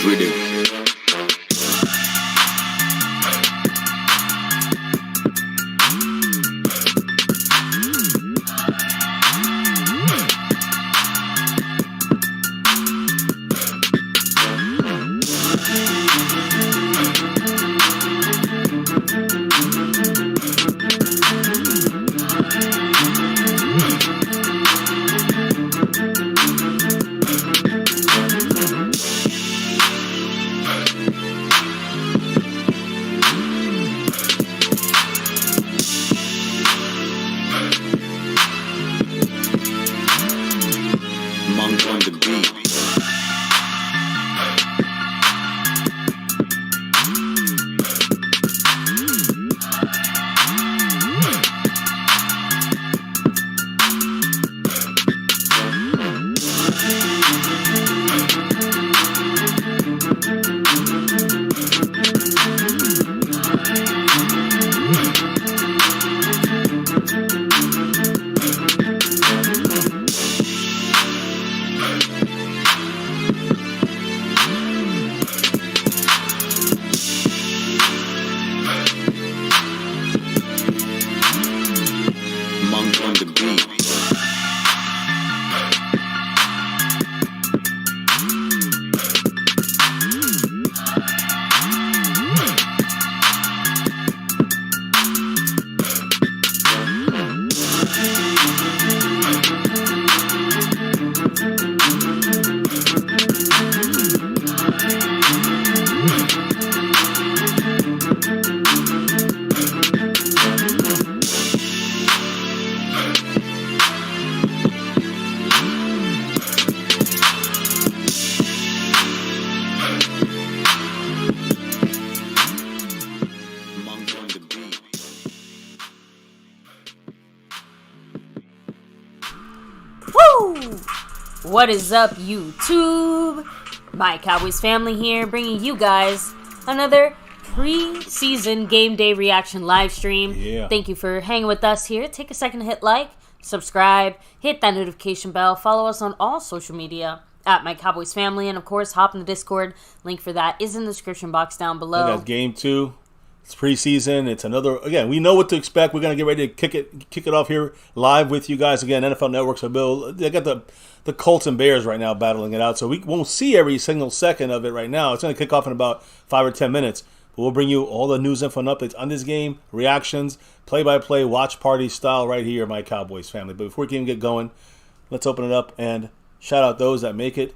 with it. What is up, YouTube? My Cowboys family here, bringing you guys another preseason game day reaction live stream. Yeah. Thank you for hanging with us here. Take a second to hit like, subscribe, hit that notification bell, follow us on all social media at My Cowboys Family, and of course, hop in the Discord. Link for that is in the description box down below. That's game 2. It's preseason. It's another. Again, we know what to expect. We're gonna get ready to kick it off here live with you guys. Again, NFL Network's a bill. They got the Colts and Bears right now battling it out, so we won't see every single second of it right now. It's gonna kick off in about 5 or 10 minutes. But we'll bring you all the news, info, and updates on this game, reactions, play-by-play, watch party style right here, My Cowboys Family. But before we can even get going, let's open it up and shout out those that make it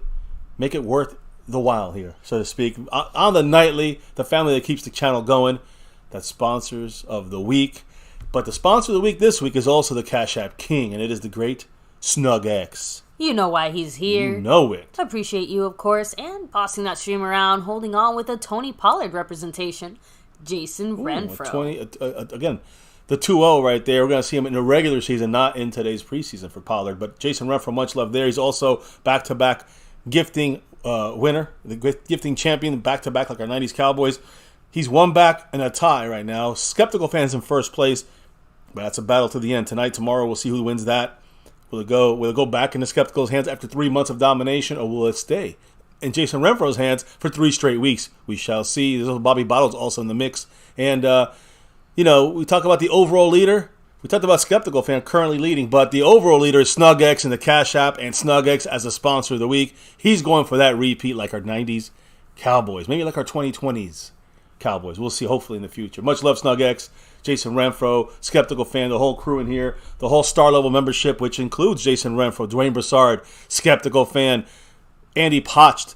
worth the while here, so to speak. On the nightly, the family that keeps the channel going. That's sponsors of the week. But the sponsor of the week this week is also the Cash App King, and it is the great Snug X. You know why he's here. You know it. I appreciate you, of course, and bossing that stream around, holding on with a Tony Pollard representation, Jason Renfro. Again, the 2-0 right there. We're going to see him in the regular season, not in today's preseason for Pollard. But Jason Renfro, much love there. He's also back-to-back gifting winner, the gifting champion, back-to-back like our 90s Cowboys. He's one back and a tie right now. Skeptical fans in first place, but that's a battle to the end. Tonight, tomorrow, we'll see who wins that. Will it go back into Skeptical's hands after 3 months of domination, or will it stay in Jason Renfro's hands for 3 straight weeks? We shall see. There's Bobby Bottles also in the mix. And, we talk about the overall leader. We talked about Skeptical fan currently leading, but the overall leader is Snug X in the Cash App, and Snug X as a sponsor of the week. He's going for that repeat like our 90s Cowboys, maybe like our 2020s Cowboys. We'll see, hopefully, in the future. Much love, Snug X, Jason Renfro, Skeptical fan, the whole crew in here, the whole star-level membership, which includes Jason Renfro, Dwayne Broussard, Skeptical fan, Andy Potched,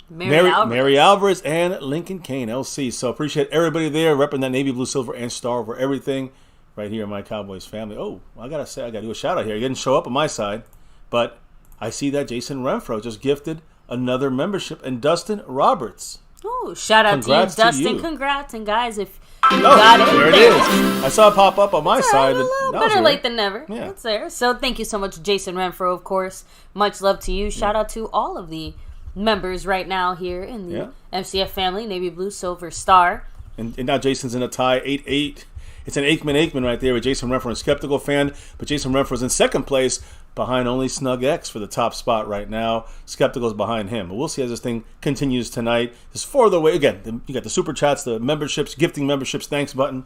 Mary Alvarez, and Lincoln Kane, LC. So appreciate everybody there, repping that navy, blue, silver, and star over everything right here in My Cowboys Family. Oh, I got to do a shout-out here. He didn't show up on my side, but I see that Jason Renfro just gifted another membership, and Dustin Roberts. Oh, shout out Congrats to you, Dustin. to you. Congrats. And guys, if you got it, there it is. I saw it pop up on my side. Better late than never. Yeah. It's there. So thank you so much, Jason Renfro, of course. Much love to you. Shout out to all of the members right now here in the MCF family, Navy Blue, Silver, Star. And now Jason's in a tie, 8-8. It's an Aikman right there with Jason Renfro and Skeptical fan. But Jason Renfro's in second place behind only Snug X for the top spot right now. Skeptical's behind him. But we'll see as this thing continues tonight. There's 4 other ways. Again, you got the super chats, the memberships, gifting memberships, thanks button.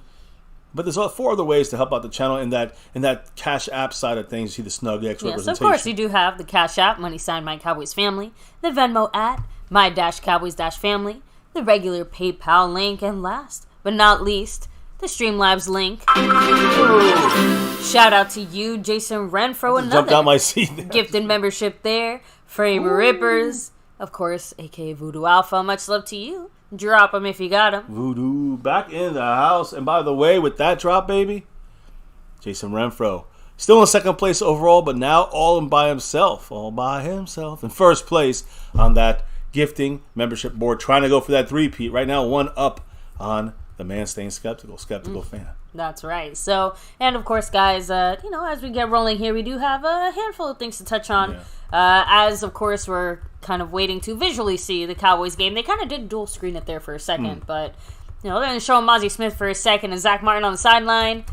But there's 4 other ways to help out the channel in that Cash App side of things. You see the Snug X representation. Yes, of course you do have the Cash App, money sign MyCowboysFamily, the Venmo at My-Cowboys-Family, the regular PayPal link, and last but not least, the Streamlabs link. Shout out to you, Jason Renfro, another jumped out my seat. Gifted membership there. Frame Rippers, of course, aka Voodoo Alpha. Much love to you. Drop them if you got them. Voodoo back in the house. And by the way, with that drop, baby, Jason Renfro still in second place overall, but now all by himself. All by himself. In first place on that gifting membership board, trying to go for that three-peat. Right now, 1 up on the man staying skeptical fan. That's right. So, and of course, guys, as we get rolling here, we do have a handful of things to touch on. Yeah. As, of course, we're kind of waiting to visually see the Cowboys game. They kind of did dual screen it there for a second, but, they're going to show Mozzie Smith for a second and Zach Martin on the sideline.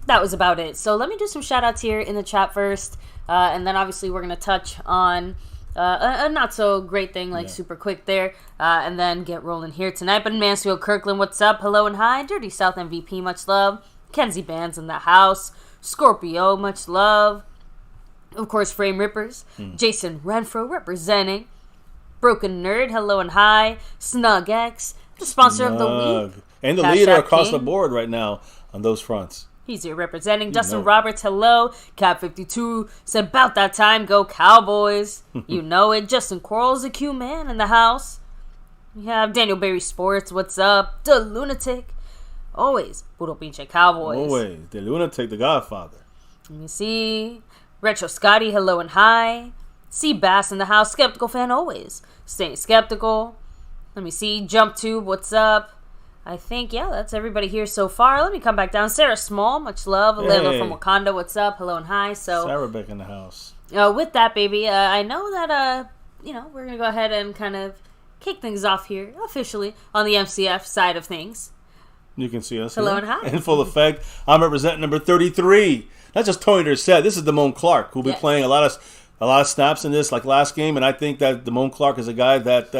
That was about it. So let me do some shout-outs here in the chat first, and then obviously we're going to touch on a not-so-great thing, super quick there, and then get rolling here tonight. But in Mansfield, Kirkland, what's up? Hello and hi. Dirty South MVP, much love. Kenzie Band's in the house. Scorpio, much love. Of course, Frame Rippers. Jason Renfro representing. Broken Nerd, hello and hi. Snug X, the sponsor of the week. And the leader across the board right now on those fronts. He's here representing. Dustin Roberts, hello. Cap52 said, about that time, go Cowboys. You know it. Justin Quarles, a Q man in the house. We have Daniel Berry Sports, what's up? The Lunatic. Always, Puro Pinche Cowboys. Always, the Lunatic, the Godfather. Let me see. Retro Scotty, hello and hi. C Bass in the house, skeptical fan always. Staying skeptical. Let me see. Jump Tube, what's up? I think, that's everybody here so far. Let me come back down. Sarah Small, much love. Aleva from Wakanda, what's up? Hello and hi. So Sarah back in the house. With that, baby, I know that, we're going to go ahead and kind of kick things off here officially on the MCF side of things. You can see us hello here and hi. in full effect. I'm representing number 33. Not just Tony Dorsett. This is Damone Clark, who'll be playing a lot of snaps in this, like last game. And I think that Damone Clark is a guy that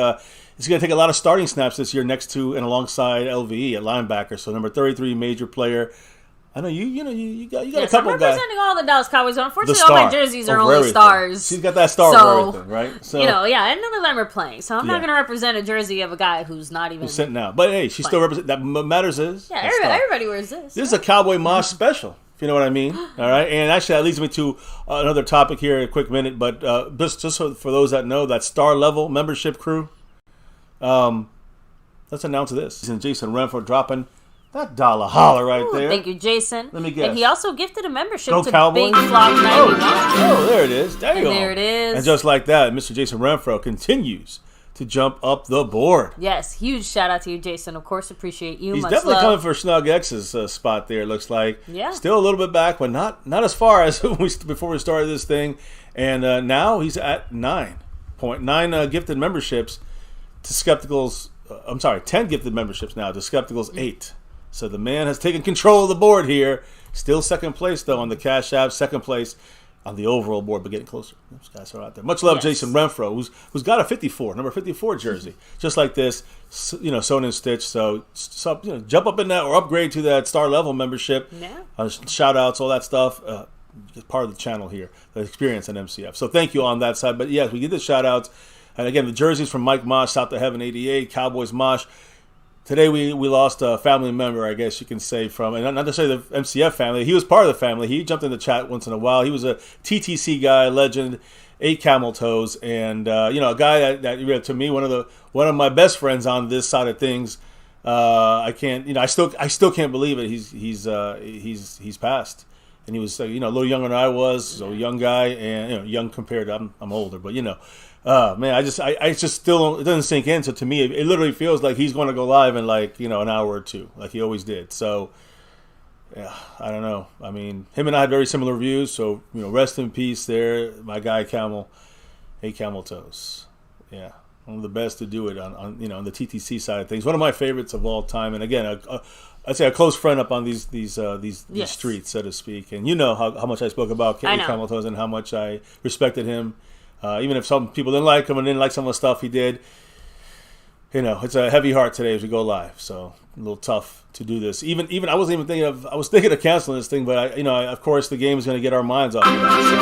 is going to take a lot of starting snaps this year next to and alongside LVE at linebacker. So number 33, major player. I know you got a couple I'm guys. representing all the Dallas Cowboys. Unfortunately, all my jerseys are only stars. She's got that star for everything, right? So, and none of them are playing. So I'm not going to represent a jersey of a guy who's not even sitting out. But hey, she still represents. That matters is everybody wears this. This is a Cowboy Mosh special. You know what I mean? All right. And actually, that leads me to another topic here in a quick minute. But just for those that know, that star level membership crew, let's announce this. And Jason Renfro dropping that dollar holler right there. Thank you, Jason. Let me guess. And he also gifted a membership Go to Cowboys? Big Flop 91. Oh, there it is. There you go. There it is. And just like that, Mr. Jason Renfro continues to jump up the board. Yes, huge shout out to you, Jason. Of course, appreciate you. He's much definitely love. coming for Snug X's spot there, it looks like. Yeah. Still a little bit back, but not as far as before we started this thing. And now he's at 9 gifted memberships to Skeptical's. 10 gifted memberships now to Skeptical's 8. So the man has taken control of the board here. Still second place, though, on the Cash App. Second place on the overall board, but getting closer. Those guys are out there. Much love, Jason Renfro, who's got a number 54 jersey, just like this, sewn and stitched. So jump up in that or upgrade to that star level membership. Yeah. Shout outs, all that stuff. Part of the channel here, the experience at MCF. So thank you on that side. But yes, we get the shout outs. And again, the jerseys from Mike Mosh, South to Heaven 88, Cowboys Mosh. Today we lost a family member, I guess you can say, from, and not necessarily the MCF family. He was part of the family. He jumped in the chat once in a while. He was a TTC guy, legend, 8 camel toes, and a guy that to me one of my best friends on this side of things. I still can't believe it. He's passed, and he was a little younger than I was, so a young guy, and young compared to I'm older, but man, I just still it doesn't sink in. So to me, it literally feels like he's going to go live in an hour or two, like he always did. So yeah, I don't know. I mean, him and I had very similar views. So rest in peace, there, my guy Camel, 8 camel toes. Yeah, One of the best to do it on on the TTC side of things. One of my favorites of all time. And again, I'd say a close friend up on these streets, so to speak. And you know how much I spoke about Kenny Hamilton and how much I respected him. Even if some people didn't like him and didn't like some of the stuff he did. It's a heavy heart today as we go live. So a little tough to do this. Even I wasn't even I was thinking of canceling this thing, but of course the game is going to get our minds off of that. So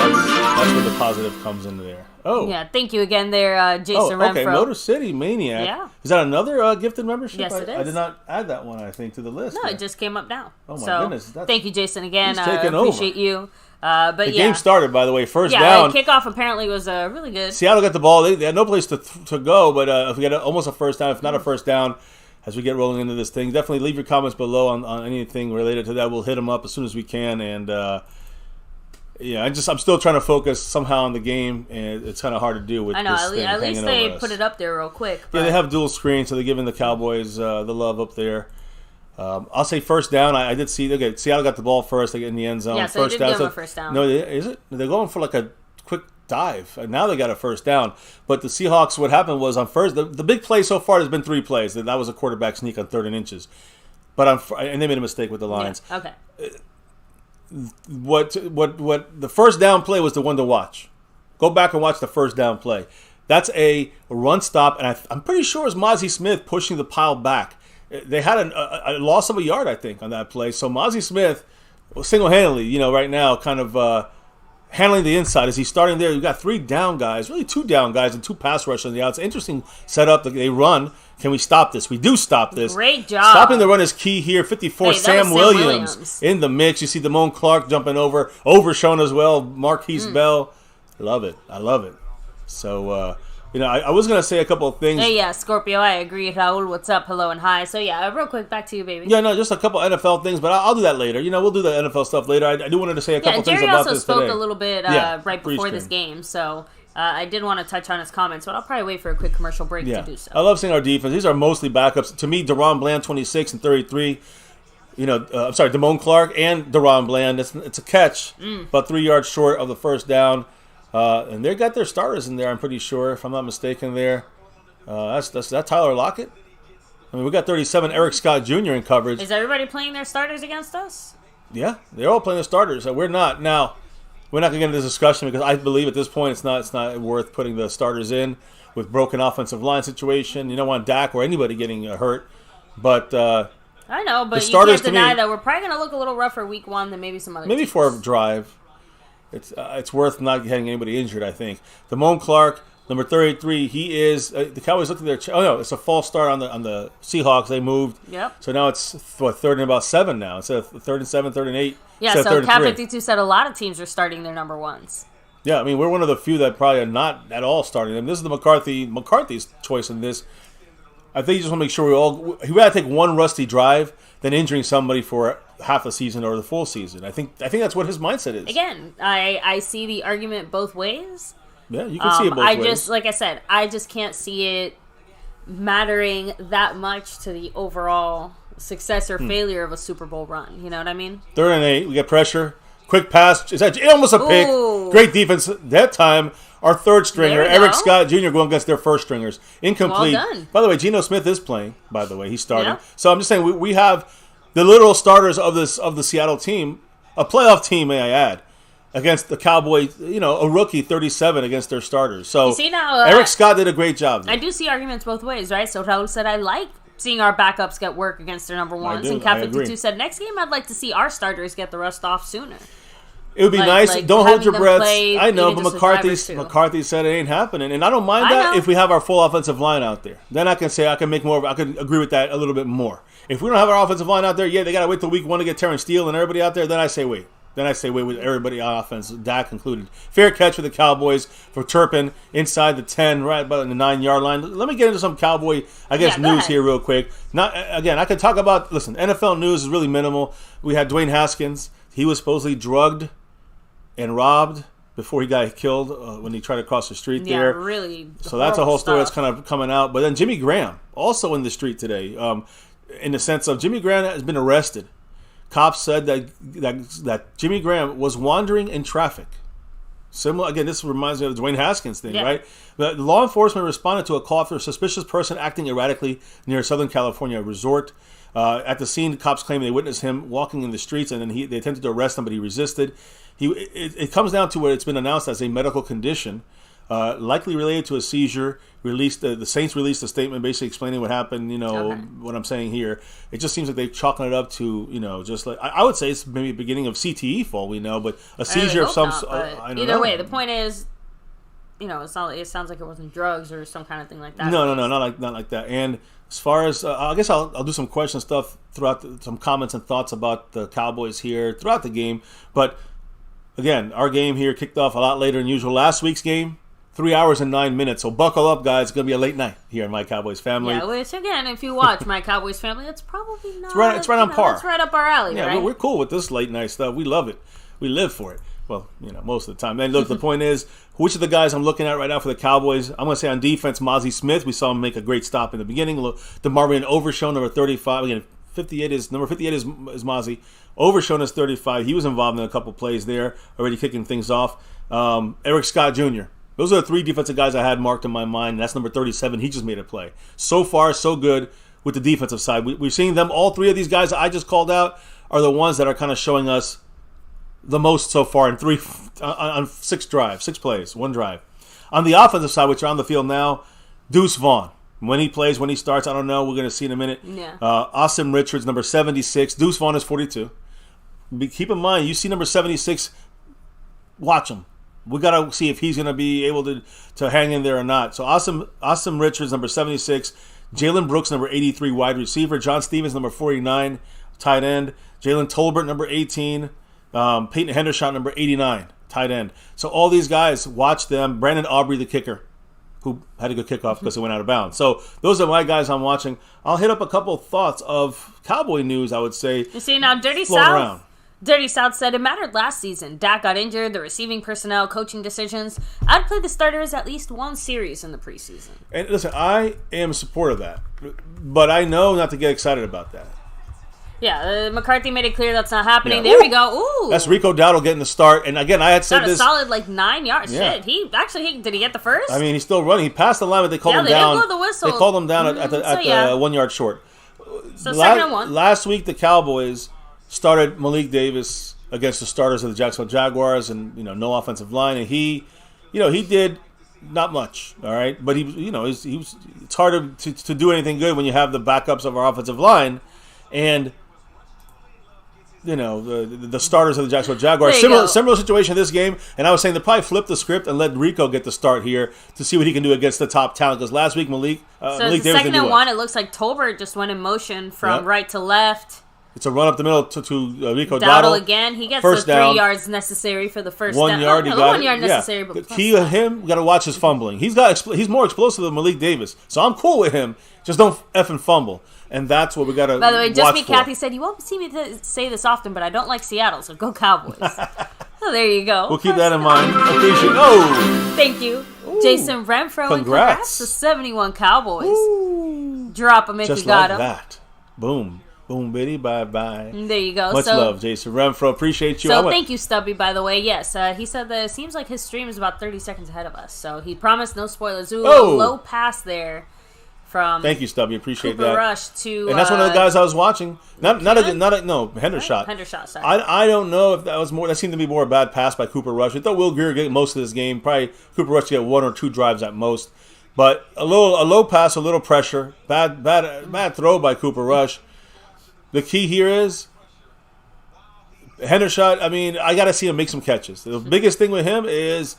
that's where the positive comes into there. Oh. Yeah, thank you again there, Jason Renfro. Okay, Motor City Maniac. Yeah. Is that another gifted membership? Yes, it is. I did not add that one, I think, to the list. No, it just came up now. Oh, my goodness. Thank you, Jason, again. He's taking appreciate you. But the game started, by the way. First down. Yeah, kickoff apparently was really good. Seattle got the ball. They had no place to go, but if we get almost a first down, if not a first down, as we get rolling into this thing, definitely leave your comments below on anything related to that. We'll hit them up as soon as we can. And, I'm still trying to focus somehow on the game, and it's kind of hard to do with this thing at least they put it up there real quick. But... Yeah, they have dual screen, so they're giving the Cowboys the love up there. I'll say first down. I did see. Okay, Seattle got the ball first. They get in the end zone. Yeah, so first they did down. give them a first down. No, is it? They're going for like a quick dive. And now they got a first down. But the Seahawks, what happened was on first, the big play so far has been 3 plays. That was a quarterback sneak on 3rd and inches. And they made a mistake with the Lions. Yeah, okay. What the first down play was the one to watch. Go back and watch the first down play. That's a run stop, and I'm pretty sure it was Mozzie Smith pushing the pile back. They had a loss of a yard, I think, on that play. So Mozzie Smith, single-handedly, right now, kind of handling the inside. As he's starting there, you've got 3 down guys, really 2 down guys and 2 pass rushers on the outside. Interesting setup that they run. Can we stop this? We do stop this. Great job. Stopping the run is key here. 54, Sam Williams in the mix. You see Damone Clark jumping over. Overshown as well. Marquise Bell. Love it. I love it. So, I was going to say a couple of things. Hey, yeah, Scorpio, I agree. Raul, what's up? Hello and hi. So, yeah, real quick, back to you, baby. Yeah, no, just a couple NFL things, but I'll do that later. We'll do the NFL stuff later. I do wanted to say a couple things about this today. Jerry also spoke a little bit right before this game, so I did want to touch on his comments, but I'll probably wait for a quick commercial break to do so. I love seeing our defense. These are mostly backups. To me, Deron Bland, 26 and 33. I'm sorry, Damone Clark and Deron Bland. It's a catch, about 3 yards short of the first down. And they got their starters in there, I'm pretty sure, if I'm not mistaken there. That's Tyler Lockett? I mean, we got 37, Eric Scott Jr. in coverage. Is everybody playing their starters against us? Yeah, they're all playing their starters. We're not. Now, we're not going to get into this discussion because I believe at this point it's not worth putting the starters in with broken offensive line situation. You don't want Dak or anybody getting hurt. But I know, but you can't deny that we're probably going to look a little rougher week 1 than maybe some other teams. For a drive. It's worth not getting anybody injured, I think. Damone Clark, number 33, he is the Cowboys looked at their it's a false start on the Seahawks. They moved. Yep. So now it's 3rd and about 7 now instead of 3rd and 7, 3rd and 8. Yeah, so Cap 52 said a lot of teams are starting their number 1s. Yeah, I mean, we're one of the few that probably are not at all starting them. This is the McCarthy's choice in this. I think you just want to make sure we got to take one rusty drive than injuring somebody for half a season or the full season. I think that's what his mindset is. Again, I see the argument both ways. Yeah, you can see it both ways. Like I said, I just can't see it mattering that much to the overall success or failure of a Super Bowl run. You know what I mean? 3rd and 8, we get pressure. Quick pass. It's almost a pick. Ooh. Great defense that time. Our 3rd stringer, Eric Scott Jr., going against their 1st stringers. Incomplete. Well done. By the way, Geno Smith is playing, by the way. He's starting. Yeah. So I'm just saying we have the literal starters of the Seattle team, a playoff team, may I add, against the Cowboys, a rookie 37 against their starters. So you see now, Eric Scott did a great job there. I do see arguments both ways, right? So Raul said I like seeing our backups get work against their number 1s. And Cap 52 said next game I'd like to see our starters get the rust off sooner. It would be nice. Don't hold your breath. I know, but McCarthy said it ain't happening, and I don't mind that if we have our full offensive line out there. Then I can say I can agree with that a little bit more. If we don't have our offensive line out there, they got to wait till week 1 to get Terrence Steele and everybody out there. Then I say wait. With everybody on offense, Dak included. Fair catch for the Cowboys for Turpin inside the 10, right about the 9-yard line. Let me get into some Cowboy, news here real quick. I could talk about. Listen, NFL news is really minimal. We had Dwayne Haskins. He was supposedly drugged and robbed before he got killed when he tried to cross the street there. Yeah, really. So that's a whole story that's kind of coming out. But then Jimmy Graham, also in the street today, in the sense of Jimmy Graham has been arrested. Cops said that Jimmy Graham was wandering in traffic. Similar, again, this reminds me of the Dwayne Haskins thing, Yeah. right? The law enforcement responded to a call for a suspicious person acting erratically near a Southern California resort. At the scene, cops claim they witnessed him walking in the streets, and then they attempted to arrest him, but he resisted. It comes down to what it's been announced as a medical condition, likely related to a seizure. The Saints released a statement basically explaining what happened. What I'm saying here. It just seems like they're chalking it up to just like I would say it's maybe the beginning of CTE for all we know, but a seizure of some. I don't either know. way, the point is, it sounds like it wasn't drugs or some kind of thing like that. No, not like that. And as far as I guess I'll do some question stuff throughout some comments and thoughts about the Cowboys here throughout the game. But again, our game here kicked off a lot later than usual. Last week's game, 3 hours and 9 minutes. So buckle up, guys. It's gonna be a late night here in My Cowboys Family. Yeah, which again, if you watch My Cowboys Family, it's probably not. It's right on par. It's right up our alley. Yeah, right? we're cool with this late night stuff. We love it. We live for it. Well, most of the time. And look, the point is, which of the guys I'm looking at right now for the Cowboys? I'm going to say on defense, Mozzie Smith. We saw him make a great stop in the beginning. DeMarvin Overshown, number 35. Again, number 58 is Mozzie. Overshown is 35. He was involved in a couple plays there, already kicking things off. Eric Scott Jr. Those are the three defensive guys I had marked in my mind. And that's number 37. He just made a play. So far, so good with the defensive side. We're seeing them. All three of these guys that I just called out are the ones that are kind of showing us the most so far on 6 drives, 6 plays, 1 drive. On the offensive side, which are on the field now, Deuce Vaughn. When he plays, when he starts, I don't know. We're going to see in a minute. Yeah. Austin Richards, number 76. Deuce Vaughn is 42. Keep in mind, you see number 76, watch him. We got to see if he's going to be able to hang in there or not. So Austin Richards, number 76. Jalen Brooks, number 83, wide receiver. John Stevens, number 49, tight end. Jalen Tolbert, number 18. Peyton Hendershot, number 89, tight end. So all these guys, watch them. Brandon Aubrey, the kicker, who had a good kickoff because it went out of bounds. So those are my guys I'm watching. I'll hit up a couple of thoughts of Cowboy news, I would say. You see, now Dirty South said it mattered last season. Dak got injured, the receiving personnel, coaching decisions. I'd play the starters at least one series in the preseason. And listen, I am a supporter of that, but I know not to get excited about that. Yeah, McCarthy made it clear that's not happening. Yeah. There we go. Ooh. That's Rico Dowdle getting the start. And again, I had said this. A solid 9 yards. Yeah. Shit. Did he get the first? I mean, he's still running. He passed the line, but they called him down. They didn't blow the whistle. They called him down at the 1 yard short. So 2nd and 1. Last week, the Cowboys started Malik Davis against the starters of the Jacksonville Jaguars, and no offensive line, and he did not much. All right, but he was. It's hard to do anything good when you have the backups of our offensive line, and the starters of the Jacksonville Jaguars. Similar situation in this game, and I was saying they probably flip the script and let Rico get the start here to see what he can do against the top talent. Because last week Malik Davis didn't do 2nd and 1. It looks like Tolbert just went in motion from right to left. It's a run up the middle to Rico Dowdle again. He gets first the 3 down. yards necessary for the first 1 down. yard. He got 1 yard necessary. Yeah. But the key to him, got to watch his fumbling. He's more explosive than Malik Davis, so I'm cool with him. Just don't effing fumble, and that's what we got to. By the way, just me, Kathy said you won't see me say this often, but I don't like Seattle, so go Cowboys. So there you go. We'll keep that in mind. Appreciate. Oh, thank you, Jason Renfro. Congrats to 71 Cowboys. Ooh. Drop them if just you got like them. That. Boom. Boom, bitty, bye-bye. There you go. Much love, Jason Renfro. Appreciate you. So thank you, Stubby, by the way. Yes, he said that it seems like his stream is about 30 seconds ahead of us. So he promised no spoilers. Ooh, a low pass there from thank you, Stubby. Appreciate Cooper that. Rush to... And that's one of the guys I was watching. No, Hendershot. Hendershot, sorry. I don't know if that was more... That seemed to be more a bad pass by Cooper Rush. I thought Will Grier get most of this game. Probably Cooper Rush get 1 or 2 drives at most. But a low pass, a little pressure. Bad throw by Cooper Rush. The key here is Hendershot. I mean, I got to see him make some catches. The biggest thing with him is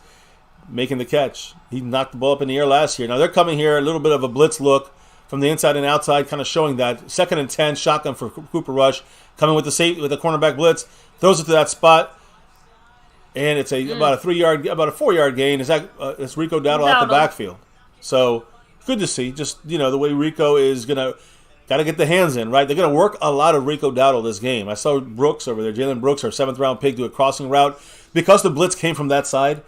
making the catch. He knocked the ball up in the air last year. Now they're coming here, a little bit of a blitz look from the inside and outside, kind of showing that. 2nd and 10, shotgun for Cooper Rush, coming with the cornerback blitz, throws it to that spot, and it's about a 4-yard gain. It's Rico Dowdle out the backfield. So good to see. Just the way Rico is gonna. Got to get the hands in, right? They're going to work a lot of Rico Dowdle this game. I saw Brooks over there, Jalen Brooks, our 7th-round pick, do a crossing route. Because the blitz came from that side,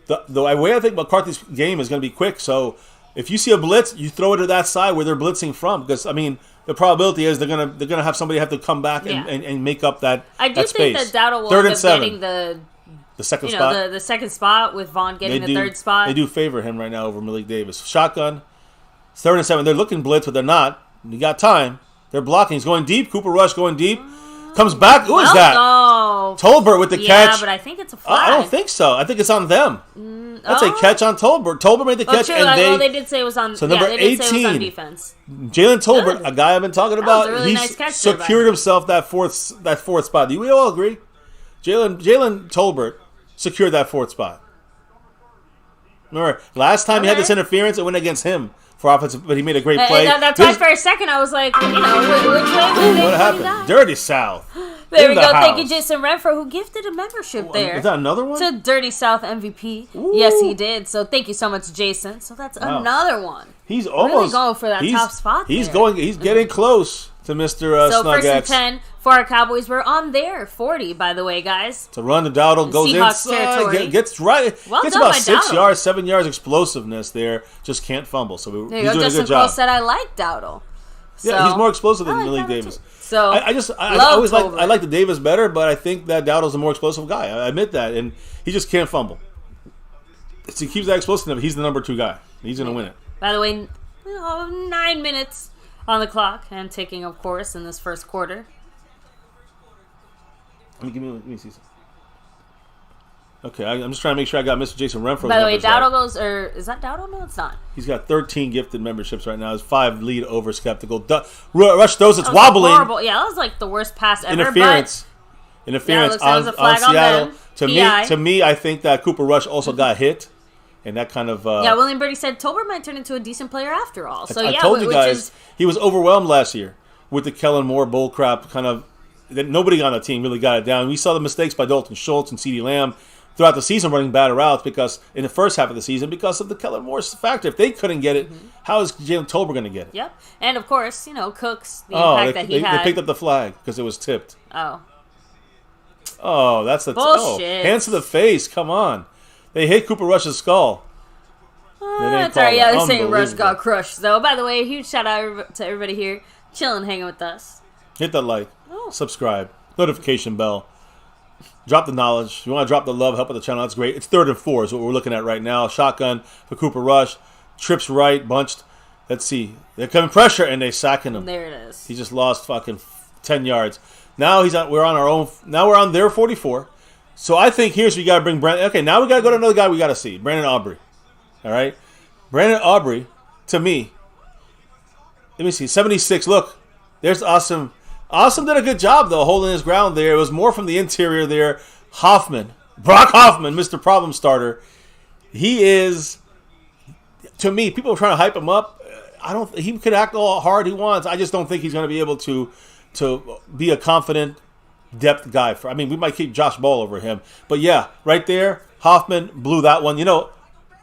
the way I think McCarthy's game is going to be quick. So if you see a blitz, you throw it to that side where they're blitzing from. Because, I mean, the probability is they're gonna have somebody have to come back and make up that space. I do think that Dowdle will end up getting the the second spot. The second spot with Vaughn getting the third spot. They do favor him right now over Malik Davis. Shotgun, 3rd and 7. They're looking blitz, but they're not. You got time. They're blocking. He's going deep. Cooper Rush going deep. Comes back. Who is that? No. Tolbert with the catch. Yeah, but I think it's a flag. I don't think so. I think it's on them. That's a catch on Tolbert. Tolbert made the catch, true. and they did say it was on. So number 18, say it was on defense. Jalen Tolbert, a guy I've been talking about. That was a really nice catch secured himself that fourth spot. Do we all agree? Jalen Tolbert secured that 4th spot. Remember, last time he had this interference, it went against him for offensive, but he made a great play. That's why for a second I was like, which way what happened? Dirty South. There we go. Thank you, Jason Renfro, who gifted a membership there. Is that another one? To Dirty South MVP. Ooh. Yes, he did. So thank you so much, Jason. So that's another one. He's almost really going for that top spot. He's getting close to Mr. So Snug 1st X. and 10 for our Cowboys. We're on their 40, by the way, guys. To run the Dowdle goes Seahawks inside, territory. gets right. Well gets done about by 6 Dowdle. yards, 7 yards explosiveness there. Just can't fumble. So he's doing a good job. Said I like Dowdle. Yeah, he's more explosive than Malik Davis. So I always like the Davis better, but I think that Dowdle's a more explosive guy. I admit that, and he just can't fumble. If he keeps that explosive, he's the number 2 guy. He's going to win it. By the way, 9 minutes on the clock and ticking, of course, in this first quarter. Let me see something. Okay, I'm just trying to make sure I got Mr. Jason Renfro. By the way, Dowdle goes, or is that Dowdle? No, it's not. He's got 13 gifted memberships right now. His 5 lead over Skeptical. Rush throws, it's wobbling. Horrible. Yeah, that was like the worst pass ever. Interference on Seattle. To me, I think that Cooper Rush also got hit, and that kind of. William Birdie said Tolbert might turn into a decent player after all. So I told you guys he was overwhelmed last year with the Kellen Moore bullcrap kind of. That nobody on the team really got it down. We saw the mistakes by Dalton Schultz and CeeDee Lamb throughout the season running bad routes because in the first half of the season because of the Kellen Moore factor. If they couldn't get it, how is Jalen Tolbert going to get it? Yep. And of course, Cooks, the impact that he had. They picked up the flag because it was tipped. Oh, that's the bullshit. Hands to the face. Come on. They hit Cooper Rush's skull. That's all right. Yeah, they're saying Rush got crushed. So, by the way, a huge shout out to everybody here chilling, hanging with us. Hit that like, subscribe, notification bell. Drop the knowledge. If you want to drop the love, help with the channel, that's great. It's 3rd and 4 is what we're looking at right now. Shotgun for Cooper Rush. Trips right, bunched. Let's see. They're coming pressure, and they're sacking him. There it is. He just lost fucking 10 yards. Now we're on our own. Now we're on their 44. So I think here's where you got to bring Brandon. Okay, now we got to go to another guy we got to see. Brandon Aubrey. All right? Brandon Aubrey, to me, let me see, 76. Look, there's Awesome. Awesome did a good job, though, holding his ground there. It was more from the interior there. Brock Hoffman, Mr. Problem Starter. He is, to me, people are trying to hype him up. He could act all hard he wants. I just don't think he's going to be able to be a confident depth guy. We might keep Josh Ball over him. But, yeah, right there, Hoffman blew that one.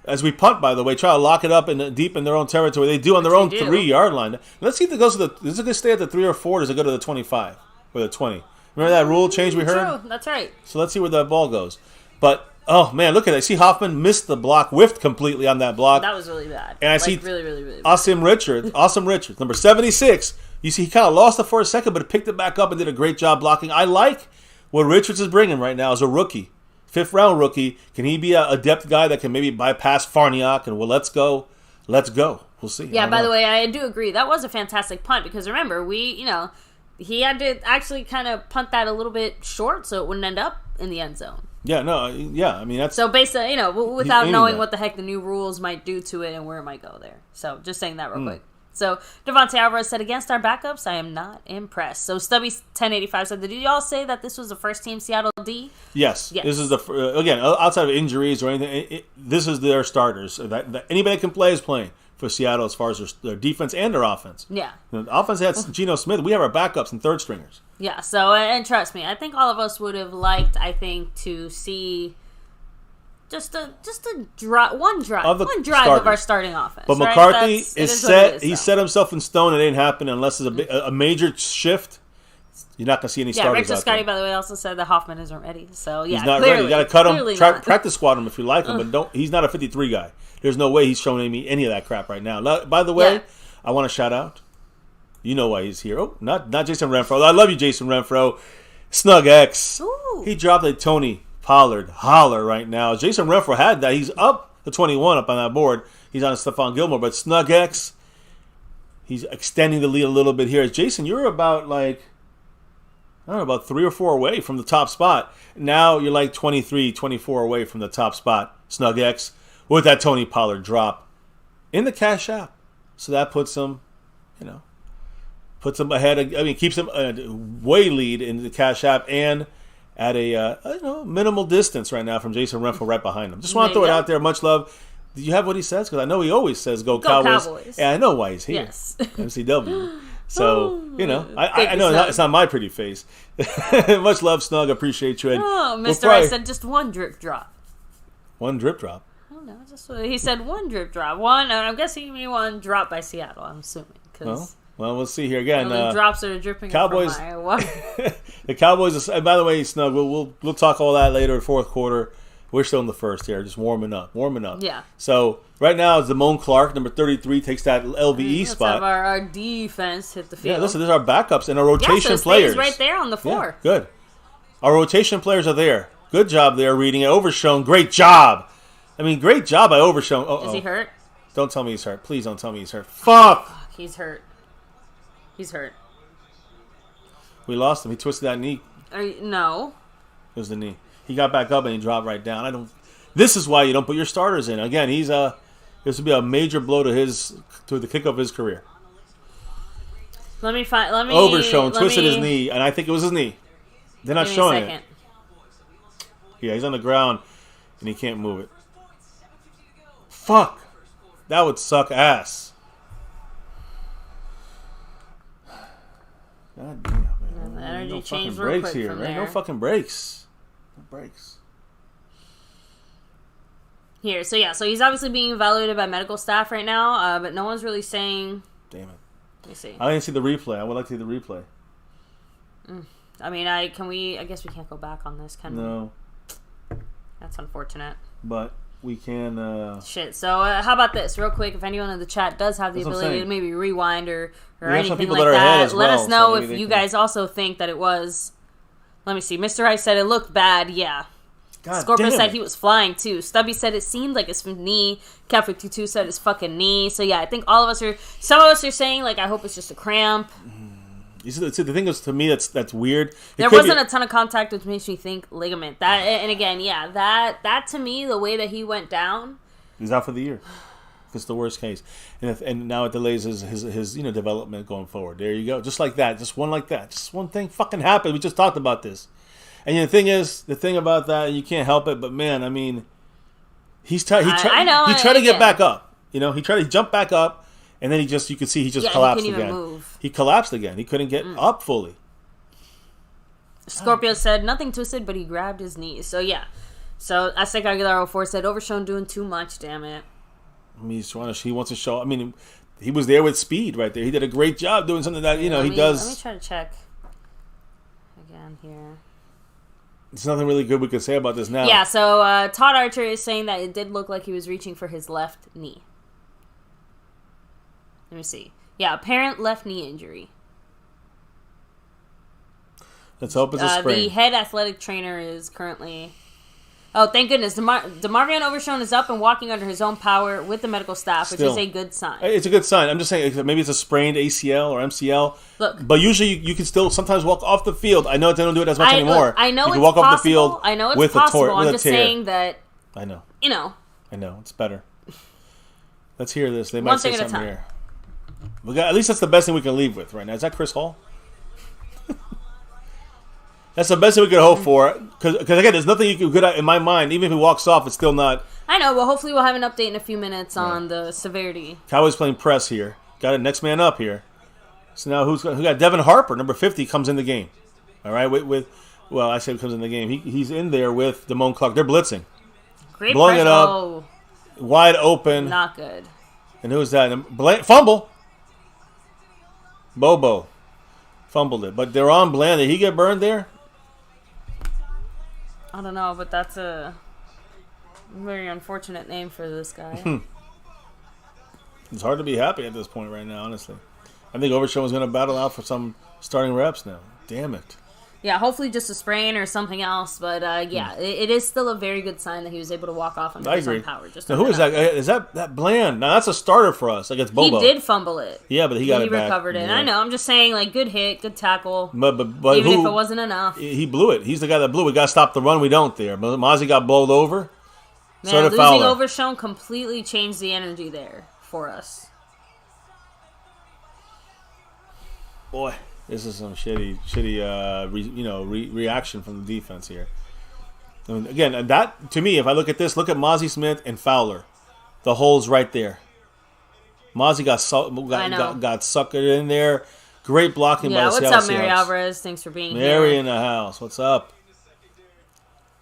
As we punt, by the way, try to lock it up deep in their own territory. They do on their own 3-yard line. Let's see if it goes to does it stay at the 3 or 4, or does it go to the 25 or the 20? Remember that rule change we heard? True, that's right. So let's see where that ball goes. But, oh, man, look at it. See Hoffman missed the block, whiffed completely on that block. That was really bad. And I see really, really, really bad. Awesome Richards, number 76. You see, he kind of lost it for a second, but picked it back up and did a great job blocking. I like what Richards is bringing right now as a rookie. 5th-round rookie. Can he be a depth guy that can maybe bypass Farniok and let's go? We'll see. Yeah, by the way, I do agree. That was a fantastic punt because remember, he had to actually kind of punt that a little bit short so it wouldn't end up in the end zone. Yeah, that's... So based on, without knowing what the heck the new rules might do to it and where it might go there. So just saying that real quick. So Devontae Alvarez said, against our backups, I am not impressed. So Stubby1085 said, did y'all say that this was the first team Seattle D? Yes. This is again, outside of injuries or anything, this is their starters. That anybody that can play is playing for Seattle as far as their defense and their offense. Yeah. The offense has Geno Smith. We have our backups and 3rd stringers. Yeah, so, and trust me, I think all of us would have liked, to see just a drive of our starting offense. But McCarthy is set. He set himself in stone. It ain't happening unless it's a major shift. You're not going to see any starters Rick out Scotty, there. by the way, also said that Hoffman isn't ready. So, yeah, he's not ready. You got to cut him. Practice squad him if you like him, but he's not a 53 guy. There's no way he's showing me any of that crap right now. By the way, I want to shout out. You know why he's here. Oh, not Jason Renfro. I love you, Jason Renfro. Snug X. Ooh. He dropped a Tony Pollard, holler right now. Jason Renfro had that. He's up to 21 up on that board. He's on Stephon Gilmore. But Snug X, he's extending the lead a little bit here. Jason, you're about like, I don't know, about 3 or 4 away from the top spot. Now you're like 23, 24 away from the top spot. Snug X with that Tony Pollard drop in the Cash App. So that puts him, puts him ahead. Keeps him way lead in the Cash App and at a minimal distance right now from Jason Renfro right behind him. Just want to throw it out there. Much love. Do you have what he says? Because I know he always says "Go Cowboys." Yeah, I know why he's here. Yes. MCW. So I know it's not my pretty face. Much love, Snug. Appreciate you. And Mr. I said just one drip drop. One drip drop. I don't know. He said one drip drop. One. I'm guessing you mean one drop by Seattle. I'm assuming. Well, we'll see here again. The drops are dripping Cowboys. From my The Cowboys. By the way, Snug, we'll talk all that later. Fourth quarter. We're still in the first here, just warming up. Yeah. So right now, it's Damone Clark, number 33, takes that LVE spot. Let's have our defense hit the field. Yeah, listen, there's our backups and our rotation players. Right there on the floor. Yeah, good. Our rotation players are there. Good job there, reading it. Overshown, great job. Great job by Overshown. Is he hurt? Don't tell me he's hurt. Please don't tell me he's hurt. Fuck. He's hurt. He's hurt. We lost him. He twisted that knee. No. It was the knee. He got back up and he dropped right down. This is why you don't put your starters in. Again, this would be a major blow to the kick of his career. Overshown twisted his knee, and I think it was his knee. They're not showing it. Yeah, he's on the ground and he can't move it. Fuck. That would suck ass. God damn, man. The energy no changed fucking real breaks quick here, from right? there. No fucking breaks. No breaks. Here, so he's obviously being evaluated by medical staff right now, but no one's really saying. Damn it. Let me see. I didn't see the replay. I would like to see the replay. I guess we can't go back on this, can we? No. That's unfortunate. But we can. Shit. So how about this, real quick? If anyone in the chat does have the ability to maybe rewind or anything like that, let us know if you guys also think that it was. Let me see. Mr. Rice said it looked bad. Yeah. Scorpio said he was flying too. Stubby said it seemed like his knee. Cat 52 said his fucking knee. So yeah, I think all of us are. Some of us are saying like, I hope it's just a cramp. You see, the thing is, to me, that's weird. There wasn't a ton of contact, which makes me think ligament. That, and again, yeah, that to me, the way that he went down, he's out for the year. It's the worst case, and now it delays his development going forward. There you go, just like that, just one like that, just one thing fucking happened. We just talked about this, and the thing about that, you can't help it, but man, he tried to get back up. He tried to jump back up. And then you could see he collapsed again. Move. He collapsed again. He couldn't get up fully. Scorpio said nothing twisted, but he grabbed his knees. So yeah. So Aztec Aguilar 04 said Overshown doing too much. Damn it. He wants to show. He was there with speed right there. He did a great job doing something that he does. Let me try to check again here. There's nothing really good we could say about this now. Yeah. So Todd Archer is saying that it did look like he was reaching for his left knee. Let me see. Yeah, apparent left knee injury. Let's hope it's a sprain. The head athletic trainer is currently... Oh, thank goodness. DeMarvion Overshown is up and walking under his own power with the medical staff, which is a good sign. It's a good sign. I'm just saying, maybe it's a sprained ACL or MCL. Look, but usually you can still sometimes walk off the field. I know they don't do it as much anymore. Look, I know you can it's walk possible. Off the field I know it's with possible. I'm with just a tear. saying that... I know. I know. It's better. Let's hear this. They might One say thing at a something time. here. At least that's the best thing we can leave with right now. Is that Chris Hall? That's the best thing we could hope for. Because again, there's nothing you can good at in my mind. Even if he walks off, it's still not. I know. Well, hopefully we'll have an update in a few minutes on the severity. Cowboys playing press here. Got a next man up here. So now who got Devin Harper, number 50, comes in the game. All right, well, I said comes in the game. He's in there with Damone Clark. They're blitzing. Great blowing press. it up, wide open. Not good. And who's that? Fumble. Bobo fumbled it, but they're on Bland. Did he get burned there? I don't know, but that's a very unfortunate name for this guy. It's hard to be happy at this point right now, honestly. I think Overshown was going to battle out for some starting reps now. Damn it. Yeah, hopefully just a sprain or something else. But it is still a very good sign that he was able to walk off under his own power. Now, who is that? Is that Bland? Now, that's a starter for us against Bobo. He did fumble it. Yeah, but he got it back. He recovered it. Yeah. I know. I'm just saying, like, good hit, good tackle. But even if it wasn't enough. He blew it. He's the guy that blew it. We got to stop the run. We don't there. But Mozzie got bowled over. Man, losing Overshown completely changed the energy there for us. Boy. This is some shitty reaction from the defense here. I mean, again, that to me, if I look at this, look at Mozzie Smith and Fowler. The hole's right there. Mozzie got suckered in there. Great blocking by the Seattle Seahawks. Yeah, what's up, Mary Alvarez? Thanks for being here. Mary in the house. What's up?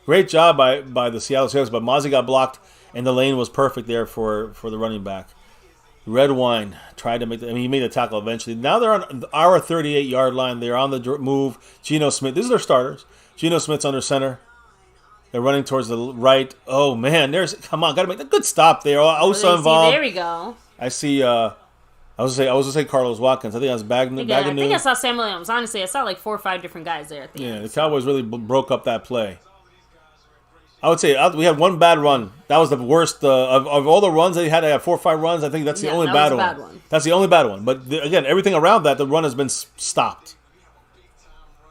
Great job by the Seattle Seahawks, but Mozzie got blocked, and the lane was perfect there for the running back. Red Wine tried to make he made the tackle eventually. Now they're on our 38-yard line. They're on the move. Geno Smith. These are their starters. Geno Smith's under center. They're running towards the right. Oh, man. Come on. Got to make a good stop there. Osa involved. There we go. I see. I was gonna say Carlos Watkins. I think I was Baganu. I think I saw Sam Williams. Honestly, I saw like 4 or 5 different guys there at the end. Yeah, the Cowboys really broke up that play. I would say we had one bad run. That was the worst of all the runs they had. They had 4 or 5 runs. I think that's the only bad one. That's the only bad one. But again, everything around that, the run has been stopped.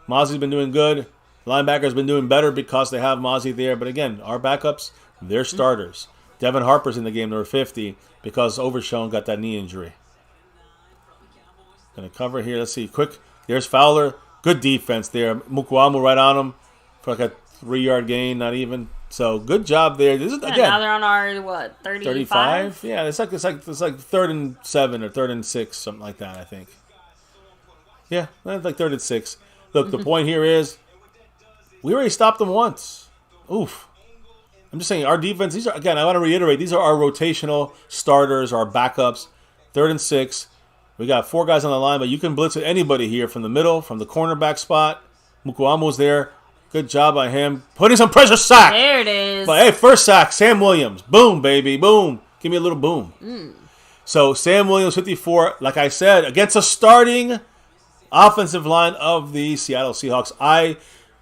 Mozzie's been doing good. Linebacker's been doing better because they have Mozzie there. But again, our backups, they're starters. Devin Harper's in the game, number 50, because Overshown got that knee injury. Going to cover here. Let's see. Quick. There's Fowler. Good defense there. Mukwamu right on him for like a 3-yard gain, not even. So good job there. This is again. Now they're on our 35? Yeah, it's like 3rd and 7 or 3rd and 6, something like that. I think. Yeah, it's like 3rd and 6. Look, the point here is we already stopped them once. Oof. I'm just saying our defense. These are again. I want to reiterate. These are our rotational starters, our backups. 3rd and 6. We got 4 guys on the line, but you can blitz at anybody here from the middle, from the cornerback spot. Mukwamu's there. Good job by him. Putting some pressure, sack. There it is. But hey, first sack, Sam Williams. Boom, baby, boom. Give me a little boom. So Sam Williams, 54, like I said, against a starting offensive line of the Seattle Seahawks.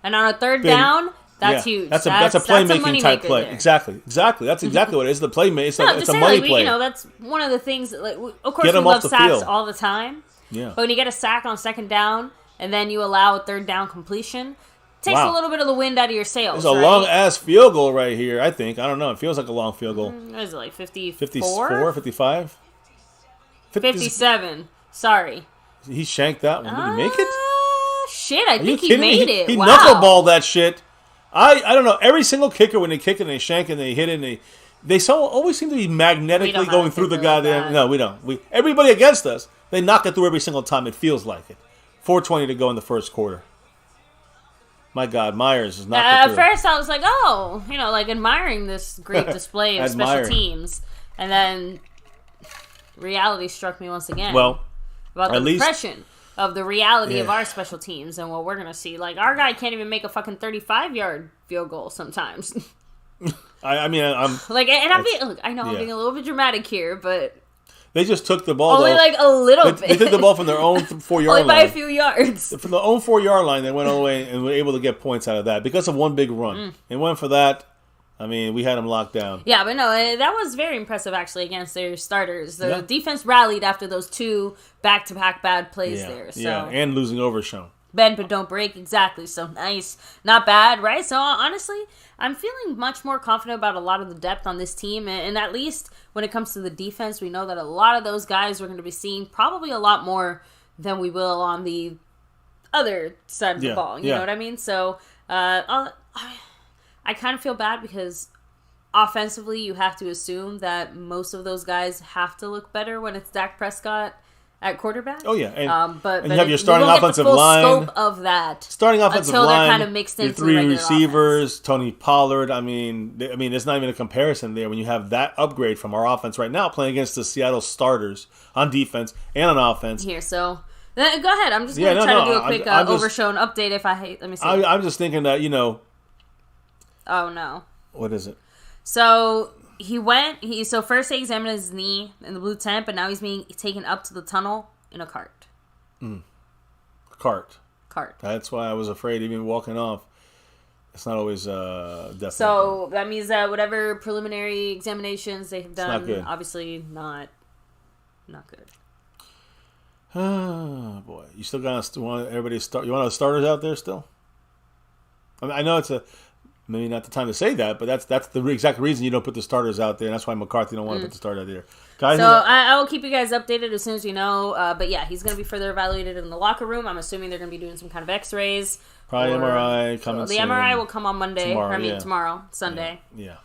And on a 3rd down, that's huge. That's a playmaking type play. There. Exactly. That's exactly what it is. The play it's a money play. That's one of the things. Like, of course, we love sacks all the time. Yeah. But when you get a sack on 2nd down and then you allow a 3rd down completion. Takes a little bit of the wind out of your sails. It's a long-ass field goal right here, I think. I don't know. It feels like a long field goal. What is it, like 54? 54, 55? 57. Sorry. He shanked that one. Did he make it? Shit, I think he made it. He knuckleballed that shit. I don't know. Every single kicker, when they kick it and they shank it and they hit it, and they always seem to be magnetically going through the goddamn... Like no, we don't. Everybody against us, they knock it through every single time. It feels like it. 4:20 to go in the first quarter. My God, Myers is not. At first, I was like, like admiring this great display of special teams, and then reality struck me once again. Well, about the impression of the reality of our special teams and what we're gonna see. Like our guy can't even make a fucking 35-yard field goal sometimes. I'm like, and I'm being a little bit dramatic here, but. They just took the ball. Only like a little bit. They took the ball from their own 4-yard line. Only by a few yards. From their own 4-yard line, they went all the way and were able to get points out of that because of one big run. And went for that. I mean, we had them locked down. Yeah, but no, that was very impressive actually against their starters. The defense rallied after those 2 back-to-back bad plays there. So. Yeah, and losing Overshown. Bend but don't break, exactly. So nice, not bad, right? So honestly, I'm feeling much more confident about a lot of the depth on this team, and at least when it comes to the defense, we know that a lot of those guys we're going to be seeing probably a lot more than we will on the other side of the ball. You know what I mean? So I kind of feel bad because offensively, you have to assume that most of those guys have to look better when it's Dak Prescott at quarterback. Oh yeah, but you have your starting offensive line. Scope of that starting offensive until line. They're kind of mixed into your 3 receivers, offense. Tony Pollard. I mean, it's not even a comparison there when you have that upgrade from our offense right now playing against the Seattle starters on defense and on offense. Here, so go ahead. I'm just going to try to do a quick Overshown update. If I hate, let me see. I'm just thinking that Oh no. What is it? So. So first they examined his knee in the blue tent, but now he's being taken up to the tunnel in a cart. Cart. hard. That's why I was afraid even walking off. It's not always definite. So that means that whatever preliminary examinations they have done, obviously not good. Oh boy, you still want everybody to start? You want the starters out there still? I mean, I know it's maybe not the time to say that, but that's the exact reason you don't put the starters out there, and that's why McCarthy don't want to put the starter out there. Guys, so I will keep you guys updated as soon as we know. But yeah, he's going to be further evaluated in the locker room. I'm assuming they're going to be doing some kind of X-rays. Probably MRI coming soon. The MRI will come on Monday. Tomorrow, Sunday. Yeah.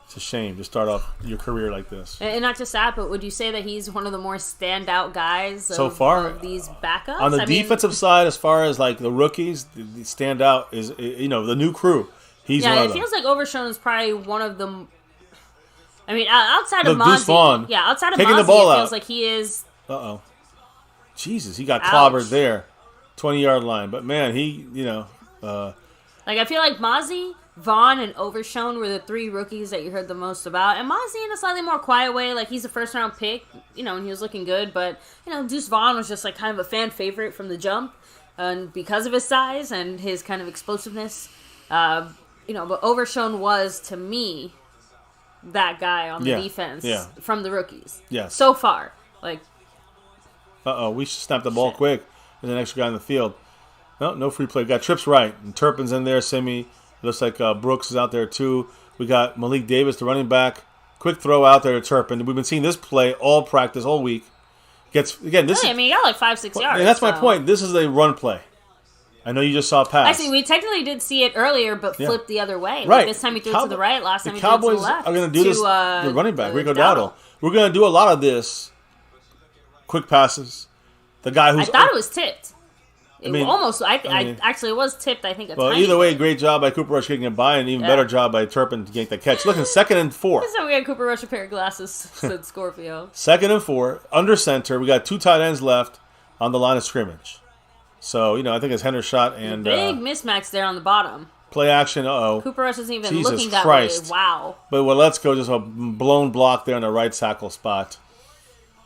It's a shame to start off your career like this. And not just that, but would you say that he's one of the more standout guys so far of these backups? On the defensive side, as far as like the rookies, the standout is, the new crew. He's one of them. It feels like Overshown is probably one of them. I mean, outside of Deuce Vaughn, Mozzie, outside of taking Mozzie, the ball it feels out. like he is. Jesus, he got clobbered there, 20-yard line. But man, I feel like Mozzie, Vaughn, and Overshown were the three rookies that you heard the most about. And Mozzie in a slightly more quiet way, like he's a first-round pick, and he was looking good. But, Deuce Vaughn was just like kind of a fan favorite from the jump, and because of his size and his kind of explosiveness. But Overshown was, to me, that guy on the defense from the rookies. Yes. So far. We snapped the ball quick. There's an extra guy in the field. No free play. Got trips right. And Turpin's in there. Simi. Looks like Brooks is out there too. We got Malik Davis, the running back. Quick throw out there to Turpin. We've been seeing this play all practice, all week. He got like 5-6 yards. And that's my point. This is a run play. I know you just saw a pass. Actually, we technically did see it earlier, but flipped the other way. Right. This time he threw it to the right. Last time he Cowboys threw it to the left. Are going to do this. The running back, Rico Dowdle. We're going to do a lot of this. Quick passes. The guy who's. I thought it was tipped. It was tipped. I think. Either way, great job by Cooper Rush getting it by, and even better job by Turpin to get the catch. Looking 2nd and 4. This time we got Cooper Rush a pair of glasses. Said Scorpio. 2nd and 4 under center. We got 2 tight ends left on the line of scrimmage. So I think it's Hendershot and big mismatch there on the bottom. Play action. Cooper Rush isn't even Jesus looking that Christ. way. Wow. But let's go. Just a blown block there on the right tackle spot.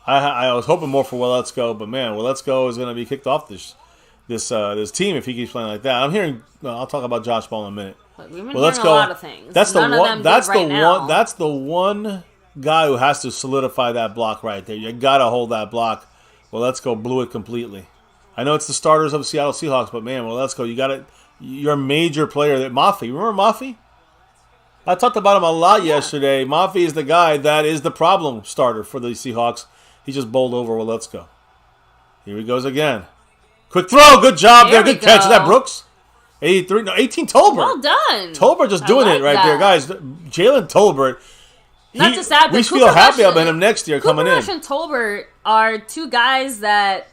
I was hoping more for Let's Go, but man, Let's Go is going to be kicked off this team if he keeps playing like that. I'm hearing. I'll talk about Josh Ball in a minute. We've been hearing a lot of things. That's None the of one. them That's good the right one. now. That's the one guy who has to solidify that block right there. You got to hold that block. Let's Go blew it completely. I know it's the starters of the Seattle Seahawks, but man, Let's Go. You got it. You're a major player. That Mafi. Remember Mafi? I talked about him a lot yesterday. Mafi is the guy that is the problem starter for the Seahawks. He just bowled over. Let's Go. Here he goes again. Quick throw. Good job there. Good catch. Is that Brooks? 18 Tolbert. Well done. Tolbert just doing it right there. Guys, Jalen Tolbert. Not just that, but we feel happy about him next year coming in. Cooper Rush and Tolbert are two guys that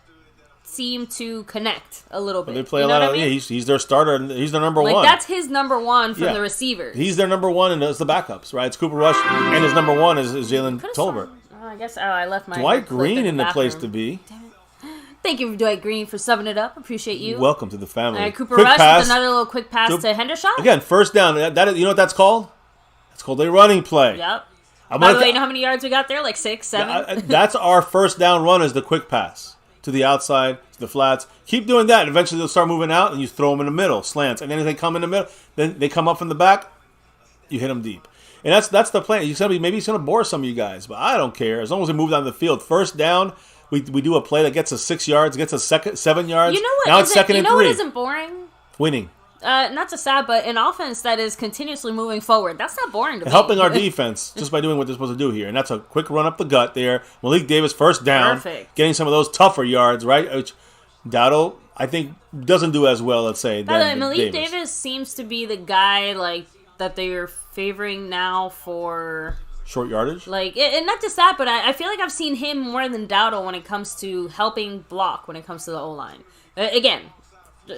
seem to connect a little bit. They play a lot of. He's their starter. And he's their number one. That's his number one from the receivers. He's their number one, and it's the backups, right? It's Cooper Rush, and his number one is Jalen Tolbert. I guess I left my Dwight Green in the place to be. Damn it. Thank you, Dwight Green, for subbing it up. Appreciate you. Welcome to the family. All right, Cooper Rush with another little quick pass to Hendershot. Again, first down. You know what that's called? That's called a running play. Yep. By the way, you know how many yards we got there? Like 6, 7? That's our first down run is the quick pass to the outside, to the flats. Keep doing that. And eventually they'll start moving out, and you throw them in the middle, slants. And then if they come in the middle, then they come up from the back, you hit them deep. And that's the plan. Maybe it's going to bore some of you guys, but I don't care. As long as we move down the field. First down, we do a play that gets us 6 yards, gets us 7 yards. You know what? Now it's 2nd and 3. You know what isn't boring? Winning. Not just that, but an offense that is continuously moving forward. That's not boring to me. Helping our defense just by doing what they're supposed to do here. And that's a quick run up the gut there. Malik Davis first down. Perfect. Getting some of those tougher yards, right? Which Dowdle, I think, doesn't do as well, let's say, By the way, Malik Davis seems to be the guy that they are favoring now for short yardage. And not just that, but I feel like I've seen him more than Dowdle when it comes to helping block when it comes to the O-line. Again,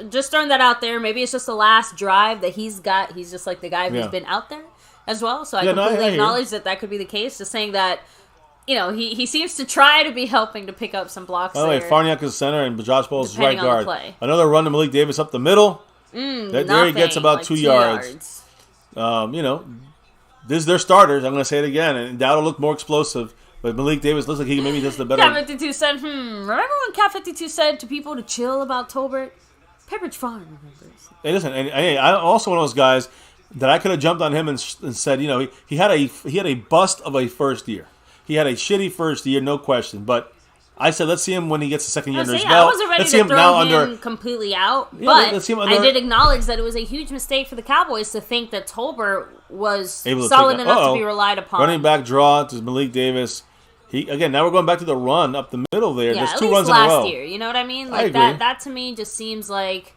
just throwing that out there. Maybe it's just the last drive that he's got. He's just like the guy who's been out there as well. So I completely acknowledge that could be the case. Just saying that, he seems to try to be helping to pick up some blocks. By the way, Farniak is center and Josh Ball is right guard. Another run to Malik Davis up the middle. There he gets about 2 yards. This is their starters. I'm going to say it again. And Dowdle looked more explosive But Malik Davis looks like he maybe does the better. Cat 52 said, remember when Cat 52 said to people to chill about Tolbert? Pepperidge Farm remembers. Hey, listen, and I'm also one of those guys that I could have jumped on him and said, he had a bust of a first year. He had a shitty first year, no question. But I said, let's see him when he gets the second year under his belt. I wasn't ready to throw him completely out, but I did acknowledge that it was a huge mistake for the Cowboys to think that Tolbert was solid enough to be relied upon. Running back draw to Malik Davis. Now we're going back to the run up the middle there. Yeah, there's 2 runs in a row. Last year, you know what I mean? Like that to me just seems like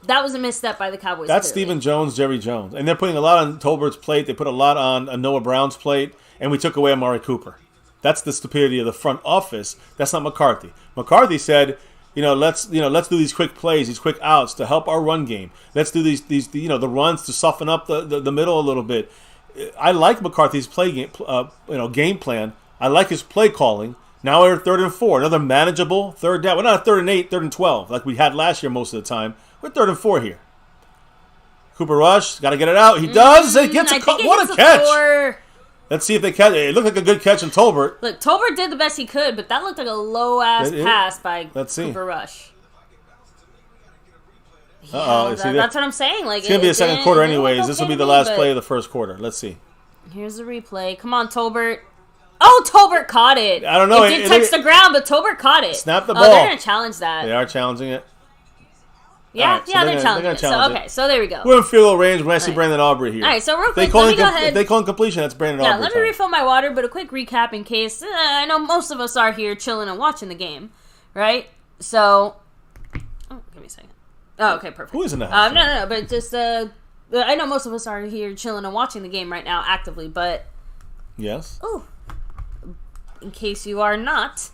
that was a misstep by the Cowboys. That's Stephen Jones, Jerry Jones. And they're putting a lot on Tolbert's plate. They put a lot on Noah Brown's plate. And we took away Amari Cooper. That's the stupidity of the front office. That's not McCarthy. McCarthy said, let's do these quick plays, these quick outs to help our run game. Let's do these the runs to soften up the middle a little bit. I like McCarthy's game plan. I like his play calling. Now we're 3rd and 4, another manageable 3rd down. We're not 3rd and 8, 3rd and 12 like we had last year most of the time. We're 3rd and 4 here. Cooper Rush, got to get it out. He does. It gets what a catch! 4. Let's see if they catch it. It looked like a good catch in Tolbert. Look, Tolbert did the best he could, but that looked like a low-ass pass by Cooper Rush. Uh-oh. That's what I'm saying. Like, it's going to be the second quarter anyways. This will be the last play of the first quarter. Let's see. Here's the replay. Come on, Tolbert. Oh, Tolbert caught it. I don't know. It did touch the ground, but Tolbert caught it. Snap the ball. Oh, they're going to challenge that. They are challenging it. Yeah, right, they're challenging it. So, okay, so there we go. We're in field goal range when I see Brandon Aubrey here. All right, so real quick, let me go ahead. If they call incompletion, that's Brandon Aubrey. Yeah, let me refill my water, but a quick recap in case. I know most of us are here chilling and watching the game, right? So, give me a second. Oh, okay, perfect. Who is in the house? No, but just, I know most of us are here chilling and watching the game right now actively, but... Yes? Oh. In case you are not,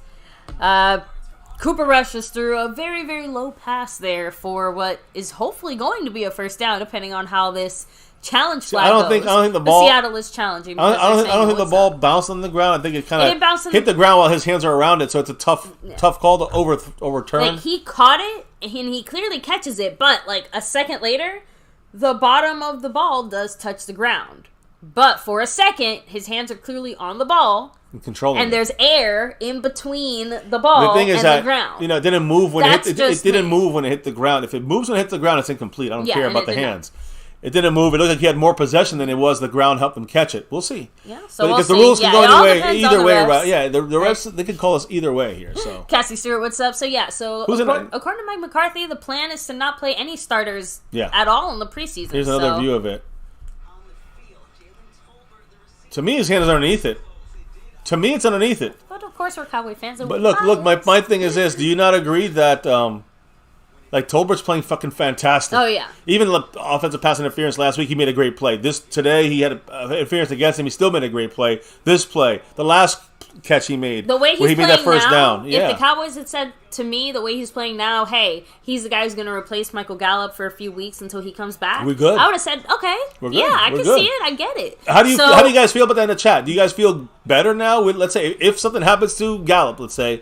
Cooper Rush just threw a very, very low pass there for what is hopefully going to be a first down, depending on how this challenge flag goes. I don't think the ball... Seattle is challenging. I don't think the ball bounced on the ground. I think it kind of hit the ground while his hands are around it, so it's a tough call to overturn. Like, he caught it, and he clearly catches it, but, like, a second later, the bottom of the ball does touch the ground. But for a second, his hands are clearly on the ball. And there's air in between the ball and the ground. It didn't move when it didn't move when it hit the ground. If it moves when it hits the ground, it's incomplete. I don't care about the hands. It didn't move. It looked like he had more possession than it was the ground helped him catch it. We'll see. Yeah, so because the rules can go either way. Right? Yeah, the refs, they can call us either way here. So Cassie Stewart, what's up? So according to Mike McCarthy, the plan is to not play any starters at all in the preseason. Here's another view of it. To me, his hand is underneath it. To me, it's underneath it. But of course, we're Cowboy fans. But look, my thing is this. Do you not agree that, Tolbert's playing fucking fantastic? Oh, yeah. Even the offensive pass interference last week, he made a great play. Today, he had interference against him. He still made a great play. This play, the last catch he made, the way he made that first down. If the Cowboys had said to me, the way he's playing now, hey, he's the guy who's going to replace Michael Gallup for a few weeks until he comes back. We're good. I would have said, okay, I can see it. I get it. How do you guys feel about that in the chat? Do you guys feel better now? Let's say if something happens to Gallup, let's say.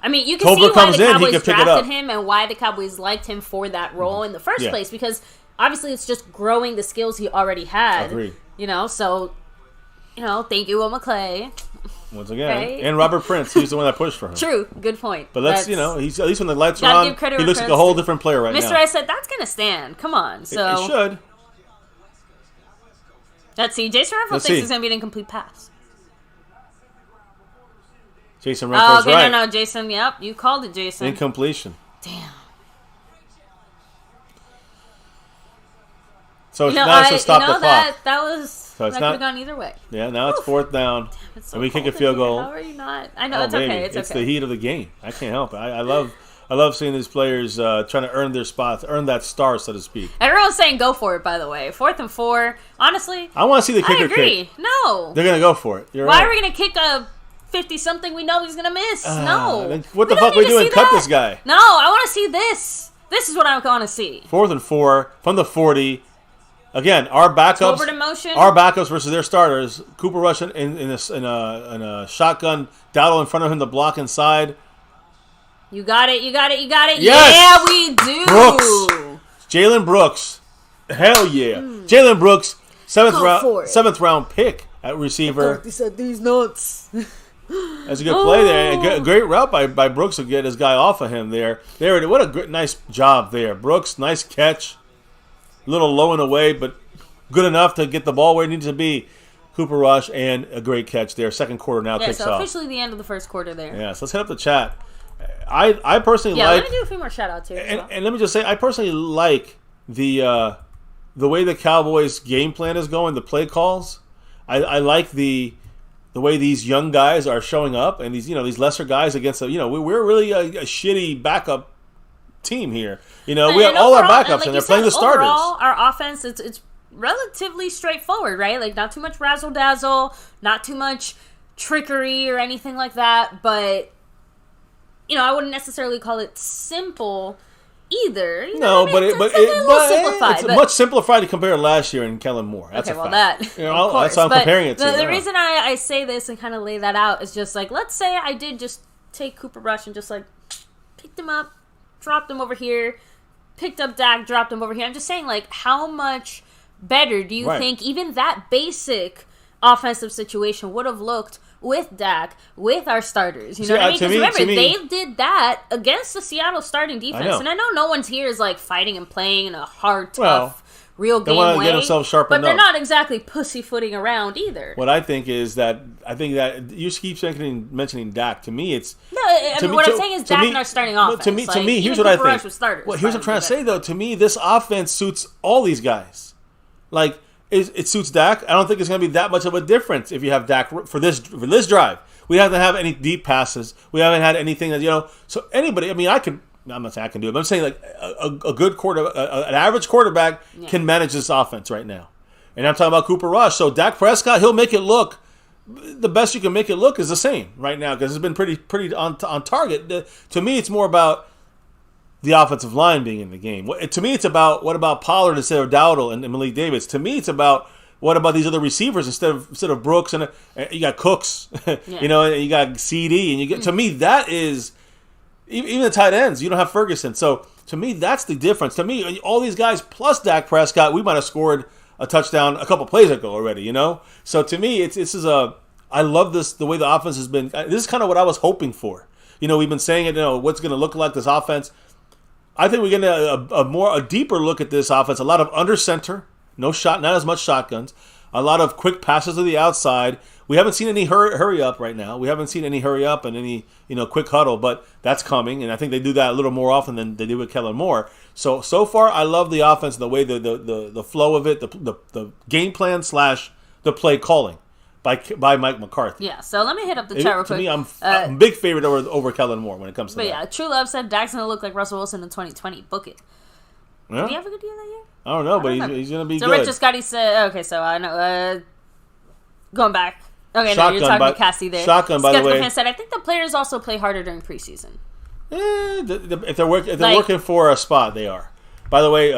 I mean, you can see why the Cowboys drafted him and why the Cowboys liked him for that role in the first place, because obviously it's just growing the skills he already had. Agreed. Thank you, Will McClay. Once again, and Robert Prince, he's the one that pushed for him. True, good point. But he's at least when the lights are on, he looks like a whole different player right now. Mr. I said that's gonna stand. Come on, so it should. Let's see. Jason Renfro thinks it's gonna be an incomplete pass. Jason Renfro's right. No, Jason. Yep, you called it, Jason. Incompletion. Damn. So now it's to stop the clock. That was. So that could have gone either way. Yeah, now it's fourth down. It's and we kick a field goal. How are you not? I know, it's okay. It's the heat of the game. I can't help it. I love seeing these players trying to earn their spots, earn that star, so to speak. Everyone's saying go for it, by the way. 4th and 4. Honestly, I want to see the kicker kick. No. They're going to go for it. Why are we going to kick a 50-something we know he's going to miss? No. What the fuck are we doing? Cut this guy. No, I want to see this. This is what I want to see. 4th and 4 from the 40. Again, our backups versus their starters. Cooper Rush in a shotgun. Dowdle in front of him to block inside. You got it. Yes! Yeah, we do. Brooks. Jalen Brooks. Hell yeah. Jalen Brooks, seventh round pick at receiver. He said these nuts. That's a good play there. And a great route by Brooks to get his guy off of him there. What a nice job there. Brooks, nice catch. A little low and away, but good enough to get the ball where it needs to be. Cooper Rush and a great catch there. Second quarter now kicks off. Yeah, so officially the end of the first quarter there. Yeah, so let's hit up the chat. I personally like... Yeah, let me do a few more shout-outs here. And let me just say, I personally like the way the Cowboys' game plan is going, the play calls. I like the way these young guys are showing up, and these lesser guys against we're really a shitty backup team here. We have all our backups, and they're playing the starters. Overall, our offense, it's relatively straightforward, right? Like, not too much razzle-dazzle, not too much trickery or anything like that, but, I wouldn't necessarily call it simple either. It's much simplified to compare to last year in Kellen Moore. That's a fact. That's how I'm comparing it to. The reason I say this and kind of lay that out is just like, let's say I did just take Cooper Rush and just like picked him up, dropped him over here, picked up Dak, dropped him over here. I'm just saying, like, how much better do you think even that basic offensive situation would have looked with Dak, with our starters? You know what I mean? Because remember, they did that against the Seattle starting defense. And I know no one's here is like fighting and playing in a hard, tough, real game way. They want to get themselves sharpened up. But they're not exactly pussyfooting around either. What I think is that you keep mentioning Dak. To me, it's... No, what I'm saying is Dak and our starting offense. To me, here's what I think. Here's what I'm trying to say, though. To me, this offense suits all these guys. Like, it suits Dak. I don't think it's going to be that much of a difference if you have Dak for this drive. We haven't have any deep passes. We haven't had anything that, So anybody, I'm not saying I can do it, but I'm saying like a good an average quarterback can manage this offense right now. And I'm talking about Cooper Rush. So Dak Prescott, he'll make it look, the best you can make it look is the same right now because it's been pretty on target. To me, it's more about the offensive line being in the game. To me, it's about what about Pollard instead of Dowdle and Malik Davis. To me, it's about what about these other receivers instead of Brooks and you got Cooks, and you got CD, and you get. To me, that is even the tight ends. You don't have Ferguson, so to me, that's the difference. To me, all these guys plus Dak Prescott, we might have scored a touchdown a couple plays ago already. So to me, I love this the way the offense has been. This is kind of what I was hoping for. We've been saying it. What's going to look like this offense. I think we're getting a deeper look at this offense. A lot of under center, not as much shotguns. A lot of quick passes to the outside. We haven't seen any hurry up right now. We haven't seen any hurry up and any quick huddle, but that's coming. And I think they do that a little more often than they do with Kellen Moore. So far, I love the offense, the way the flow of it, the game plan / the play calling by Mike McCarthy. Yeah, so let me hit up the chat real quick. To me, I'm a big favorite over Kellen Moore when it comes to that. But yeah, True Love said Dak's going to look like Russell Wilson in 2020. Book it. Yeah? Did he have a good year that year? I don't know, but he's going to be good. So Richard Scotty said, okay, so I know, going back. Okay, no, you're talking to Cassie there. Shotgun, by the way. Fan said, I think the players also play harder during preseason. If they're working for a spot, they are. By the way,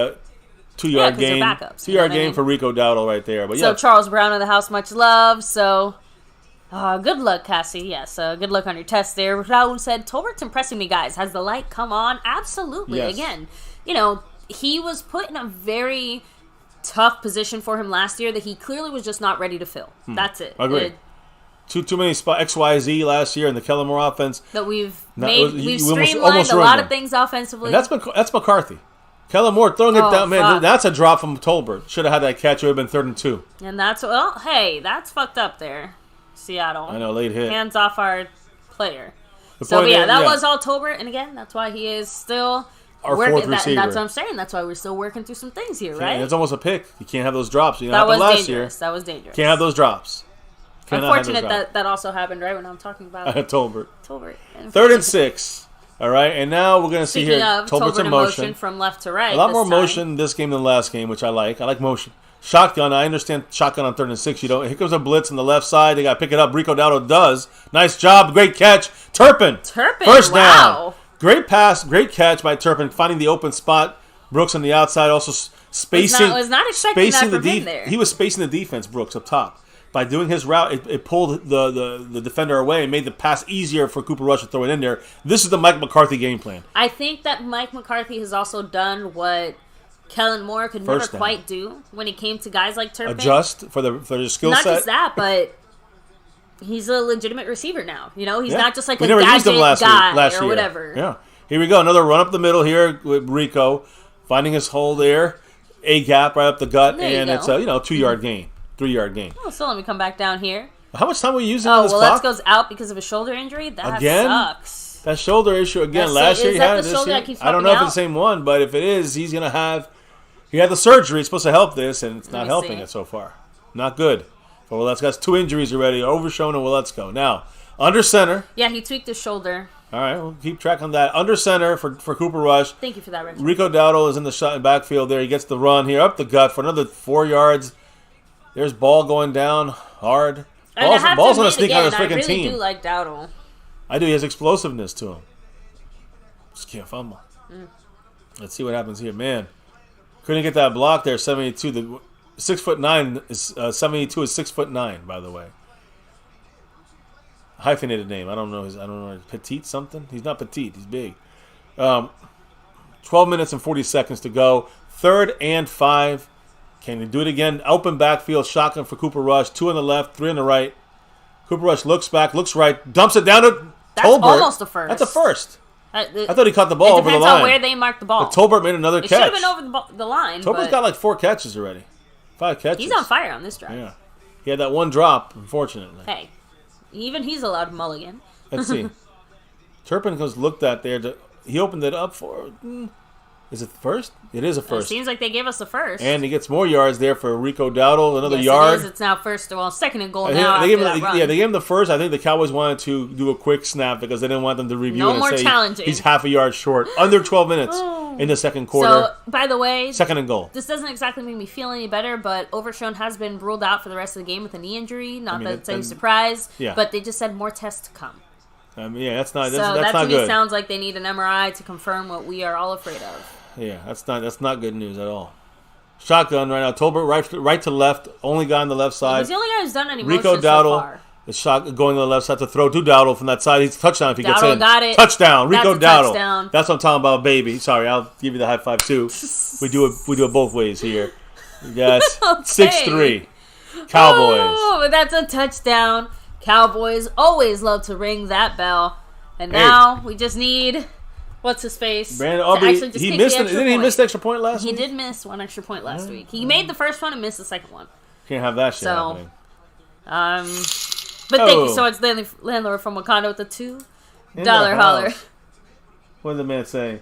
2-yard gain. 2-yard gain for Rico Dowdle right there. But so Charles Brown of the house, much love. So good luck, Cassie. Yes, good luck on your test there. Raul said, Tolbert's impressing me, guys. Has the light come on? Absolutely. Yes. Again, he was put in a very tough position for him last year that he clearly was just not ready to fill. That's it. Agreed. Too many XYZ last year in the Kellen Moore offense. That we've streamlined a lot of things offensively. And that's McCarthy. Kellen Moore throwing it down, man. That's a drop from Tolbert. Should have had that catch. It would have been 3rd and 2. And that's fucked up there, Seattle. I know, late hit. Hands off our player. That was all Tolbert, and again, that's why he is still our fourth receiver. That's what I'm saying. That's why we're still working through some things here, right? It's almost a pick. You can't have those drops. That was dangerous. That was dangerous. Can't have those drops. Unfortunate that also happened right when I'm talking about Tolbert. 3rd and 6. All right, and now we're going to see here Tolbert's in motion from left to right. A lot more motion this game than the last game, which I like. I like motion. Shotgun, I understand shotgun on 3rd and 6. Here comes a blitz on the left side. They got to pick it up. Rico Dowdle does. Nice job. Great catch. Turpin. First down. Great pass. Great catch by Turpin, finding the open spot. Brooks on the outside also spacing. Was not expecting that from him there. He was spacing the defense, Brooks, up top. By doing his route, it pulled the defender away and made the pass easier for Cooper Rush to throw it in there. This is the Mike McCarthy game plan. I think that Mike McCarthy has also done what Kellen Moore could never quite do when it came to guys like Turpin. Adjust for the skill set. Not just that, but he's a legitimate receiver now. You know, he's not just like we a never gadget used him last or year. whatever. Yeah. Here we go. Another run up the middle here with Rico. Finding his hole there. A gap right up the gut. And it's a 2-yard gain. 3-yard gain. Oh, so let me come back down here. How much time were you using on this clock? Let's goes out because of a shoulder injury. That sucks. That shoulder issue again. Last year he had it. This year. I don't know if it's the same one, but if it is, he's going to have... He had the surgery. It's supposed to help this, and it's not helping it so far. Not good. For Willetsko. That's 2 injuries already. Overshown and Willetsko. Now, under center. Yeah, he tweaked his shoulder. All right, we'll keep track on that. Under center for Cooper Rush. Thank you for that, Richard. Rico Dowdle is in the shot backfield there. He gets the run here up the gut for another 4 yards. There's ball going down hard. Ball's going to sneak on his freaking team. I really do like Dowdle. I do. He has explosiveness to him. Just can't fumble. Let's see what happens here. Man, couldn't get that block there. 72. The 6'9" is 72 is 6'9", by the way. Hyphenated name. I don't know. Petite something. He's not petite. He's big. 12 minutes and 40 seconds to go. 3rd and 5. Can he do it again? Open backfield. Shotgun for Cooper Rush. 2 on the left. 3 on the right. Cooper Rush looks back. Looks right. Dumps it down to Tolbert. That's almost a first. That's a first. I thought he caught the ball over the line. It depends on where they mark the ball. But Tolbert made another catch. It should have been over the line. Tolbert's got like 4 catches already. 5 catches. He's on fire on this drive. Yeah. He had that one drop, unfortunately. Hey. Even he's allowed mulligan. Let's see. Turpin was looked at there. He opened it up for... Is it the first? It is a first. It seems like they gave us the first. And he gets more yards there for Rico Dowdle. Another yard. It is. It's now first. Well, 2nd and goal now after that run. Yeah, they gave him the first. I think the Cowboys wanted to do a quick snap because they didn't want them to review it and say challenging. He's half a yard short. Under 12 minutes in the second quarter. So, by the way... 2nd and goal. This doesn't exactly make me feel any better, but Overshown has been ruled out for the rest of the game with a knee injury. Not that it's any surprise. Yeah. But they just said more tests to come. That's not so that's that not to good. Me sounds like they need an MRI to confirm what we are all afraid of. Yeah, that's not good news at all. Shotgun right now. Tolbert right to left. Only guy on the left side. He's the only guy who's done any Rico motion so Dowdle. far. The shot going to the left side to throw to Dowdle from that side. He's touchdown if he gets in. Got it. Touchdown. Rico Dowdle. Touchdown. That's what I'm talking about, baby. Sorry, I'll give you the high five too. We do it both ways here. Yes. 6-3. Cowboys. Oh, but that's a touchdown. Cowboys always love to ring that bell. And now we just need what's his face? Brandon Aubrey. He missed it. Didn't he miss the extra point last week? He did miss 1 extra point last week. He made the first one and missed the second one. Can't have that shit happening. But thank you so much, landlord from Wakanda with the $2 holler. What did the man say?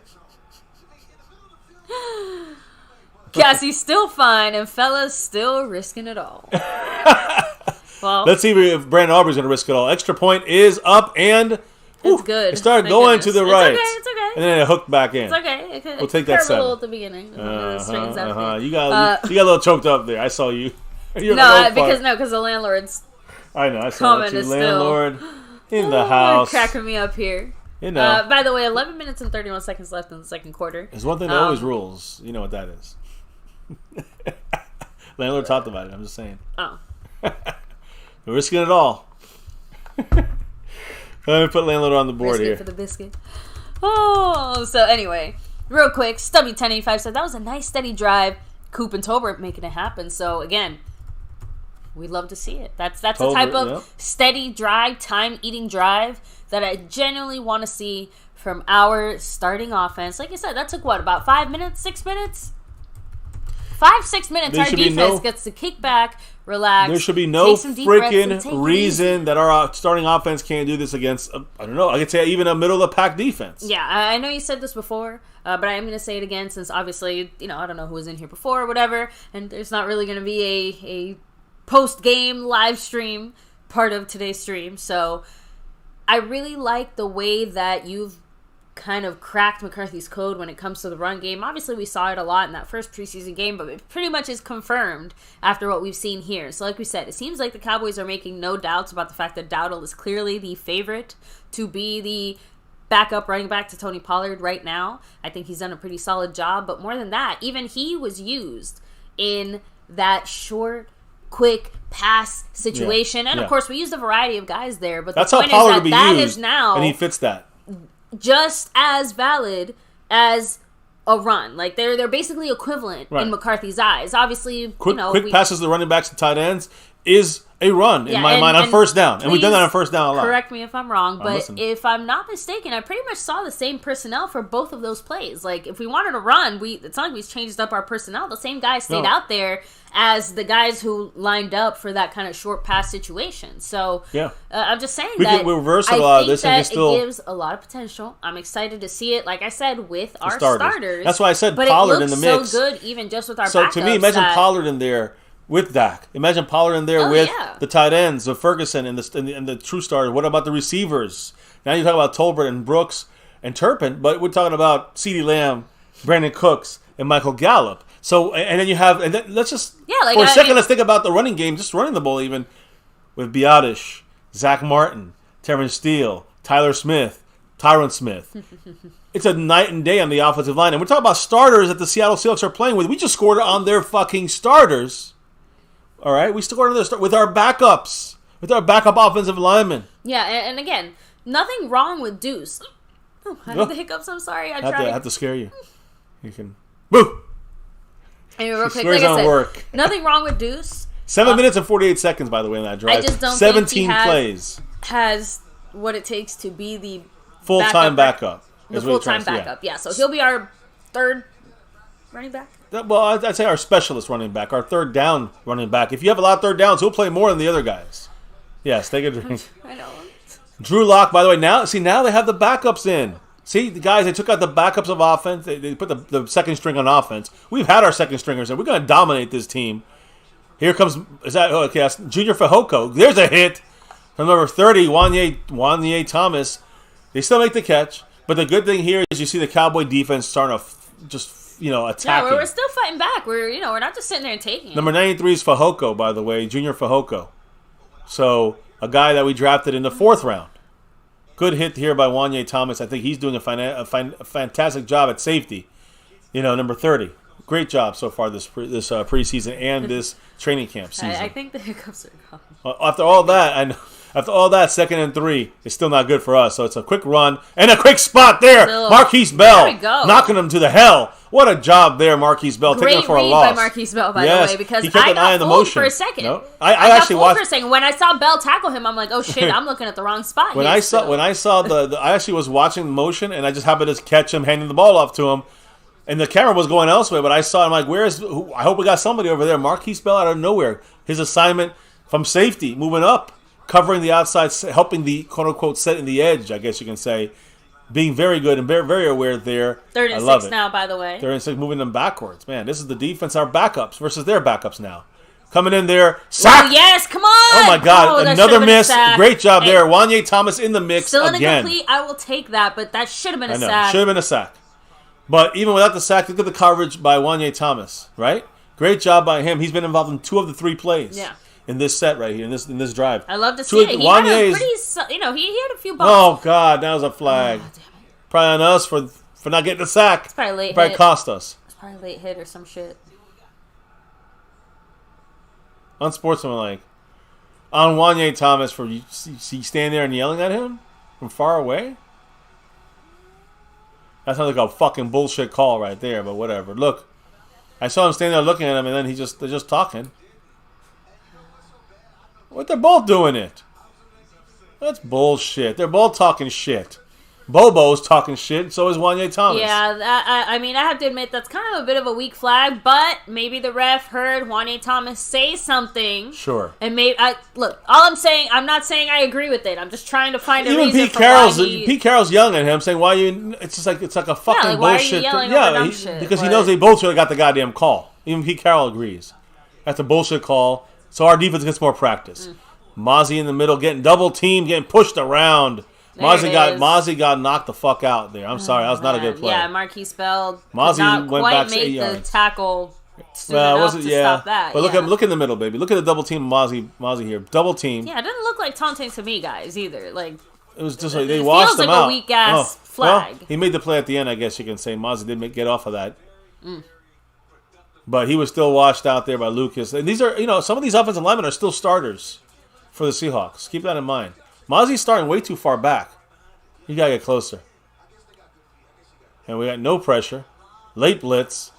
Cassie's still fine and fella's still risking it all. Well, let's see if Brandon Aubrey's going to risk it all. Extra point is up and... It's good. It started going to the right. It's okay. And then it hooked back in. It's okay. We'll take that 7. At the beginning. You got a little choked up there. I saw you. Because the landlord's I know. I saw that too. Landlord in the house. Cracking me up here. You know. By the way, 11 minutes and 31 seconds left in the second quarter. There's one thing that always rules. You know what that is. Landlord talked about it. I'm just saying. Oh. We're risking it all. Let me put landlord on the board here. For the biscuit. Oh, so anyway, real quick, Stubby 1085 said that was a nice steady drive. Coop and Tolbert making it happen. So again, we'd love to see it. That's the type of steady drive, time-eating drive that I genuinely want to see from our starting offense. Like I said, that took about 5 minutes, 6 minutes? 5-6 minutes. Our defense gets to kick back, relax. There should be no freaking reason that our starting offense can't do this against, I don't know, I could say even a middle-of-the-pack defense. Yeah, I know you said this before, but I am going to say it again since obviously, I don't know who was in here before or whatever, and there's not really going to be a post-game live stream part of today's stream. So I really like the way that you've kind of cracked McCarthy's code when it comes to the run game. Obviously, we saw it a lot in that first preseason game, but it pretty much is confirmed after what we've seen here. So like we said, it seems like the Cowboys are making no doubts about the fact that Dowdle is clearly the favorite to be the backup running back to Tony Pollard right now. I think he's done a pretty solid job, but more than that, even he was used in that short, quick pass situation. And of course, we used a variety of guys there, but that's the point how Pollard is that is now... And he fits that. Just as valid as a run. Like they're basically equivalent in McCarthy's eyes. Obviously, quick passes to the running backs and tight ends is a run in my mind on first down. And we've done that on first down a lot. Correct me if I'm wrong, but if I'm not mistaken, I pretty much saw the same personnel for both of those plays. Like if we wanted to run, it's not like we changed up our personnel. The same guys stayed out there as the guys who lined up for that kind of short pass situation. So I'm just saying we reverse a lot of this and it gives a lot of potential. I'm excited to see it, like I said, with our starters. That's why I said Pollard in the mix. But it looks so good even just with our backups. So to me, imagine Pollard in there with Dak. Imagine Pollard in there with the tight ends of Ferguson and the true starter. What about the receivers? Now you talk about Tolbert and Brooks and Turpin, but we're talking about CeeDee Lamb, Brandon Cooks, and Michael Gallup. So, and then you have, and then let's just, for a second, let's think about the running game, just running the ball even, with Biotish, Zach Martin, Terrence Steele, Tyron Smith. It's a night and day on the offensive line. And we're talking about starters that the Seattle Seahawks are playing with. We just scored on their fucking starters. All right? We scored on their with our backups, with our backup offensive linemen. Yeah, and again, nothing wrong with Deuce. Oh, I had the hiccups, I'm sorry. I have to scare you. You can, boo! Anyway, real quick, like I said, nothing wrong with Deuce. 7 minutes and 48 seconds, by the way, in that drive. I just don't 17 think he plays. Has what it takes to be the full-time backup. The full-time backup, yeah. So he'll be our third running back? Well, I'd say our specialist running back, our third down running back. If you have a lot of third downs, he'll play more than the other guys. Yes, take a drink. I know. Drew Lock, by the way, now they have the backups in. See, the guys, they took out the backups of offense. They put the second string on offense. We've had our second stringers, and we're going to dominate this team. Here comes, Junior Fehoko. There's a hit from number 30, Wanye Thomas. They still make the catch, but the good thing here is you see the Cowboy defense starting to attacking. Yeah, we're still fighting back. We're not just sitting there and taking it. Number 93 is Fehoko, by the way, Junior Fehoko. So, a guy that we drafted in the 4th round. Good hit here by Wanye Thomas. I think he's doing a fantastic job at safety. Number 30. Great job so far this preseason and this training camp season. I think the hiccups are gone. After all that, 2nd and 3 is still not good for us. So it's a quick run and a quick spot there. Marquise Bell knocking him to the hell. What a job there, Marquise Bell, taking him for a loss. Great read by Marquise Bell, by the way, because I got fooled for a second. No, I actually watched for a second. When I saw Bell tackle him, I'm like, oh shit, I'm looking at the wrong spot. When I saw I actually was watching the motion, and I just happened to catch him handing the ball off to him, and the camera was going elsewhere. But I saw him like, I hope we got somebody over there. Marquise Bell out of nowhere. His assignment from safety, moving up, covering the outside, helping the quote unquote setting the edge, I guess you can say. Being very good and very, very aware there. 3rd and 6 now, by the way. 3rd and 6, moving them backwards. Man, this is the defense, our backups versus their backups now. Coming in there. Sack! Oh, yes, come on! Oh, my God. Another miss. Great job there. Wanye Thomas in the mix still again. Still incomplete. I will take that, but that should have been a sack. Should have been a sack. But even without the sack, look at the coverage by Wanye Thomas, right? Great job by him. He's been involved in 2 of the 3 plays. Yeah. In this set right here, in this drive. I love to see it. He had a pretty, he had a few balls. Oh, God, that was a flag. Oh, probably on us for not getting the sack. It's probably late probably hit. Cost us. It's probably late hit or some shit. Unsportsmanlike. On Wanye Thomas, for you stand there and yelling at him from far away? That sounds like a fucking bullshit call right there, but whatever. Look, I saw him standing there looking at him, and then they're just talking. What, they're both doing it. That's bullshit. They're both talking shit. Bobo's talking shit, so is Wanye Thomas. Yeah, I have to admit that's kind of a bit of a weak flag, but maybe the ref heard Wanye Thomas say something. Sure. And look, all I'm saying, I'm not saying I agree with it. I'm just trying to find a even reason Pete Carroll's yelling at him, saying, "Why you?" It's like a fucking why bullshit. Are you yelling over dumb shit? Because he knows they both should have got the goddamn call. Even Pete Carroll agrees. That's a bullshit call. So our defense gets more practice. Mozzie in the middle, getting double teamed, getting pushed around. Mozzie got knocked the fuck out there. I'm sorry, that was not a good play. Yeah, Marquise Bell Mozzie not went quite back make 8 the yards. tackle soon enough to stop that. But look in the middle, baby. Look at the double team Mozzie here. Double team. Yeah, it didn't look like taunting to me, guys, either. Like it was just like they washed him out. Feels like a weak ass flag. Well, he made the play at the end, I guess you can say. Mozzie did get off of that. But he was still washed out there by Lucas. And these are, some of these offensive linemen are still starters for the Seahawks. Keep that in mind. Mozzie's starting way too far back. You got to get closer. And we got no pressure. Late blitz.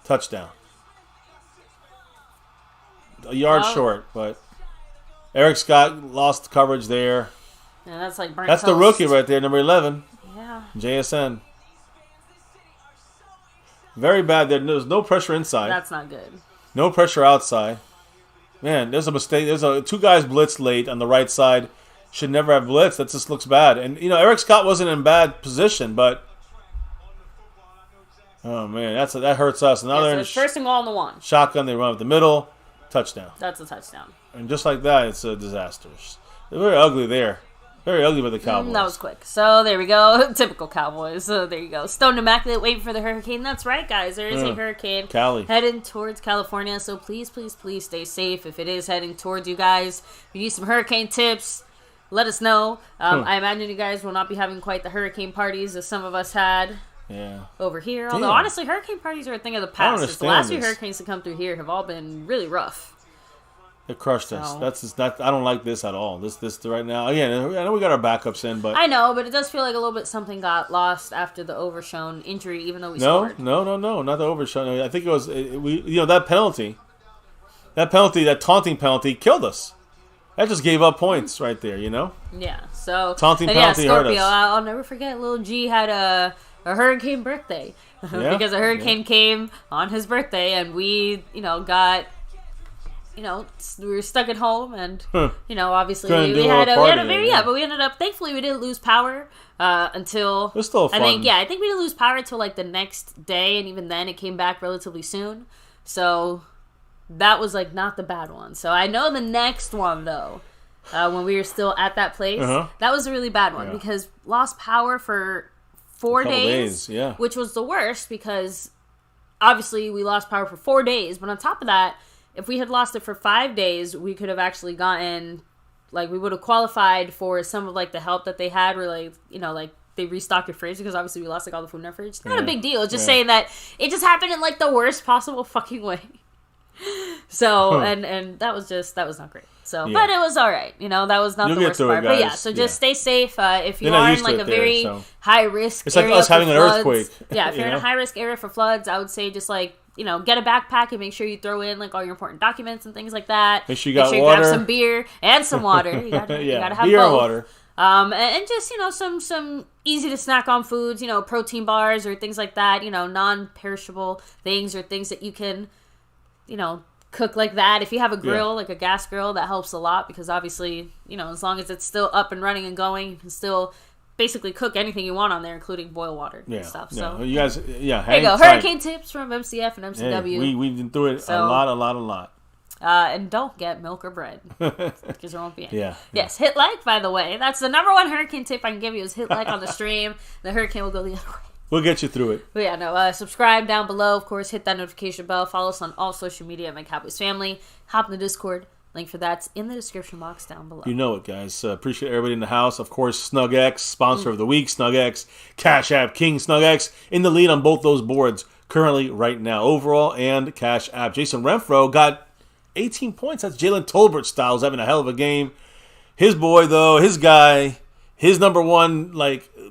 Touchdown. A yard short, but Eric Scott lost coverage there. Yeah, that's like burnt That's toast. the rookie right there, number 11. Yeah. JSN. Very bad there. There's no pressure inside. That's not good. No pressure outside. Man, there's a mistake. Two guys blitzed late on the right side. Should never have blitzed. That just looks bad. And, Eric Scott wasn't in bad position, but... Oh, man, that hurts us. Now they're so it's first and goal on the 1. Shotgun, they run up the middle. Touchdown. That's a touchdown. And just like that, it's a disaster. They're very ugly there. Very ugly with the Cowboys. That was quick. So there we go. Typical Cowboys. So there you go. Stoned Immaculate waiting for the hurricane. That's right, guys. There is a hurricane heading towards California. So please, please, please stay safe. If it is heading towards you guys, if you need some hurricane tips, let us know. I imagine you guys will not be having quite the hurricane parties as some of us had. Yeah. Over here. Although, honestly, hurricane parties are a thing of the past. The last few hurricanes to come through here have all been really rough. It crushed us. That's just not. I don't like this at all. This right now. Again, I know we got our backups in, but I know, but it does feel like a little bit something got lost after the Overshown injury, even though we scored. No, not the Overshown. I think it was that penalty, that taunting penalty killed us. That just gave up points right there. Yeah. So taunting penalty hurt us. I'll never forget. Little G had a hurricane birthday because a hurricane came on his birthday, and we got. We were stuck at home, and obviously we had a very but we ended up. Thankfully, we didn't lose power until. It was still fun. I think we didn't lose power until like the next day, and even then, it came back relatively soon. So that was like not the bad one. So I know the next one though, when we were still at that place, that was a really bad one because lost power for 4 days, which was the worst because obviously we lost power for 4 days, but on top of that. If we had lost it for 5 days, we could have actually gotten, we would have qualified for some of, the help that they had where, they restocked your fridge because obviously we lost, all the food in our fridge. It's not a big deal. It's just saying that it just happened in, the worst possible fucking way. So, and that was not great. So, but it was all right. That was not the worst part. But, so just stay safe. If you are in, a very high-risk area like us having an floods, earthquake. Yeah, if you're in a high-risk area for floods, I would say just, get a backpack and make sure you throw in all your important documents and things like that. Make sure you water. Grab some beer and some water. You gotta have beer both. And water. And just some easy to snack on foods. Protein bars or things like that. Non-perishable things or things that you can, cook like that. If you have a grill, like a gas grill, that helps a lot because obviously, as long as it's still up and running and going, you can still. Basically cook anything you want on there, including boil water and stuff. So you guys, there you go. Hurricane tips from MCF and MCW. Yeah, we've been through it a lot. And don't get milk or bread because there won't be any. Yeah. Yes, hit like. By the way, that's the number one hurricane tip I can give you is hit like on the stream. The hurricane will go the other way. We'll get you through it. But subscribe down below. Of course, hit that notification bell. Follow us on all social media at MyCowboysFamily. Hop in the Discord. Link for that's in the description box down below. You know it, guys. Appreciate everybody in the house. Of course, SnugX, sponsor of the week. SnugX, Cash App King. SnugX in the lead on both those boards currently right now. Overall and Cash App. Jason Renfro got 18 points. That's Jalen Tolbert styles having a hell of a game. His boy, though, his guy, his number one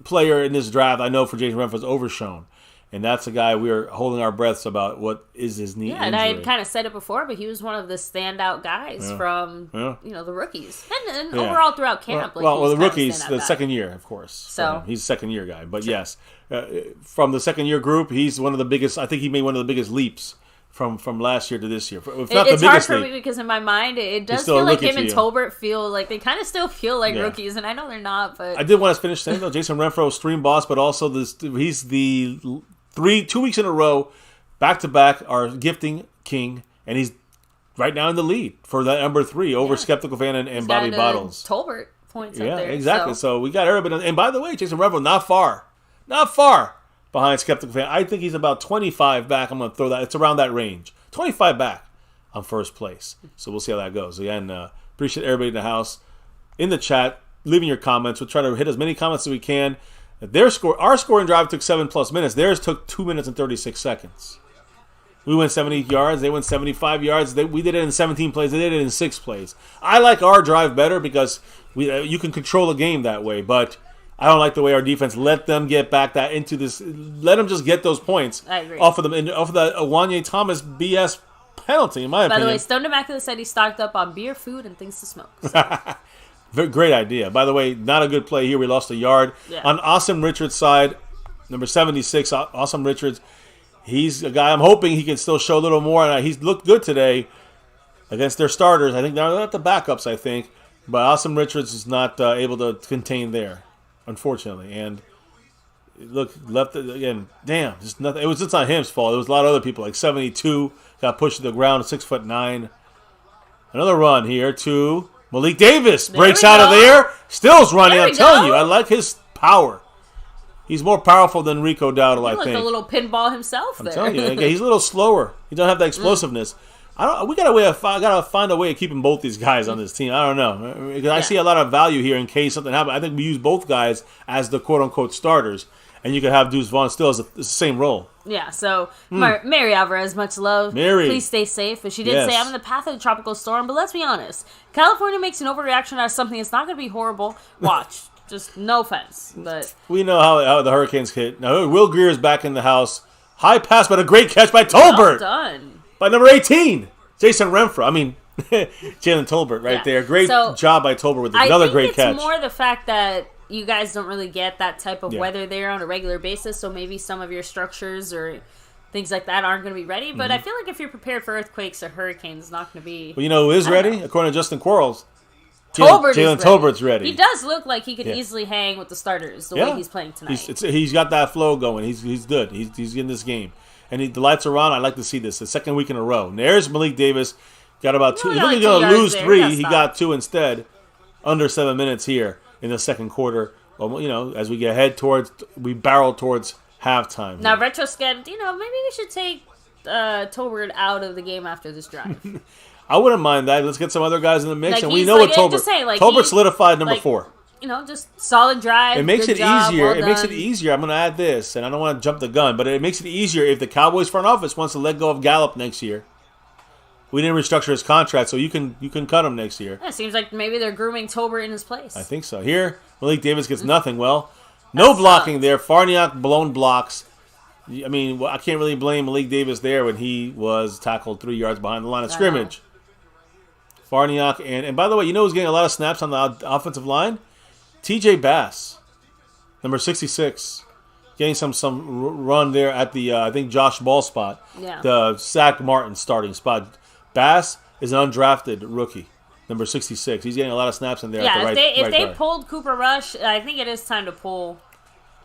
player in this draft, I know for Jason Renfro is Overshown. And that's a guy we are holding our breaths about what is his knee injury. And I kind of said it before, but he was one of the standout guys from, the rookies. And overall throughout camp. The rookies, the second year, of course. So he's a second-year guy. But yes, from the second-year group, he's one of the biggest, I think he made one of the biggest leaps from last year to this year. It's hard for me because in my mind, it does feel like him and Tolbert feel like they kind of still feel like rookies. And I know they're not, but... I did want to finish saying, though, Jason Renfro, stream boss, but also he's the... 2 weeks in a row, back-to-back, our gifting king, and he's right now in the lead for that number 3 over Skeptical Fan and Bobby Bottles. Tolbert points up there. Yeah, exactly. So we got everybody. And by the way, Jason Renfro, not far behind Skeptical Fan. I think he's about 25 back. I'm going to throw that. It's around that range. 25 back on first place. So we'll see how that goes. Again, appreciate everybody in the house, in the chat, leaving your comments. We'll try to hit as many comments as we can. Our scoring drive took 7+ minutes. Theirs took 2 minutes and 36 seconds. We went 70 yards. They went 75 yards. We did it in 17 plays. They did it in 6 plays. I like our drive better because you can control the game that way. But I don't like the way our defense let them get back that into this. Let them just get those points. I agree. Off of them, off of that Wanye Thomas BS penalty, in my opinion. By the way, Stone Immaculate said he stocked up on beer, food, and things to smoke. So. Great idea. By the way, not a good play here. We lost a yard. Yeah. On Awesome Richards' side, number 76, Awesome Richards, he's a guy I'm hoping he can still show a little more. And he's looked good today against their starters. I think they're not the backups, I think. But Awesome Richards is not able to contain there, unfortunately. And look, left again. Damn, just nothing. It's not his fault. It was a lot of other people. Like 72 got pushed to the ground, 6'9". Another run here to Malik Davis. Breaks out of there. Still's running. I'm telling you, I like his power. He's more powerful than Rico Dowdle, I think. Like a little pinball himself there. I'm telling you, he's a little slower. He doesn't have that explosiveness. We gotta find a way of keeping both these guys on this team. I don't know. I see a lot of value here in case something happens. I think we use both guys as the quote-unquote starters, and you could have Deuce Vaughn still as the same role. Yeah, so Mary Alvarez, much love. Mary. Please stay safe. But she did say, I'm in the path of the tropical storm, but let's be honest. California makes an overreaction out of something that's not going to be horrible. Watch. Just no offense. But we know how the Hurricanes hit. Now, Will Grier is back in the house. High pass, but a great catch by Tolbert. Well done. By number 18, Jason Renfro. Jalen Tolbert right there. Great job by Tolbert with another great catch. It's more the fact that you guys don't really get that type of weather there on a regular basis, so maybe some of your structures or things like that aren't going to be ready. But I feel like if you're prepared for earthquakes or hurricanes, it's not going to be... Well, you know who is ready? According to Justin Quarles. Jalen Tolbert's ready. He does look like he could easily hang with the starters the way he's playing tonight. He's got that flow going. He's good. He's in this game. And the lights are on. I like to see this. The second week in a row. And there's Malik Davis. Got about two. He's only going to lose 3. He got 2 instead. Under 7 minutes here in the second quarter. Well, as we get we barrel towards halftime. Now, retrospect, maybe we should take Tolbert out of the game after this drive. I wouldn't mind that. Let's get some other guys in the mix. And we know what Tolbert. Tolbert solidified number 4. Just solid drive. It makes it easier. Well it makes it easier. I'm going to add this, and I don't want to jump the gun, but it makes it easier if the Cowboys front office wants to let go of Gallup next year. We didn't restructure his contract, so you can cut him next year. Yeah, it seems like maybe they're grooming Tolbert in his place. I think so. Here, Malik Davis gets nothing. Well, no blocking there. Farniok blown blocks. I can't really blame Malik Davis there when he was tackled 3 yards behind the line of scrimmage. Farniok, and by the way, who's getting a lot of snaps on the offensive line? TJ Bass, number 66, getting some run there at the, I think, Josh Ball spot. Yeah. The Zach Martin starting spot. Bass is an undrafted rookie, number 66. He's getting a lot of snaps in there. Yeah, if they pulled Cooper Rush, I think it is time to pull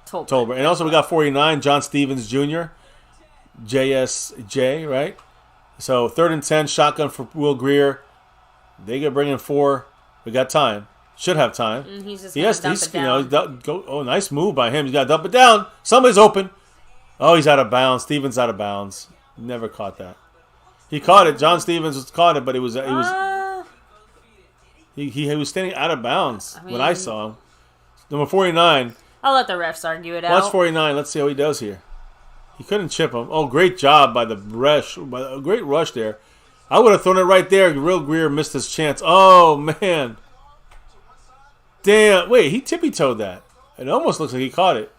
Tolbert. And also we got 49, John Stevens Jr., JSJ, right? So 3rd and 10, shotgun for Will Grier. They could bring in 4. We got time. Should have time. He's just dump it down. Nice move by him. He's got to dump it down. Somebody's open. Oh, he's out of bounds. Stevens out of bounds. Never caught that. He caught it. John Stevens caught it, but he was standing out of bounds when I saw him. Number 49. I'll let the refs argue it out. Watch 49. Let's see how he does here. He couldn't chip him. Oh, great job by the rush. A great rush there. I would have thrown it right there. Will Grier missed his chance. Oh, man. Damn. Wait, he tippy-toed that. It almost looks like he caught it.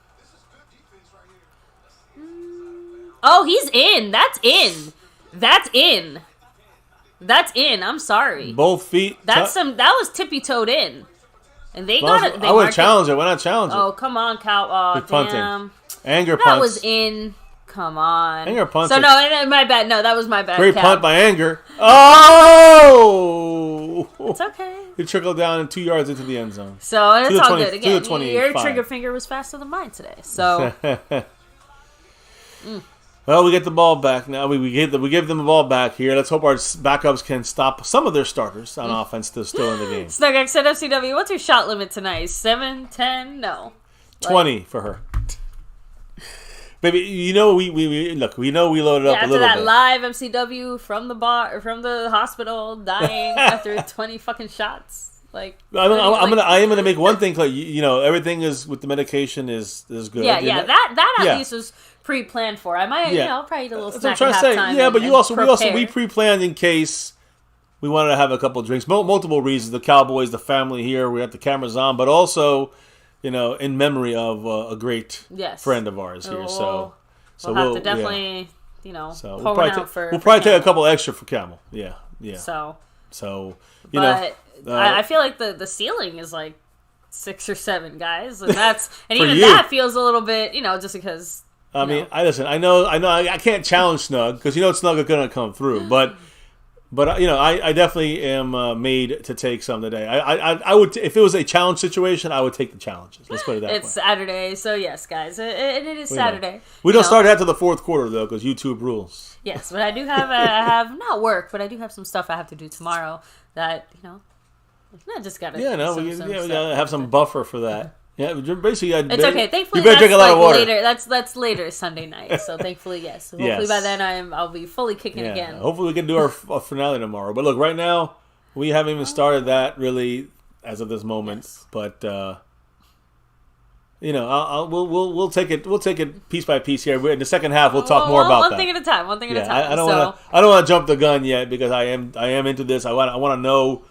Oh, he's in. That's in. That's in. That's in. I'm sorry. Both feet. That was tippy-toed in. And they got it. I would challenge it. Why not challenge it? Oh, come on, Cal. Oh, damn. Anger punts. That was in. Come on. Anger punts. So, no, my bad. No, that was my bad. Great punt by Anger. Oh! It's okay. He trickled down 2 yards into the end zone. So, it's all good. Again, to the your trigger finger was faster than mine today. So. Well, we get the ball back now. We give them the ball back here. Let's hope our backups can stop some of their starters on offense to still in the game. Snuggex said, FCW, what's your shot limit tonight? 7, 10? No. 20 for her. Baby, we know we loaded up a little bit. After that live MCW from the bar or from the hospital, dying after 20 fucking shots. I am gonna make one thing clear. Everything is with the medication is good. Yeah. That at least was pre-planned for. I might, probably eat a little snack at halftime. Yeah, but we pre-planned in case we wanted to have a couple of drinks. Multiple reasons. The Cowboys, the family here, we got the cameras on, but also in memory of a great friend of ours here. So we'll have to definitely, so we'll probably take a couple extra for Camel. Yeah. So I feel like the ceiling is like 6 or 7 guys, and even you. that feels a little bit, just because. I know I can't challenge Snug because Snug is going to come through, but I definitely am made to take some today. I would, if it was a challenge situation, I would take the challenges. Let's put it that way. It's Saturday, so yes, guys, it is Saturday. We don't start that to the fourth quarter though, because YouTube rules. Yes, but I do have I have not work, but I do have some stuff I have to do tomorrow that I just gotta. We gotta have some buffer for that. Yeah, basically, it's okay. Thankfully, you better drink a lot of water. Later. That's later Sunday night. So thankfully, yes. So hopefully by then I'll be fully kicking again. Hopefully we can do our finale tomorrow. But look, right now we haven't even started that really as of this moment. Yes. But we'll take it piece by piece here. In the second half, we'll talk more about that. One thing at a time. I don't want to jump the gun yet because I am into this. I want to know.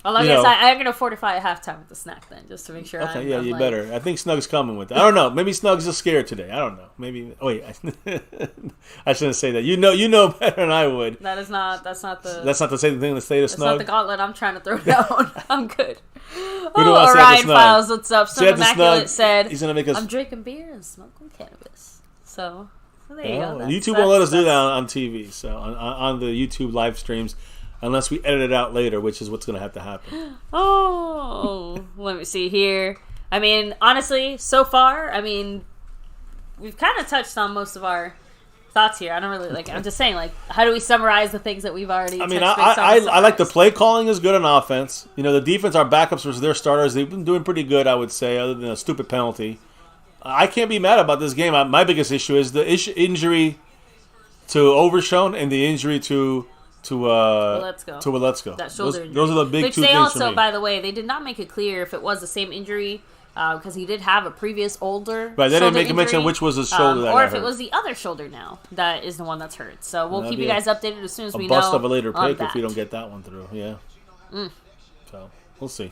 Well, I guess I'm going to fortify a halftime with the snack then, just to make sure. Okay, you better. I think Snug's coming with that. I don't know. Maybe Snug's just scared today. I don't know. Maybe. Oh wait, I shouldn't say that. You know better than I would. That's not the same thing to say to Snug. That's not the gauntlet I'm trying to throw down. I'm good. Orion Files, what's up? Snug Immaculate said, he's gonna make us. I'm drinking beer and smoking cannabis. So there you go. YouTube won't let us do that on TV. So on the YouTube live streams. Unless we edit it out later, which is what's going to have to happen. Oh, let me see here. I mean, honestly, so far, we've kind of touched on most of our thoughts here. I don't really I'm just saying, how do we summarize the things that we've already touched I like the play calling is good on offense. The defense, our backups versus their starters, they've been doing pretty good, I would say, other than a stupid penalty. I can't be mad about this game. My biggest issue is the injury to Overshown and the injury to Let's Go. That shoulder those are the big Which two they things also, for me. by the way, they did not make it clear if it was the same injury because he did have a previous older. Right, they didn't make a mention which was his shoulder that or got if it hurt. was the other shoulder now that is the one that's hurt. So we'll keep you guys updated as soon as we know. A bust of a later pick if we don't get that one through. Yeah. So we'll see.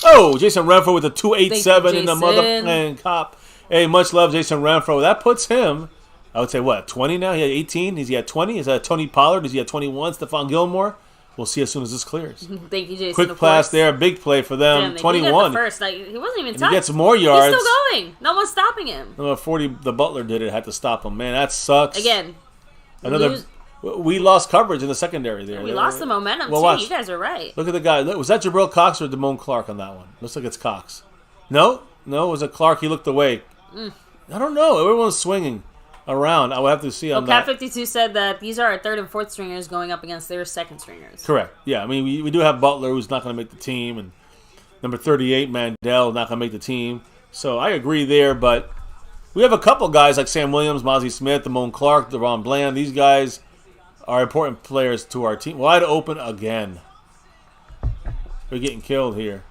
Oh, Jason Renfro with a 287 in the motherfucking cop. Hey, much love, Jason Renfro. That puts him. I would say, 20 now? He had 18. Is he at 20? Is that Tony Pollard? Is he at 21? Stephon Gilmore? We'll see as soon as this clears. Thank you, Jason. Quick pass there. Big play for them. 21. He first. He wasn't even touched. He gets more yards. He's still going. No one's stopping him. 40. The Butler did it. Had to stop him. Man, that sucks. Again. We lost coverage in the secondary there. We lost the momentum, too. Watch. You guys are right. Look at the guy. Was that Jabril Cox or Damone Clark on that one? Looks like it's Cox. No, it was a Clark. He looked away. I don't know. Everyone's swinging around. I would have to see on that. Cat 52 said that these are our third and fourth stringers going up against their second stringers. Correct. Yeah, we do have Butler who's not going to make the team, and number 38 Mandel not going to make the team. So I agree there, but we have a couple guys like Sam Williams, Mozzie Smith, Damone Clark, Deron Bland. These guys are important players to our team. Wide open again. They're getting killed here.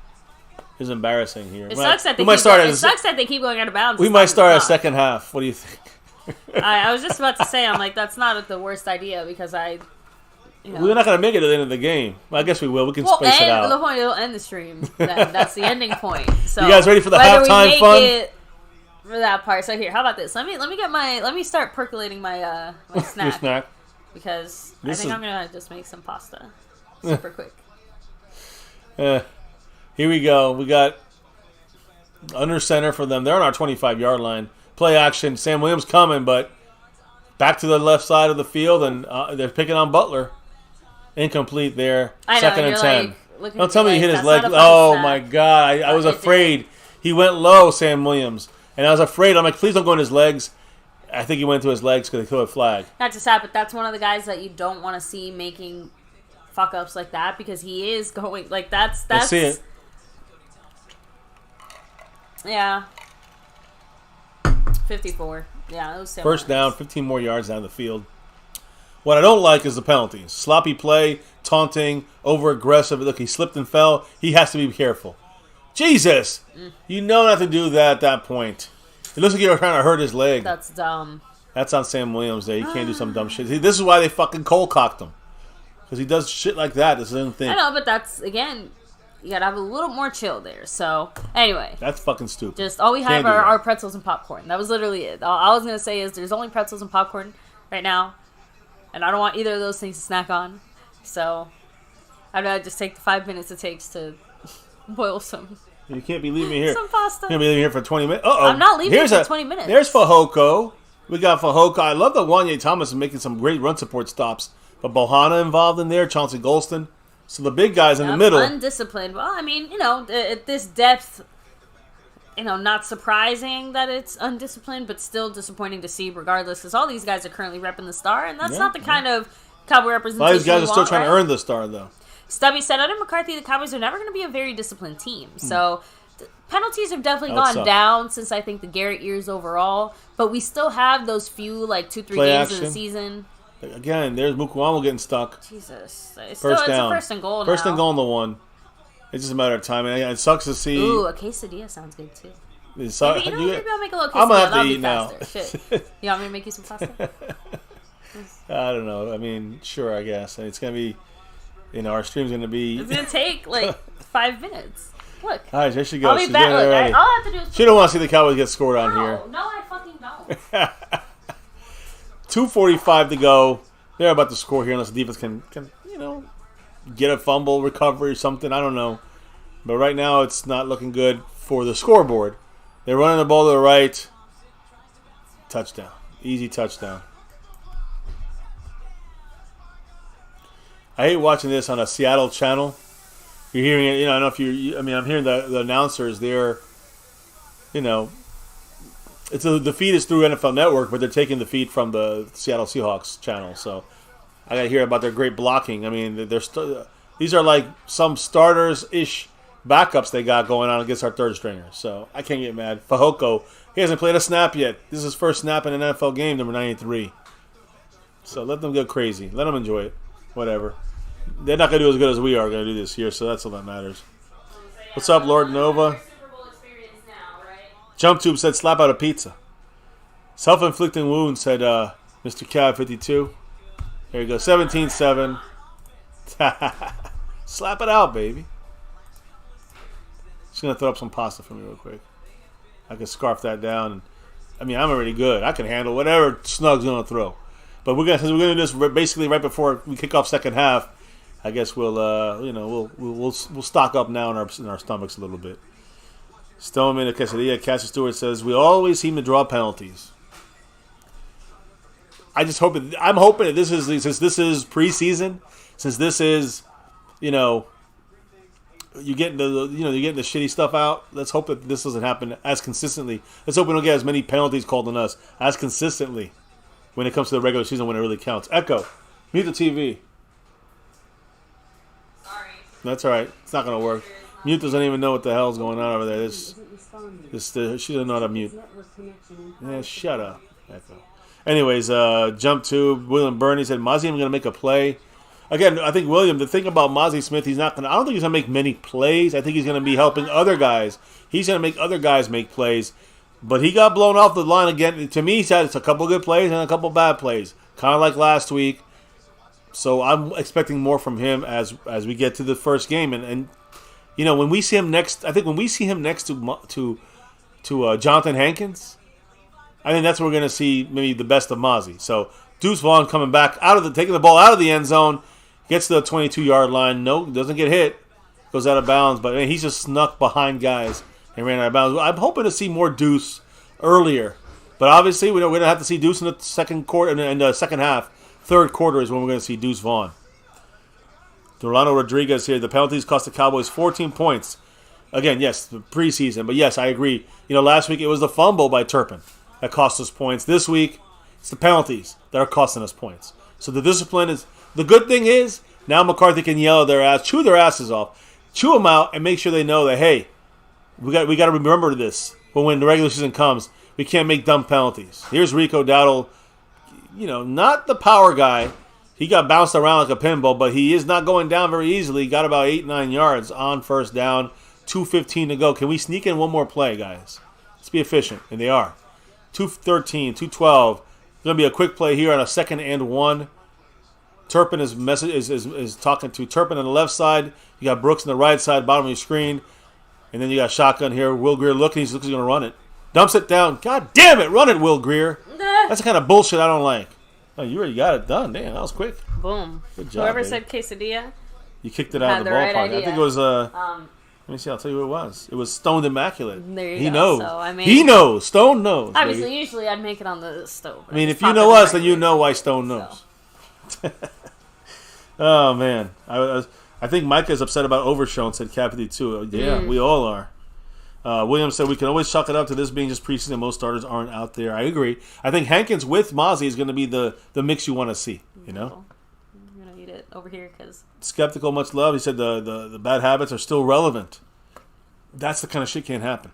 It's embarrassing here. It sucks that they keep going out of bounds. We might start a second half. What do you think? I was just about to say, I'm like, that's not the worst idea because we're not going to make it at the end of the game. Well, I guess we will. We can space it out. The point it'll end the stream. That's the ending point. So you guys ready for the halftime fun? It for that part. So here, how about this? Let me start percolating my snack. Your snack. Because I think I'm gonna just make some pasta super quick. Here we go. We got under center for them. They're on our 25-yard line. Play action. Sam Williams coming, but back to the left side of the field, and they're picking on Butler. Incomplete there. Second and 10. Don't tell me he hit his leg. Oh, my God. I was afraid. He went low, Sam Williams. And I was afraid. I'm like, please don't go in his legs. I think he went to his legs because they threw a flag. Not just that, but that's one of the guys that you don't want to see making fuck-ups like that because he is going, that's... I see it. Yeah. 54. Yeah, it was first down, 15 more yards down the field. What I don't like is the penalties. Sloppy play, taunting, over-aggressive. Look, he slipped and fell. He has to be careful. Jesus! You know not to do that at that point. It looks like you were trying to hurt his leg. That's dumb. That's on Sam Williams there. He can't do some dumb shit. See, this is why they fucking cold-cocked him. Because he does shit like that. This is the thing. I know, but that's, again... You gotta have a little more chill there. So, anyway. That's fucking stupid. Just all we have are pretzels and popcorn. That was literally it. All I was going to say is there's only pretzels and popcorn right now. And I don't want either of those things to snack on. So, I'd rather just take the 5 minutes it takes to boil some. You can't be leaving me here. Some pasta. You can't be leaving here for 20 minutes. Uh-oh. I'm not leaving for 20 minutes. There's Fajoko. We got Fajoko. I love that Wanye Thomas is making some great run support stops. But Bohanna involved in there, Chauncey Golston. So the big guys in the middle. Undisciplined. Well, I mean, at this depth, not surprising that it's undisciplined, but still disappointing to see regardless, because all these guys are currently repping the star, and that's not the kind of Cowboy representation. A lot of these guys are still trying to earn the star, though. Stubby said, under McCarthy, the Cowboys are never going to be a very disciplined team. So penalties have definitely gone down since, I think, the Garrett years overall, but we still have those few, 2-3 games in the season. Again, there's Mukwamo getting stuck. Jesus. It's a first and goal now. First and goal on the one. It's just a matter of time. And it sucks to see. Ooh, a quesadilla sounds good, too. Maybe I'll make a little quesadilla. I'm going to have to eat now. Shit. You want me to make you some pasta? I don't know. I mean, sure, I guess. And it's going to be, our stream's going to be. It's going to take, 5 minutes. Look. All right, there she goes. I'll be back. Look, all I have to do is. She don't want to see the Cowboys get scored on here. No, I fucking don't. 2:45 to go. They're about to score here unless the defense can get a fumble, recovery, or something. I don't know. But right now it's not looking good for the scoreboard. They're running the ball to the right. Touchdown. Easy touchdown. I hate watching this on a Seattle channel. You're hearing it, I don't know if I'm hearing the announcers there, the feed is through NFL Network, but they're taking the feed from the Seattle Seahawks channel. So I got to hear about their great blocking. I mean, these are like some starters-ish backups they got going on against our third stringers. So I can't get mad. Fajoko, he hasn't played a snap yet. This is his first snap in an NFL game, number 93. So let them go crazy. Let them enjoy it. Whatever. They're not going to do as good as we are going to do this year, so that's all that matters. What's up, Lord Nova? Jump Tube said, slap out a pizza. Self-inflicting wound, said Mr. Cav 52. There you go, 17-7. Slap it out, baby. Just going to throw up some pasta for me real quick. I can scarf that down. I'm already good. I can handle whatever Snug's going to throw. But since we're going to do this basically right before we kick off second half, I guess we'll stock up now in our stomachs a little bit. Stoneman, a quesadilla. Cassie Stewart says, we always seem to draw penalties. I'm hoping that this is, since this is preseason, since this is, you're getting the shitty stuff out. Let's hope that this doesn't happen as consistently. Let's hope we don't get as many penalties called on us as consistently when it comes to the regular season when it really counts. Echo, mute the TV. Sorry. That's all right. It's not going to work. Mute doesn't even know what the hell's going on over there. She doesn't know how to mute. Yeah, shut up, Echo. Anyways, jump to William Burney said, Mozzie going to make a play. Again, I think William, the thing about Mozzie Smith, I don't think he's going to make many plays. I think he's going to be helping other guys. He's going to make other guys make plays. But he got blown off the line again. To me, he said it's a couple good plays and a couple bad plays. Kind of like last week. So I'm expecting more from him as we get to the first game. And when we see him next, I think when we see him next to Jonathan Hankins, I think that's where we're going to see maybe the best of Mozzie. So Deuce Vaughn coming back taking the ball out of the end zone, gets to the 22-yard line. No, doesn't get hit, goes out of bounds. But he's just snuck behind guys and ran out of bounds. I'm hoping to see more Deuce earlier, but obviously we don't have to see Deuce in the second quarter and the second half. Third quarter is when we're going to see Deuce Vaughn. Delano Rodriguez here. The penalties cost the Cowboys 14 points. Again, yes, the preseason, but yes, I agree. Last week it was the fumble by Turpin that cost us points. This week, it's the penalties that are costing us points. So the discipline is the good thing is now McCarthy can yell at their ass, chew their asses off, chew them out, and make sure they know that hey, we got to remember this. But when the regular season comes, we can't make dumb penalties. Here's Rico Dowdle, not the power guy. He got bounced around like a pinball, but he is not going down very easily. Got about 8-9 yards on first down. 2:15 to go. Can we sneak in one more play, guys? Let's be efficient, and they are. 2:13, 2:12. Going to be a quick play here on a 2nd and 1. Turpin is talking to Turpin on the left side. You got Brooks on the right side, bottom of your screen. And then you got shotgun here. Will Grier looking. He looks like he's going to run it. Dumps it down. God damn it. Run it, Will Grier. That's the kind of bullshit I don't like. Oh, you already got it done. Damn, that was quick. Boom. Good job, Whoever baby. said quesadilla. You kicked it out of the ballpark. Right, I think it was, let me see. I'll tell you what it was. It was Stoned Immaculate. There you he go. knows. So, I mean, he knows. Stone knows. Obviously, baby. usually I'd make it on the stove. I mean, if you know us, then you know why Stone knows. So. Oh, man. I think Micah's upset about Overshown, said Cappy too. Yeah, we all are. Williams said we can always chalk it up to this being just preseason. Most starters aren't out there. I agree. I think Hankins with Mozzie is going to be the mix you want to see. You know, I'm going to eat it over here because skeptical, much love. He said the bad habits are still relevant. That's the kind of shit can't happen.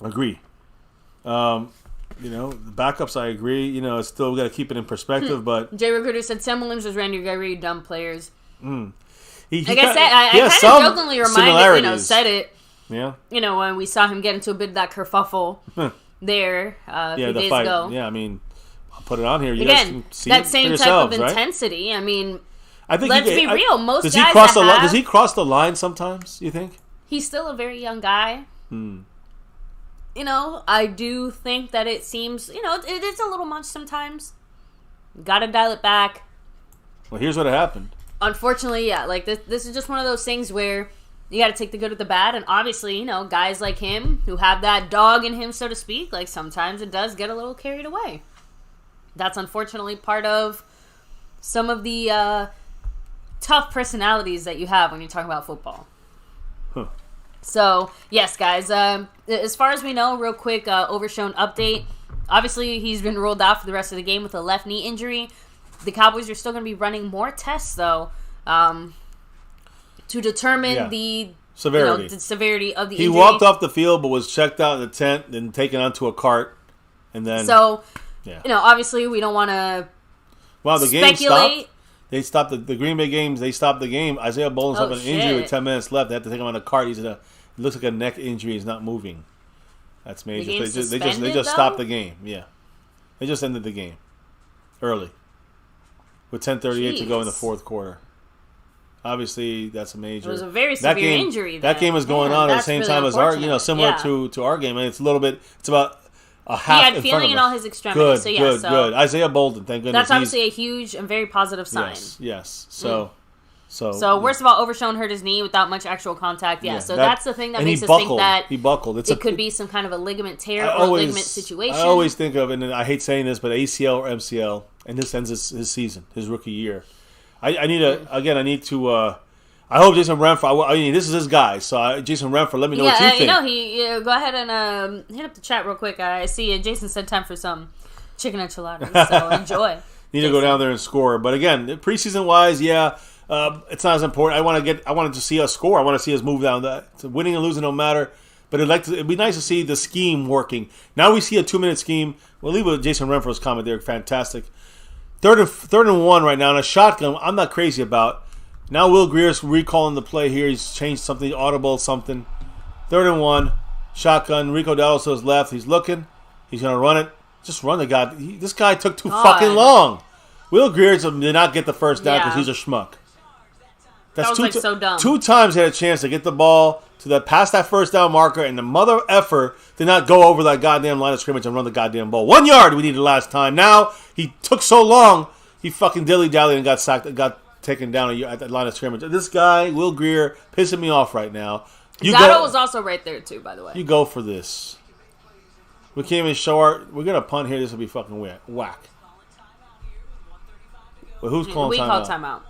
Agree. You know, the backups, I agree. You know, it's still we got to keep it in perspective. But Jay Recruiter said Sam Williams was Randy Gregory, dumb players. I kind of jokingly said it. Yeah. You know, when we saw him get into a bit of that kerfuffle there a few days ago. Yeah, I mean, I'll put it on here. You Again, guys can see that it same for type yourselves, of right? intensity. I mean, I think let's be real. Most does guys he cross does he cross the line sometimes, you think? He's still a very young guy. You know, I do think that it seems, you know, it's a little much sometimes. Got to dial it back. Well, here's what happened. Unfortunately, yeah, like this is just one of those things where you got to take the good with the bad, and obviously, you know, guys like him who have that dog in him, so to speak, like sometimes it does get a little carried away. That's unfortunately part of some of the tough personalities that you have when you talk about football. Huh. So, yes, guys, as far as we know, real quick, Overshown update. Obviously, he's been ruled out for the rest of the game with a left knee injury. The Cowboys are still going to be running more tests, though, to determine the severity. The severity of the injury. He walked off the field but was checked out in the tent, then taken onto a cart, and then... So, you know, obviously, we don't want to the speculate. Game stopped. They stopped the Green Bay games. They stopped the game. Isaiah Boldens had an injury with 10 minutes left. They had to take him on a cart. It looks like a neck injury. He's not moving. That's major. They just stopped the game. Yeah, they just ended the game early with 10:38 to go in the fourth quarter. Obviously, that's a major. It was a very severe injury. That game was going on at the same time as our, similar to our game. And it's a little bit. It's about a half. He had feeling in all his extremities. Good. Isaiah Bolden, thank goodness. That's obviously a huge and very positive sign. Yes. So worst of all, Overshown hurt his knee without much actual contact. So that's the thing that makes us think that he buckled. It could be some kind of a ligament tear or ligament situation. I always think of, and I hate saying this, but ACL or MCL, and this ends his season, his rookie year. I need to. I hope Jason Renfro. I mean, this is his guy. So Jason Renfro, let me know what you think. Go ahead and hit up the chat real quick. I see Jason said time for some chicken enchiladas. So enjoy. Need to go down there and score. But again, preseason wise, it's not as important. I wanted to see us score. I want to see us move down. That winning and losing don't matter. But it'd be nice to see the scheme working. Now we see a 2-minute scheme. We'll leave with Jason Renfro's comment there. Fantastic. Third and one right now. And a shotgun, I'm not crazy about. Now Will Grier's recalling the play here. He's changed something, audible something. 3rd and 1. Shotgun. Rico Dallas to his left. He's looking. He's going to run it. Just run the guy. This guy took too fucking long. Will Grier did not get the first down because he's a schmuck. That was so dumb. 2 times he had a chance to get the ball past that first down marker, and the mother effer did not go over that goddamn line of scrimmage and run the goddamn ball. 1 yard we needed last time. Now he took so long, he fucking dilly-dallied and got sacked, got taken down at the line of scrimmage. This guy, Will Grier, pissing me off right now. Gatto was also right there too, by the way. You go for this. We can't even show we're gonna punt here. This will be fucking whack. Well, who's calling timeout? We call timeout.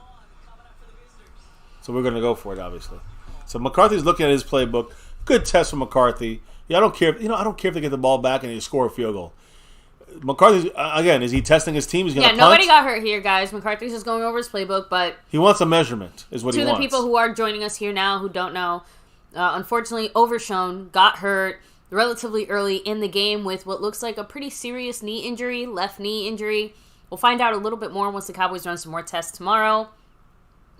So we're going to go for it, obviously. So McCarthy's looking at his playbook. Good test for McCarthy. I don't care. I don't care if they get the ball back and they score a field goal. McCarthy's again. Is he testing his team? He's going to punt. Nobody got hurt here, guys. McCarthy's just going over his playbook, but he wants a measurement. Is what he wants. To the people who are joining us here now who don't know, unfortunately, Overshown got hurt relatively early in the game with what looks like a pretty serious knee injury, left knee injury. We'll find out a little bit more once the Cowboys run some more tests tomorrow.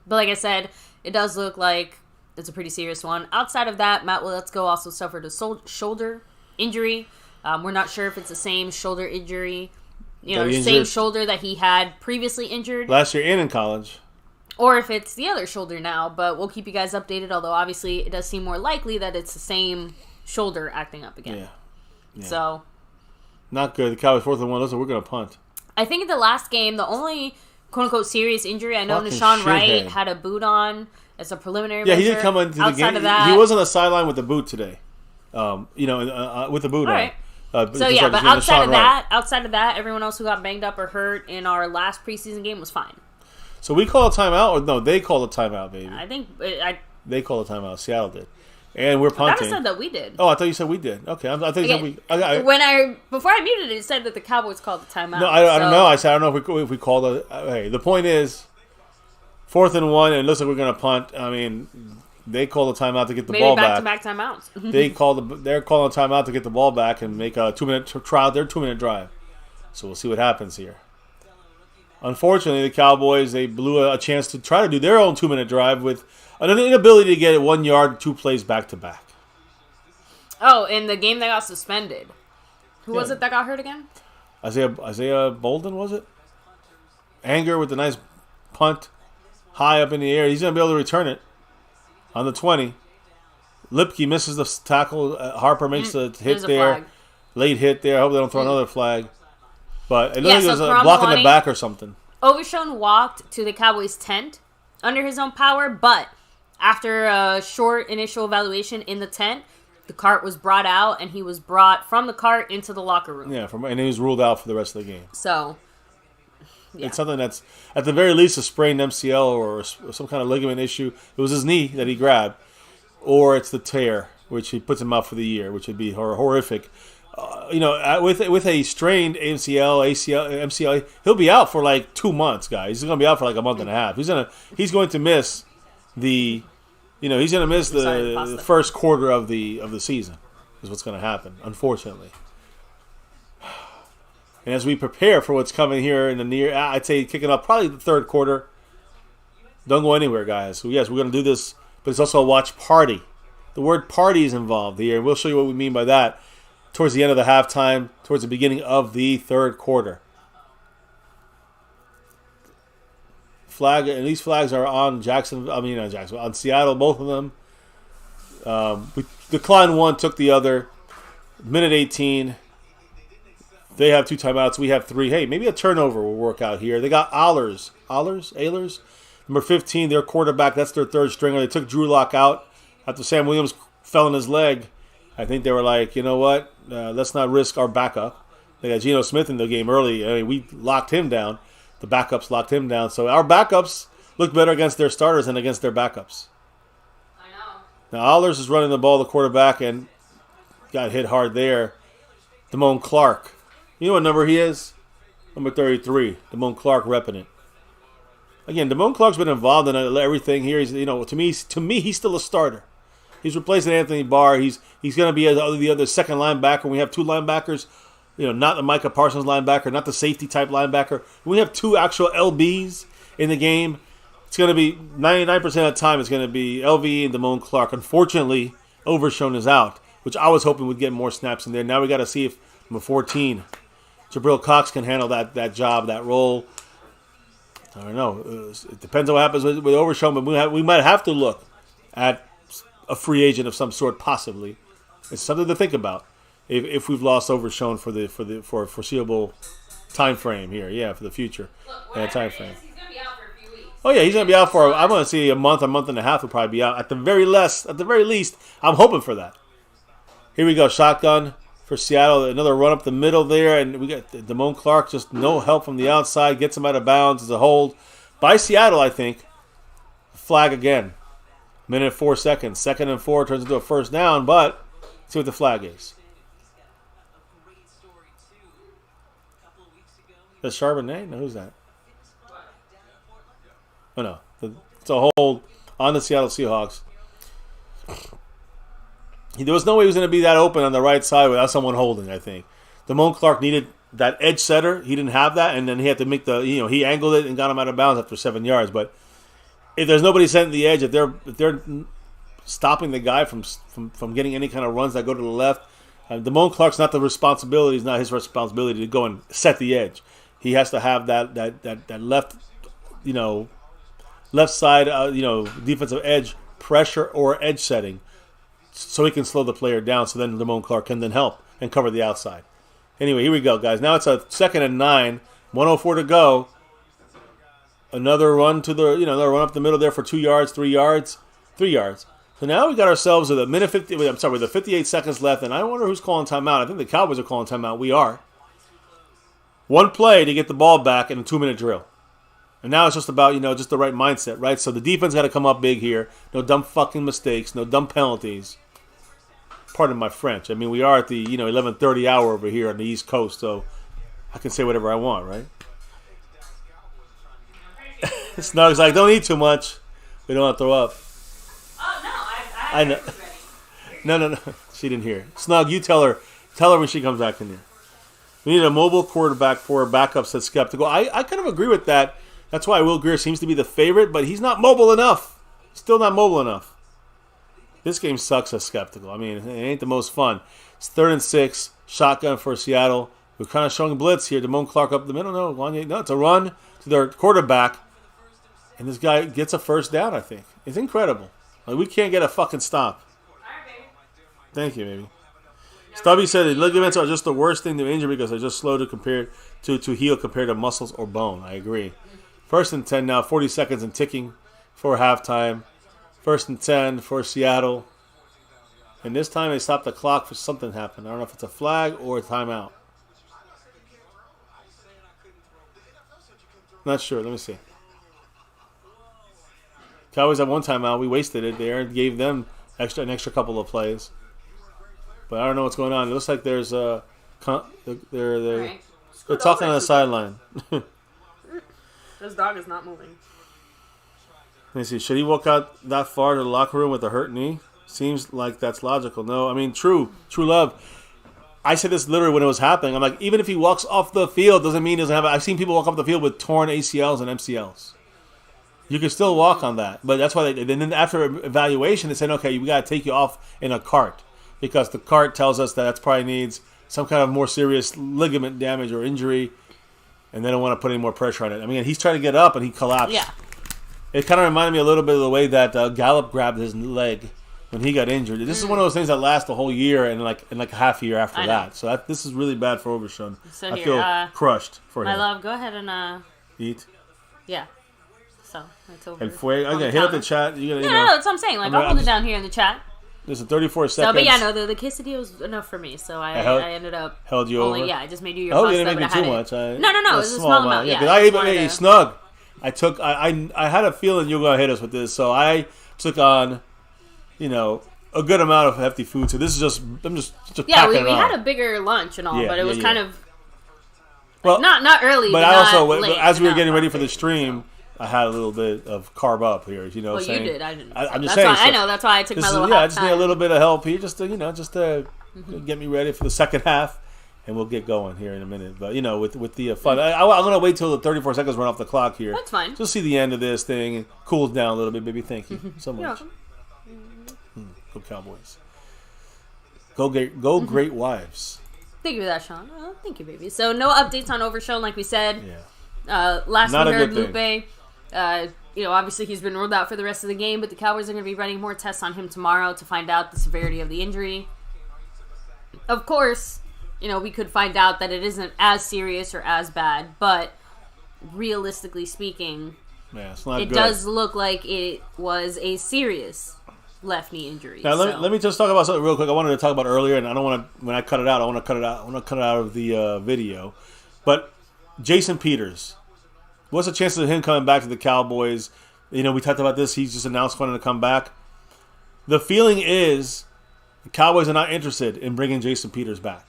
But like I said, it does look like it's a pretty serious one. Outside of that, Matt Willetsko also suffered a shoulder injury. We're not sure if it's the same shoulder injury same shoulder that he had previously injured last year and in college. Or if it's the other shoulder now, but we'll keep you guys updated, although obviously it does seem more likely that it's the same shoulder acting up again. Yeah. So. Not good. The Cowboys 4th and 1. Listen, we're going to punt. I think in the last game, the only quote-unquote serious injury, I know Nashawn Wright had a boot on as a preliminary measure. Yeah, he did come into the game. He was on the sideline with the boot today. With the boot on. Right. But outside of that, everyone else who got banged up or hurt in our last preseason game was fine. So we call a timeout, or no? They call a timeout, baby. I think they call a timeout. Seattle did, and we're punting. I said that we did. Oh, I thought you said we did. Okay, I thought you said we. Before I muted it, it said that the Cowboys called the timeout. No, I don't know. I said I don't know if we called it. Hey, the point is, 4th and 1, and it looks like we're going to punt. I mean, they call the timeout to get the ball back. Maybe back-to-back timeouts. They're calling a timeout to get the ball back and make a 2-minute trial. Their 2-minute drive. So we'll see what happens here. Unfortunately, the Cowboys, they blew a chance to try to do their own 2-minute drive with an inability to get it 1 yard, 2 plays back-to-back. Oh, in the game that got suspended. Who was it that got hurt again? Isaiah Bolden, was it? Anger with the nice punt high up in the air. He's going to be able to return it on the 20. Lipke misses the tackle. Harper makes the hit there. Flag. Late hit there. I hope they don't throw another flag. But it looked like it was blocking the back or something. Overshown walked to the Cowboys' tent under his own power, but after a short initial evaluation in the tent, the cart was brought out, and he was brought from the cart into the locker room. Yeah, and he was ruled out for the rest of the game. So, yeah. It's something that's, at the very least, a sprained MCL or some kind of ligament issue. It was his knee that he grabbed. Or it's the tear, which he puts him out for the year, which would be horrific. With a strained MCL, ACL, MCL, he'll be out for like 2 months, guys. He's going to be out for like a month and a half. He's going to miss the first quarter of the season. Is what's going to happen, unfortunately. And as we prepare for what's coming here in the I'd say kicking off probably the third quarter. Don't go anywhere, guys. So yes, we're going to do this, but it's also a watch party. The word party is involved here, and we'll show you what we mean by that towards the end of the halftime, towards the beginning of the third quarter. And these flags are on on Seattle, both of them. We declined one, took the other. Minute 18. They have 2 timeouts. We have 3. Hey, maybe a turnover will work out here. They got Ehlers. Number 15, their quarterback. That's their third stringer. They took Drew Lock out after Sam Williams fell on his leg. I think they were like, you know what? Let's not risk our backup. They got Geno Smith in the game early. I mean, we locked him down. The backups locked him down. So our backups look better against their starters than against their backups. I know. Now, Ehlers is running the ball, the quarterback, and got hit hard there. Damone Clark. You know what number he is? Number 33. Damone Clark repping it. Again, Damone Clark's been involved in everything here. He's, to me, he's still a starter. He's replacing Anthony Barr. He's going to be the other second linebacker. We have 2 linebackers, not the Micah Parsons linebacker, not the safety type linebacker. We have 2 actual LBs in the game. It's going to be 99% of the time. It's going to be LV and Damone Clark. Unfortunately, Overshown is out, which I was hoping would get more snaps in there. Now we got to see if number 14, Jabril Cox, can handle that job, that role. I don't know. It depends on what happens with Overshown, but we might have to look at a free agent of some sort, possibly. It's something to think about if we've lost Overshown for a foreseeable time frame here. Yeah, for the future. Look, time frame. He's gonna be out for a few weeks. Oh yeah, he's gonna be out for. I'm gonna see a month and a half. Will probably be out at the very least. I'm hoping for that. Here we go, shotgun for Seattle. Another run up the middle there, and we got Damone Clark. Just no help from the outside. Gets him out of bounds. As a hold by Seattle, I think. Flag again. Minute 4 seconds. 2nd and 4 turns into a first down, but see what the flag is. That's Charbonnet? No, who's that? Oh, no. It's a hold on the Seattle Seahawks. There was no way he was going to be that open on the right side without someone holding, I think. Damone Clark needed that edge setter. He didn't have that, and then he had to make he angled it and got him out of bounds after 7 yards, but if there's nobody setting the edge, if they're stopping the guy from getting any kind of runs that go to the left, Damone Clark's not the responsibility. It's not his responsibility to go and set the edge. He has to have that left, left side, defensive edge pressure or edge setting, so he can slow the player down. So then Damone Clark can then help and cover the outside. Anyway, here we go, guys. Now it's a 2nd and 9, 1:04 to go. Another run to the, another run up the middle there for 2 yards, 3 yards, 3 yards. So now we got ourselves with with 58 seconds left, and I wonder who's calling timeout. I think the Cowboys are calling timeout. We are. One play to get the ball back in a 2-minute drill. And now it's just about, just the right mindset, right? So the defense got to come up big here. No dumb fucking mistakes. No dumb penalties. Pardon my French. I mean, we are at the, 11:30 hour over here on the East Coast, so I can say whatever I want, right? Snug's like, don't eat too much. We don't want to throw up. Oh, no, I know. No. She didn't hear. Snug, you tell her when she comes back in here. We need a mobile quarterback for a backup, said Skeptical. I kind of agree with that. That's why Will Grier seems to be the favorite, but he's not mobile enough. Still not mobile enough. This game sucks, says Skeptical. I mean, it ain't the most fun. It's 3rd and 6, shotgun for Seattle. We're kind of showing blitz here. Damone Clark up the middle. No, it's a run to their quarterback. And this guy gets a first down, I think. It's incredible. Like, we can't get a fucking stop. Thank you, baby. Stubby said the ligaments are just the worst thing to injure because they're just slow to heal compared to muscles or bone. I agree. 1st and 10 now, 40 seconds and ticking for halftime. 1st and 10 for Seattle. And this time they stopped the clock for something happened. I don't know if it's a flag or a timeout. Not sure. Let me see. Cowboys had one timeout. We wasted it there and gave them an extra couple of plays. But I don't know what's going on. It looks like there's they're talking on the sideline. This dog is not moving. Let me see. Should he walk out that far to the locker room with a hurt knee? Seems like that's logical. No, I mean, true love. I said this literally when it was happening. I'm like, even if he walks off the field, doesn't mean he doesn't have. I've seen people walk off the field with torn ACLs and MCLs. You can still walk on that, but that's why then after evaluation, they said, okay, we got to take you off in a cart because the cart tells us that probably needs some kind of more serious ligament damage or injury, and they don't want to put any more pressure on it. I mean, he's trying to get up and he collapsed. Yeah. It kind of reminded me a little bit of the way that Gallup grabbed his leg when he got injured. This is one of those things that lasts the whole year and like a half a year after that. So this is really bad for Overshown. So I feel crushed for him. My love, go ahead and eat. Yeah. So it's over. And okay, hit up the chat. No, that's what I'm saying. Like I'll hold it down here in the chat. There's a 34 seconds. So, but yeah, no, the quesadilla was enough for me. So I ended up held you over. Yeah, I just made you your pasta. Oh, you didn't make me too much. No, it was a small amount. Yeah, because I even Snug. I had a feeling you were gonna hit us with this, so I took on, a good amount of hefty food. So this is I'm just yeah. We had a bigger lunch and all, but it was kind of not early. But I also, as we were getting ready for the stream, I had a little bit of carb up here. Well, saying, you did. I didn't. I'm just saying. I know. That's why I took my little. I just need a little bit of help here, just to get me ready for the second half, and we'll get going here in a minute. But with the fun, I'm gonna wait till the 34 seconds run off the clock here. That's fine. Just see the end of this thing and cool down a little bit, baby. Thank you so much. Go Cowboys. Go great wives. Thank you for that, Sean. Oh, thank you, baby. So no updates on Overshown, like we said. Yeah. Last we heard, Lupe. Obviously he's been ruled out for the rest of the game, but the Cowboys are going to be running more tests on him tomorrow to find out the severity of the injury. Of course, we could find out that it isn't as serious or as bad, but realistically speaking, it's not it good. Does look like it was a serious left knee injury. Now, let me just talk about something real quick. I wanted to talk about earlier, and I don't want to. When I cut it out, I want to cut it out. I want to cut it out of the video. But Jason Peters, what's the chances of him coming back to the Cowboys? We talked about this. He's just announced wanting to come back. The feeling is the Cowboys are not interested in bringing Jason Peters back.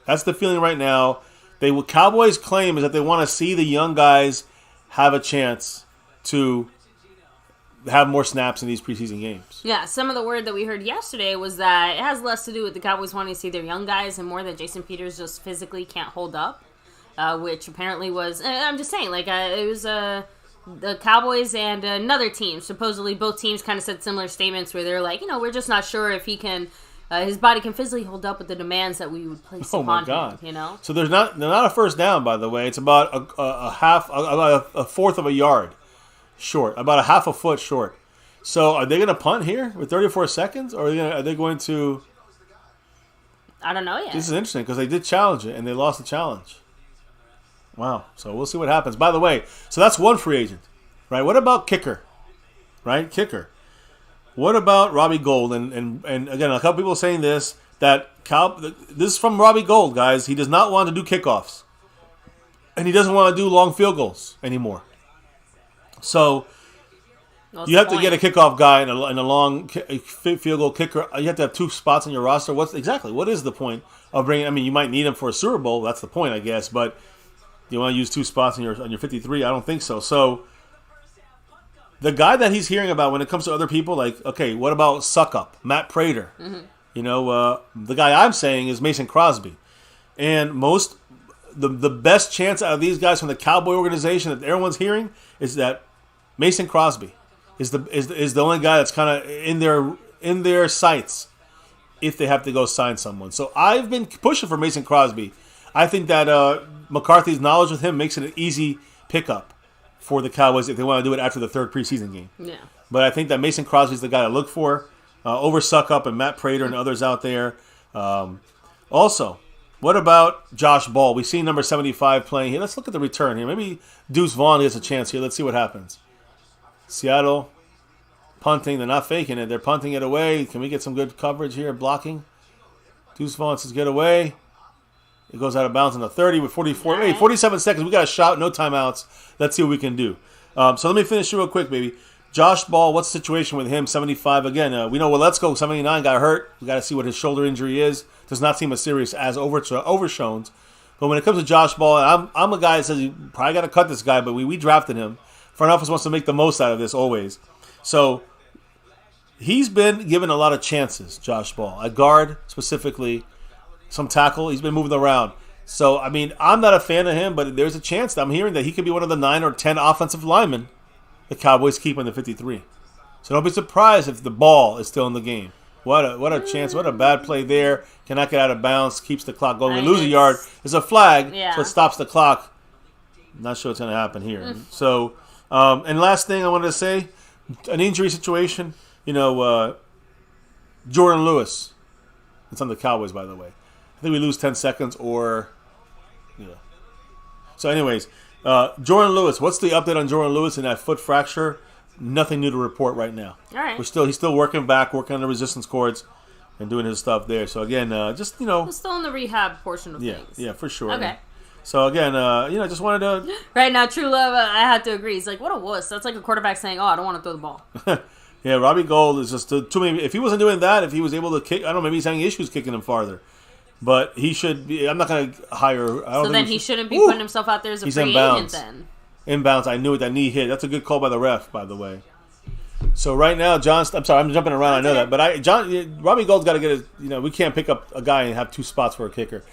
That's the feeling right now. What Cowboys claim is that they want to see the young guys have a chance to have more snaps in these preseason games. Yeah, some of the word that we heard yesterday was that it has less to do with the Cowboys wanting to see their young guys and more that Jason Peters just physically can't hold up, which apparently was, I'm just saying, it was the Cowboys and another team. Supposedly both teams kind of said similar statements where they're like, we're just not sure if he can his body can physically hold up with the demands that we would place upon him. You know. So they're not a first down, by the way. It's about about a fourth of a yard short, about a half a foot short. So are they going to punt here with 34 seconds, or are they going to? I don't know yet. This is interesting because they did challenge it and they lost the challenge. Wow. So we'll see what happens. By the way, so that's one free agent, right? What about kicker? Right, kicker. What about Robbie Gould? And again, a couple people saying this this is from Robbie Gould, guys. He does not want to do kickoffs, and he doesn't want to do long field goals anymore. So you have to get a kickoff guy and a long field goal kicker. You have to have 2 spots on your roster. What is the point of bringing? I mean, you might need him for a Super Bowl. That's the point, I guess. But do you want to use 2 spots on your 53? I don't think so. So the guy that he's hearing about when it comes to other people, like, okay, what about Suck Up, Matt Prater? Mm-hmm. You know, the guy I'm saying is Mason Crosby. And the best chance out of these guys from the Cowboy organization that everyone's hearing is that Mason Crosby is the only guy that's kind of in their sights if they have to go sign someone. So I've been pushing for Mason Crosby. I think that McCarthy's knowledge with him makes it an easy pickup for the Cowboys if they want to do it after the 3rd preseason game. Yeah. But I think that Mason Crosby's the guy to look for over Suck Up and Matt Prater and others out there. Also, what about Josh Ball? We've seen number 75 playing here. Let's look at the return here. Maybe Deuce Vaughn gets a chance here. Let's see what happens. Seattle punting. They're not faking it. They're punting it away. Can we get some good coverage here? Blocking. Deuce Vaughn says get away. It goes out of bounds on the 30 with 47 seconds. We got a shout. No timeouts. Let's see what we can do. So let me finish real quick, baby. Josh Ball, what's the situation with him? 75 again. We know Let's Go 79 got hurt. We got to see what his shoulder injury is. Does not seem as serious as Overshown's. But when it comes to Josh Ball, I'm a guy that says you probably got to cut this guy, but we drafted him. Front office wants to make the most out of this always. So he's been given a lot of chances, Josh Ball. At guard, specifically, some tackle. He's been moving around. So, I mean, I'm not a fan of him, but there's a chance that I'm hearing that he could be one of the 9 or 10 offensive linemen the Cowboys keep in the 53. So don't be surprised if the ball is still in the game. What a chance. What a bad play there. Cannot get out of bounds. Keeps the clock going. We lose a yard. It's a flag, so it stops the clock. Not sure what's going to happen here. So, and last thing I wanted to say, an injury situation. You know, Jordan Lewis. It's on the Cowboys, by the way. I think we lose 10 seconds or... Yeah. So anyways, Jordan Lewis. What's the update on Jordan Lewis and that foot fracture? Nothing new to report right now. All right. He's still working on the resistance cords and doing his stuff there. So again, just, you know... We're still in the rehab portion of things. Yeah, for sure. Okay. So again, just wanted to... Right now, True Love, I have to agree. He's like, what a wuss. That's like a quarterback saying, I don't want to throw the ball. Yeah, Robbie Gould is just too many... If he wasn't doing that, if he was able to kick... I don't know, maybe he's having issues kicking him farther. But he should be... I'm not going to hire... So then he shouldn't be putting himself out there as a free agent then. Inbounds. I knew it. That knee hit. That's a good call by the ref, by the way. So right now, I'm sorry, I'm jumping around. I know that. But Robbie Gould's got to get we can't pick up a guy and have 2 spots for a kicker.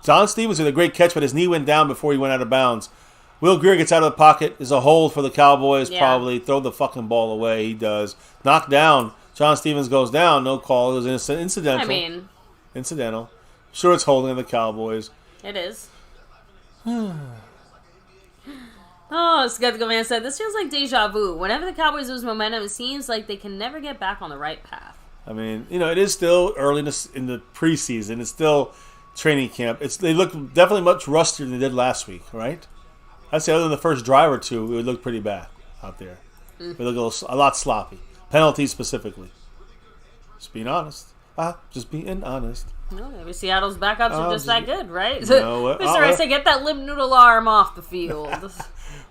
John Stevens did a great catch, but his knee went down before he went out of bounds. Will Grier gets out of the pocket. There's a hold for the Cowboys, probably. Throw the fucking ball away. He does. Knocked down. John Stevens goes down. No call. It was incidental. Incidental. Sure, it's holding the Cowboys. It is. Skeptical Man said, this feels like deja vu. Whenever the Cowboys lose momentum, it seems like they can never get back on the right path. I mean, it is still early in the preseason. It's still training camp. They look definitely much rustier than they did last week, right? I'd say other than the first drive or two, it would look pretty bad out there. It would look a lot sloppy. Penalties specifically. Just being honest. Just being honest. No, maybe Seattle's backups are just that good, right? Mr. Rice, get that limp noodle arm off the field.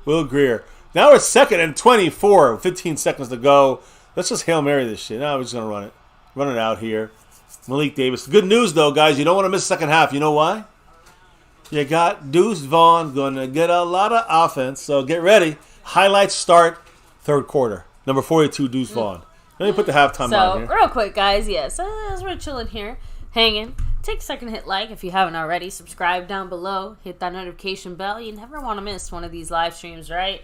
Will Grier. Now it's 2nd and 24. 15 seconds to go. Let's just Hail Mary this shit. Now we're just going to run it. Run it out here. Malik Davis. Good news, though, guys. You don't want to miss the second half. You know why? You got Deuce Vaughn going to get a lot of offense. So get ready. Highlights start 3rd quarter. Number 42, Deuce Vaughn. Let me put the halftime on here. So, real quick, guys. As we're chilling here, hanging, take a second to hit like if you haven't already. Subscribe down below. Hit that notification bell. You never want to miss one of these live streams, right?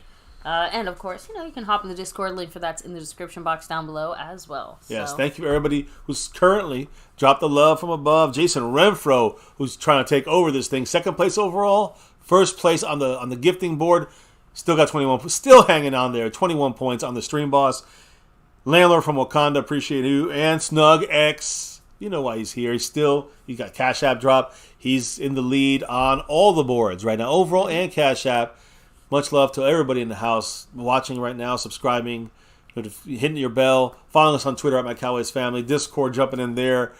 And, of course, you can hop in the Discord. Link for that's in the description box down below as well. Yes, thank you for everybody who's currently dropped the love from above. Jason Renfro, who's trying to take over this thing. Second place overall. First place on the gifting board. Still got 21. Still hanging on there. 21 points on the Stream Boss. Landlord from Wakanda, appreciate you. And Snug X. You know why he's here. He got Cash App drop. He's in the lead on all the boards right now. Overall and Cash App. Much love to everybody in the house watching right now, subscribing, hitting your bell, following us on Twitter at MyCowboysFamily, Discord, jumping in there,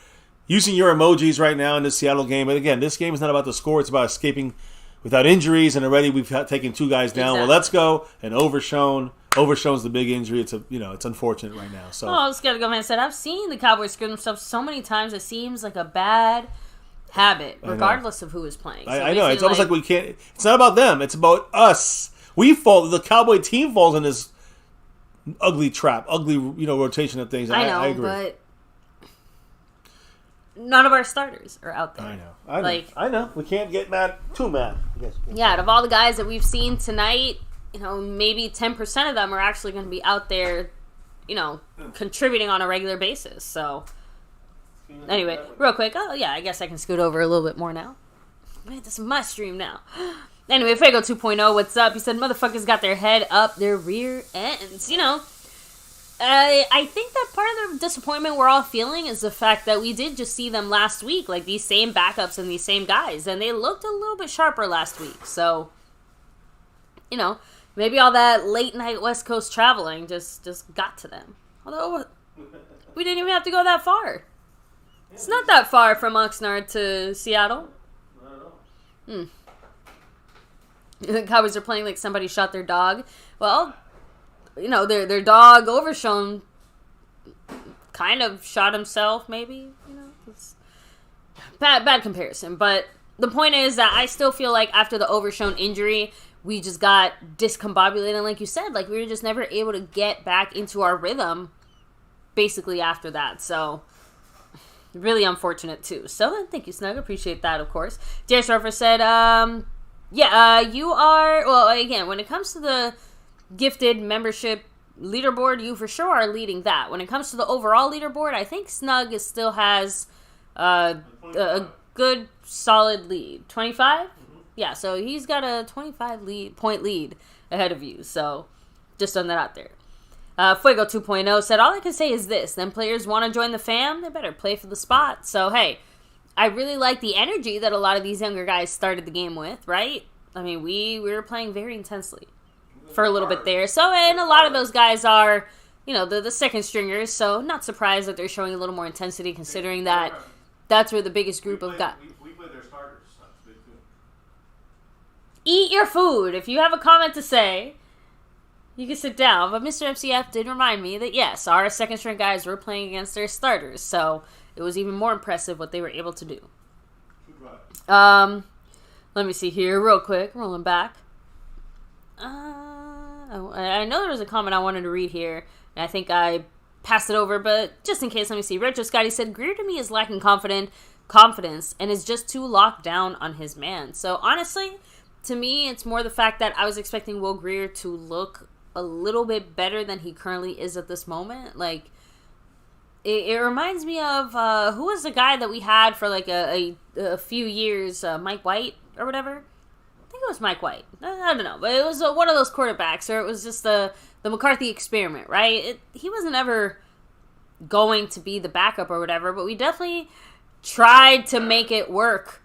using your emojis right now in this Seattle game. But again, this game is not about the score. It's about escaping without injuries. And already we've taken 2 guys down. Exactly. Well, let's go. And Overshown. Overshown's the big injury. It's it's unfortunate right now. So I was gonna go ahead and say I've seen the Cowboys screw themselves so many times. It seems like a bad habit, regardless of who is playing. So I know. It's almost like we can't. It's not about them. It's about us. The Cowboy team falls in this ugly trap, ugly rotation of things. I know, I agree. But none of our starters are out there. I know. We can't get too mad. Yeah, out of all the guys that we've seen tonight, maybe 10% of them are actually going to be out there, contributing on a regular basis. So, anyway, real quick. Oh, yeah, I guess I can scoot over a little bit more now. Man, this is my stream now. Anyway, Fago 2.0, what's up? He said, motherfuckers got their head up their rear ends. I think that part of the disappointment we're all feeling is the fact that we did just see them last week, like these same backups and these same guys, and they looked a little bit sharper last week. So, maybe all that late night West Coast traveling just got to them. Although we didn't even have to go that far. It's not that far from Oxnard to Seattle. Not at all. The Cowboys are playing like somebody shot their dog. Well, their dog Overshown kind of shot himself, maybe. It's bad comparison. But the point is that I still feel like after the Overshown injury, we just got discombobulated. And like you said, like we were just never able to get back into our rhythm basically after that. So really unfortunate too. So thank you, Snug. Appreciate that, of course. Dear Surfer said, you are, well, again, when it comes to the gifted membership leaderboard, you for sure are leading that. When it comes to the overall leaderboard, I think Snug still has a good, solid lead. 25? Mm-hmm. Yeah, so he's got a 25-point lead ahead of you. So just throwing that out there. Fuego 2.0 said, all I can say is this. Them players want to join the fam, they better play for the spot. So, hey, I really like the energy that a lot of these younger guys started the game with, right? I mean, we were playing very intensely for a little bit there. So, and a lot of those guys are, the second stringers. So, not surprised that they're showing a little more intensity considering that that's where the biggest group of guys. We play their starters. Eat your food. If you have a comment to say, you can sit down. But Mr. MCF did remind me that, yes, our second string guys were playing against their starters. So, it was even more impressive what they were able to do. Let me see here real quick. Rolling back. I know there was a comment I wanted to read here, and I think I passed it over, but just in case, let me see. Retro Scotty said, Grier to me is lacking confidence and is just too locked down on his man. So honestly, to me, it's more the fact that I was expecting Will Grier to look a little bit better than he currently is at this moment. Like, it reminds me of, who was the guy that we had for like a few years, Mike White or whatever? I think it was Mike White. I don't know, but it was one of those quarterbacks, or it was just the McCarthy experiment, right? He wasn't ever going to be the backup or whatever, but we definitely tried to make it work.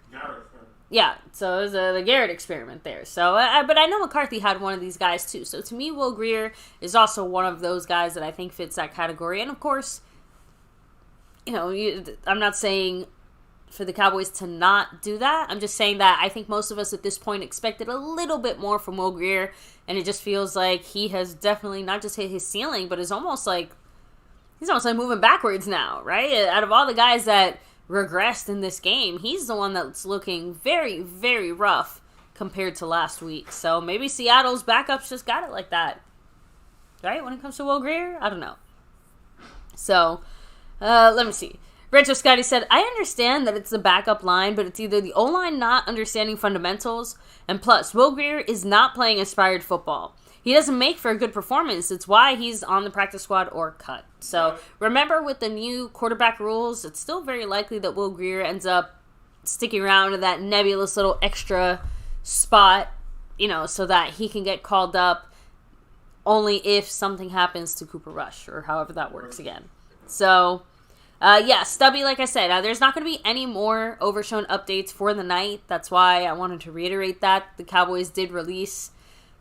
Yeah, so it was the Garrett experiment there. So, but I know McCarthy had one of these guys too. So to me, Will Grier is also one of those guys that I think fits that category. And of course, I'm not saying for the Cowboys to not do that. I'm just saying that I think most of us at this point expected a little bit more from Will Grier, and it just feels like he has definitely not just hit his ceiling, but he's almost like moving backwards now, right? Out of all the guys that regressed in this game, he's the one that's looking very, very rough compared to last week. So maybe Seattle's backups just got it like that, right? When it comes to Will Grier, I don't know. So let me see. Retro Scotty said, I understand that it's the backup line, but it's either the O-line not understanding fundamentals, and plus, Will Grier is not playing inspired football. he doesn't make for a good performance. It's why he's on the practice squad or cut. So remember, with the new quarterback rules, it's still very likely that Will Grier ends up sticking around in that nebulous little extra spot, so that he can get called up only if something happens to Cooper Rush, or however that works again. So, Stubby, like I said, there's not going to be any more Overshown updates for the night. That's why I wanted to reiterate that. The Cowboys did release,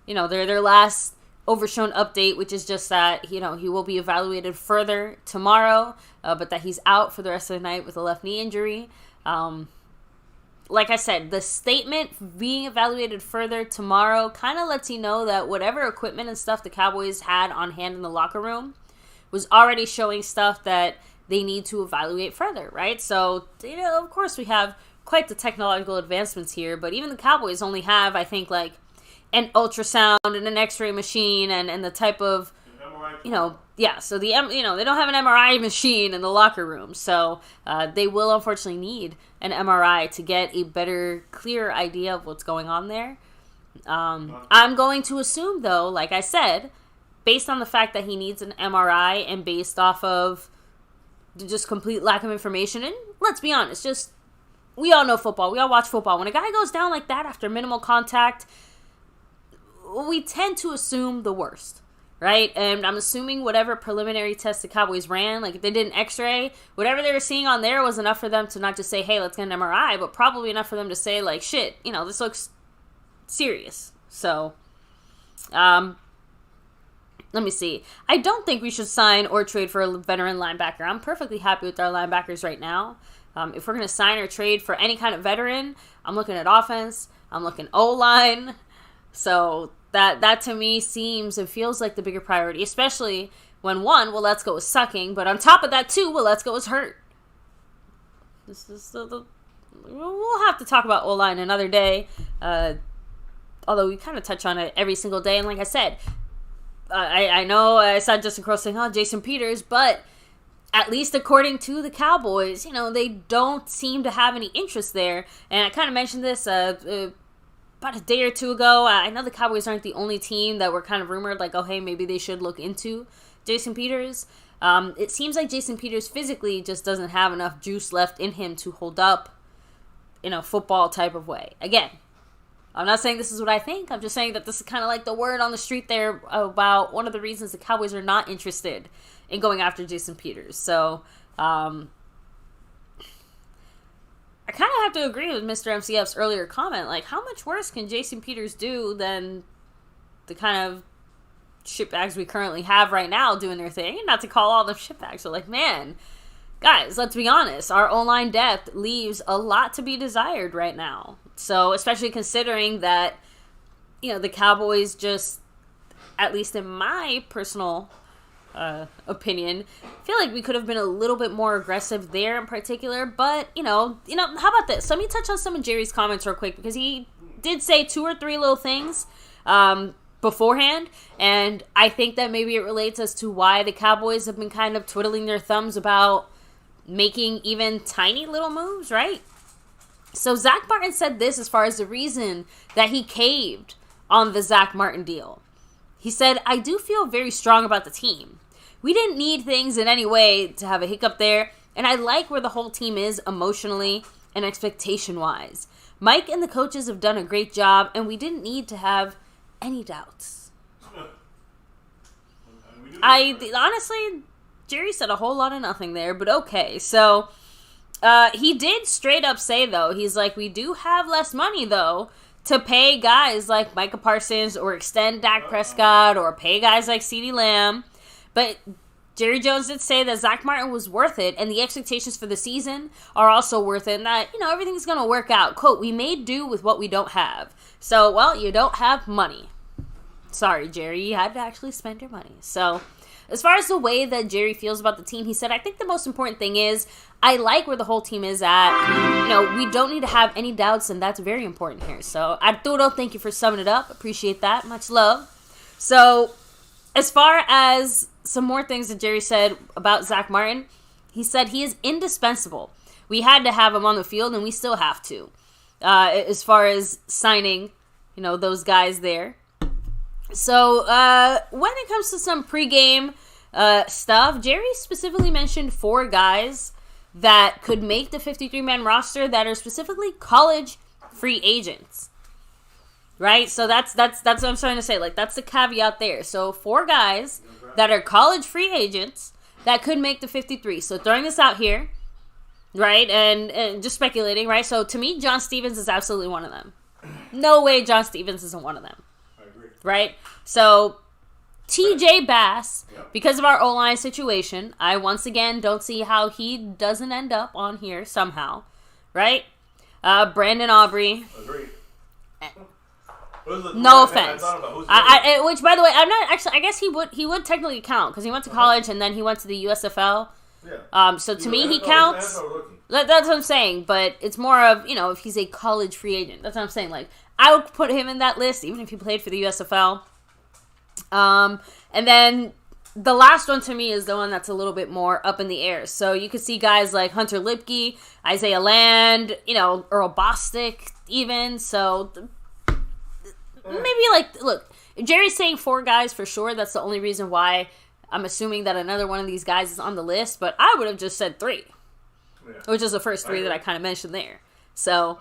their last Overshown update, which is just that, he will be evaluated further tomorrow, but that he's out for the rest of the night with a left knee injury. Like I said, the statement being evaluated further tomorrow kind of lets you know that whatever equipment and stuff the Cowboys had on hand in the locker room was already showing stuff that they need to evaluate further, right? So, of course we have quite the technological advancements here, but even the Cowboys only have, I think, like an ultrasound and an x-ray machine and the type of, so they don't have an MRI machine in the locker room. So they will unfortunately need an MRI to get a better, clearer idea of what's going on there. I'm going to assume, though, like I said, based on the fact that he needs an MRI and based off of just complete lack of information, and let's be honest, we all know football. We all watch football. When a guy goes down like that after minimal contact, we tend to assume the worst, right? And I'm assuming whatever preliminary test the Cowboys ran, like if they did an x-ray, whatever they were seeing on there was enough for them to not just say, hey, let's get an MRI, but probably enough for them to say, like, shit, this looks serious. So, let me see. I don't think we should sign or trade for a veteran linebacker. I'm perfectly happy with our linebackers right now. If we're going to sign or trade for any kind of veteran, I'm looking at offense. I'm looking O-line. So that to me seems and feels like the bigger priority, especially when Will Let's Go is sucking, but on top of that too, Will Let's Go is hurt. This is we'll have to talk about O-line another day, although we kind of touch on it every single day. And like I said, I know I saw Justin Crow saying, Jason Peters, but at least according to the Cowboys, they don't seem to have any interest there. And I kind of mentioned this about a day or two ago. I know the Cowboys aren't the only team that were kind of rumored, like, oh, hey, maybe they should look into Jason Peters. It seems like Jason Peters physically just doesn't have enough juice left in him to hold up in a football type of way. Again, I'm not saying this is what I think. I'm just saying that this is kind of like the word on the street there about one of the reasons the Cowboys are not interested in going after Jason Peters. So, I kind of have to agree with Mr. MCF's earlier comment. Like, how much worse can Jason Peters do than the kind of shitbags we currently have right now doing their thing? And not to call all them shitbags, but like, man, guys, let's be honest. Our O-line depth leaves a lot to be desired right now. So, especially considering that, the Cowboys just, at least in my personal opinion, feel like we could have been a little bit more aggressive there in particular. But how about this? Let me touch on some of Jerry's comments real quick, because he did say 2 or 3 little things beforehand, and I think that maybe it relates as to why the Cowboys have been kind of twiddling their thumbs about making even tiny little moves, right? So Zach Martin said this as far as the reason that he caved on the Zach Martin deal. He said, I do feel very strong about the team. We didn't need things in any way to have a hiccup there, and I like where the whole team is emotionally and expectation-wise. Mike and the coaches have done a great job, and we didn't need to have any doubts. Honestly, Jerry said a whole lot of nothing there, but okay. So, he did straight up say, though, he's like, we do have less money, though, to pay guys like Micah Parsons or extend Dak Prescott or pay guys like CeeDee Lamb. But Jerry Jones did say that Zach Martin was worth it, and the expectations for the season are also worth it, and that, everything's going to work out. Quote, we made do with what we don't have. So, well, you don't have money. Sorry, Jerry, you had to actually spend your money. So, as far as the way that Jerry feels about the team, he said, I think the most important thing is I like where the whole team is at. We don't need to have any doubts, and that's very important here. So, Arturo, thank you for summing it up. Appreciate that. Much love. So, as far as some more things that Jerry said about Zach Martin, he said he is indispensable. We had to have him on the field, and we still have to. As far as signing, those guys there. So, when it comes to some pregame stuff, Jerry specifically mentioned 4 guys that could make the 53-man roster that are specifically college free agents. Right? So that's what I'm trying to say. Like, that's the caveat there. So 4 guys that are college free agents that could make the 53. So throwing this out here, right? And just speculating, right? So to me, John Stevens is absolutely one of them. No way John Stevens isn't one of them. I agree. Right? So TJ Bass, because of our O-line situation, I once again don't see how he doesn't end up on here somehow. Right? Brandon Aubrey. Agreed. No offense. Which, by the way, I'm not actually. I guess he would technically count because he went to college and then he went to the USFL. Yeah. So to me, he counts. That's what I'm saying. But it's more of, if he's a college free agent. That's what I'm saying. Like, I would put him in that list even if he played for the USFL. And then the last one to me is the one that's a little bit more up in the air. So you could see guys like Hunter Lipke, Isaiah Land, Earl Bostic even. So maybe look, if Jerry's saying 4 guys for sure, that's the only reason why I'm assuming that another one of these guys is on the list, but I would have just said 3, which is the first 3 that I kind of mentioned there. So,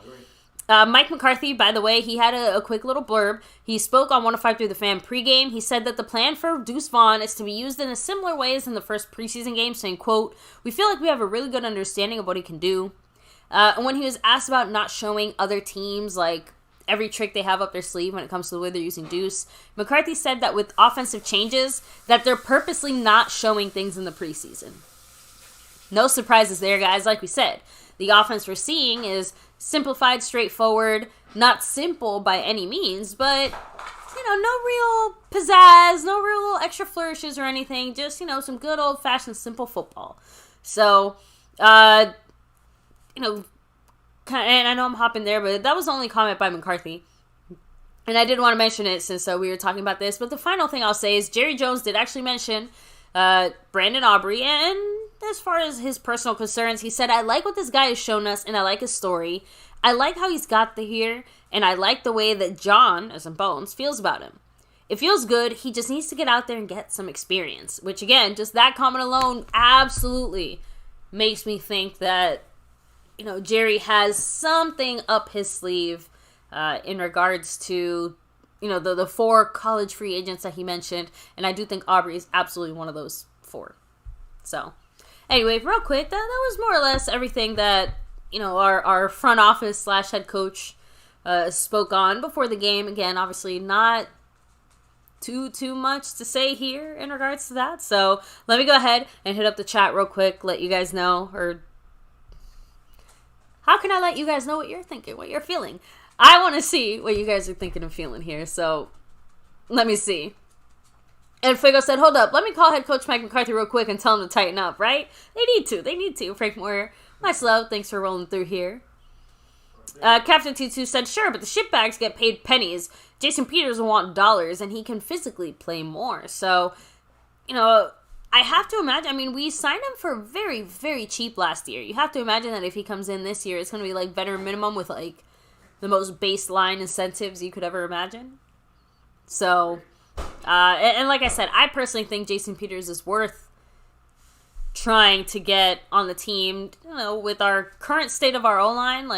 Mike McCarthy, by the way, he had a quick little blurb. He spoke on 105 Through the Fan pregame. He said that the plan for Deuce Vaughn is to be used in a similar way as in the first preseason game, saying, quote, "We feel like we have a really good understanding of what he can do." And when he was asked about not showing other teams, every trick they have up their sleeve when it comes to the way they're using Deuce, McCarthy said that with offensive changes, that they're purposely not showing things in the preseason. No surprises there, guys. Like we said, the offense we're seeing is simplified, straightforward, not simple by any means, but, no real pizzazz, no real extra flourishes or anything, just, some good old-fashioned simple football. So, and I know I'm hopping there, but that was the only comment by McCarthy. And I did want to mention it since we were talking about this. But the final thing I'll say is Jerry Jones did actually mention Brandon Aubrey. And as far as his personal concerns, he said, "I like what this guy has shown us, and I like his story. I like how he's got here, and I like the way that John, as in Bones, feels about him. It feels good. He just needs to get out there and get some experience." Which, again, just that comment alone absolutely makes me think that Jerry has something up his sleeve in regards to, the 4 college free agents that he mentioned. And I do think Aubrey is absolutely one of those 4. So, anyway, real quick, that was more or less everything that, our front office / head coach spoke on before the game. Again, obviously not too much to say here in regards to that. So, let me go ahead and hit up the chat real quick, let you guys know, or how can I let you guys know what you're thinking, what you're feeling? I want to see what you guys are thinking and feeling here, so let me see. And Figo said, "Hold up, let me call head coach Mike McCarthy real quick and tell him to tighten up," right? They need to. Frank Moore, much love, thanks for rolling through here. Captain T2 said, "Sure, but the shitbags get paid pennies. Jason Peters will want dollars, and he can physically play more." So, I have to imagine, we signed him for very, very cheap last year. You have to imagine that if he comes in this year, it's going to be veteran minimum with the most baseline incentives you could ever imagine. So, and like I said, I personally think Jason Peters is worth trying to get on the team, with our current state of our O-line.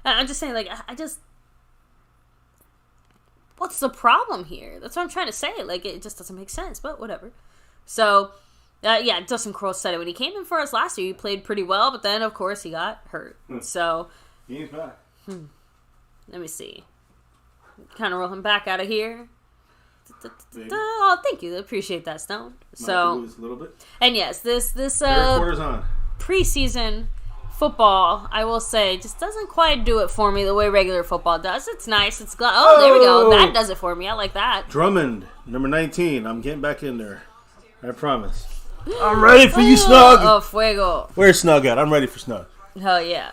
I'm just saying, what's the problem here? That's what I'm trying to say. It just doesn't make sense, but whatever. So, Dustin Kroll said it. When he came in for us last year, he played pretty well, but then, of course, he got hurt. So, he's back. Let me see. Kind of roll him back out of here. Oh, thank you. Appreciate that, Stone. So, a little bit. And yes, this on. preseason football, I will say, just doesn't quite do it for me the way regular football does. It's nice. There we go. That does it for me. I like that. Drummond, number 19. I'm getting back in there. I promise. I'm ready for you, Snug. Oh, fuego. Where's Snug at? I'm ready for Snug. Hell yeah.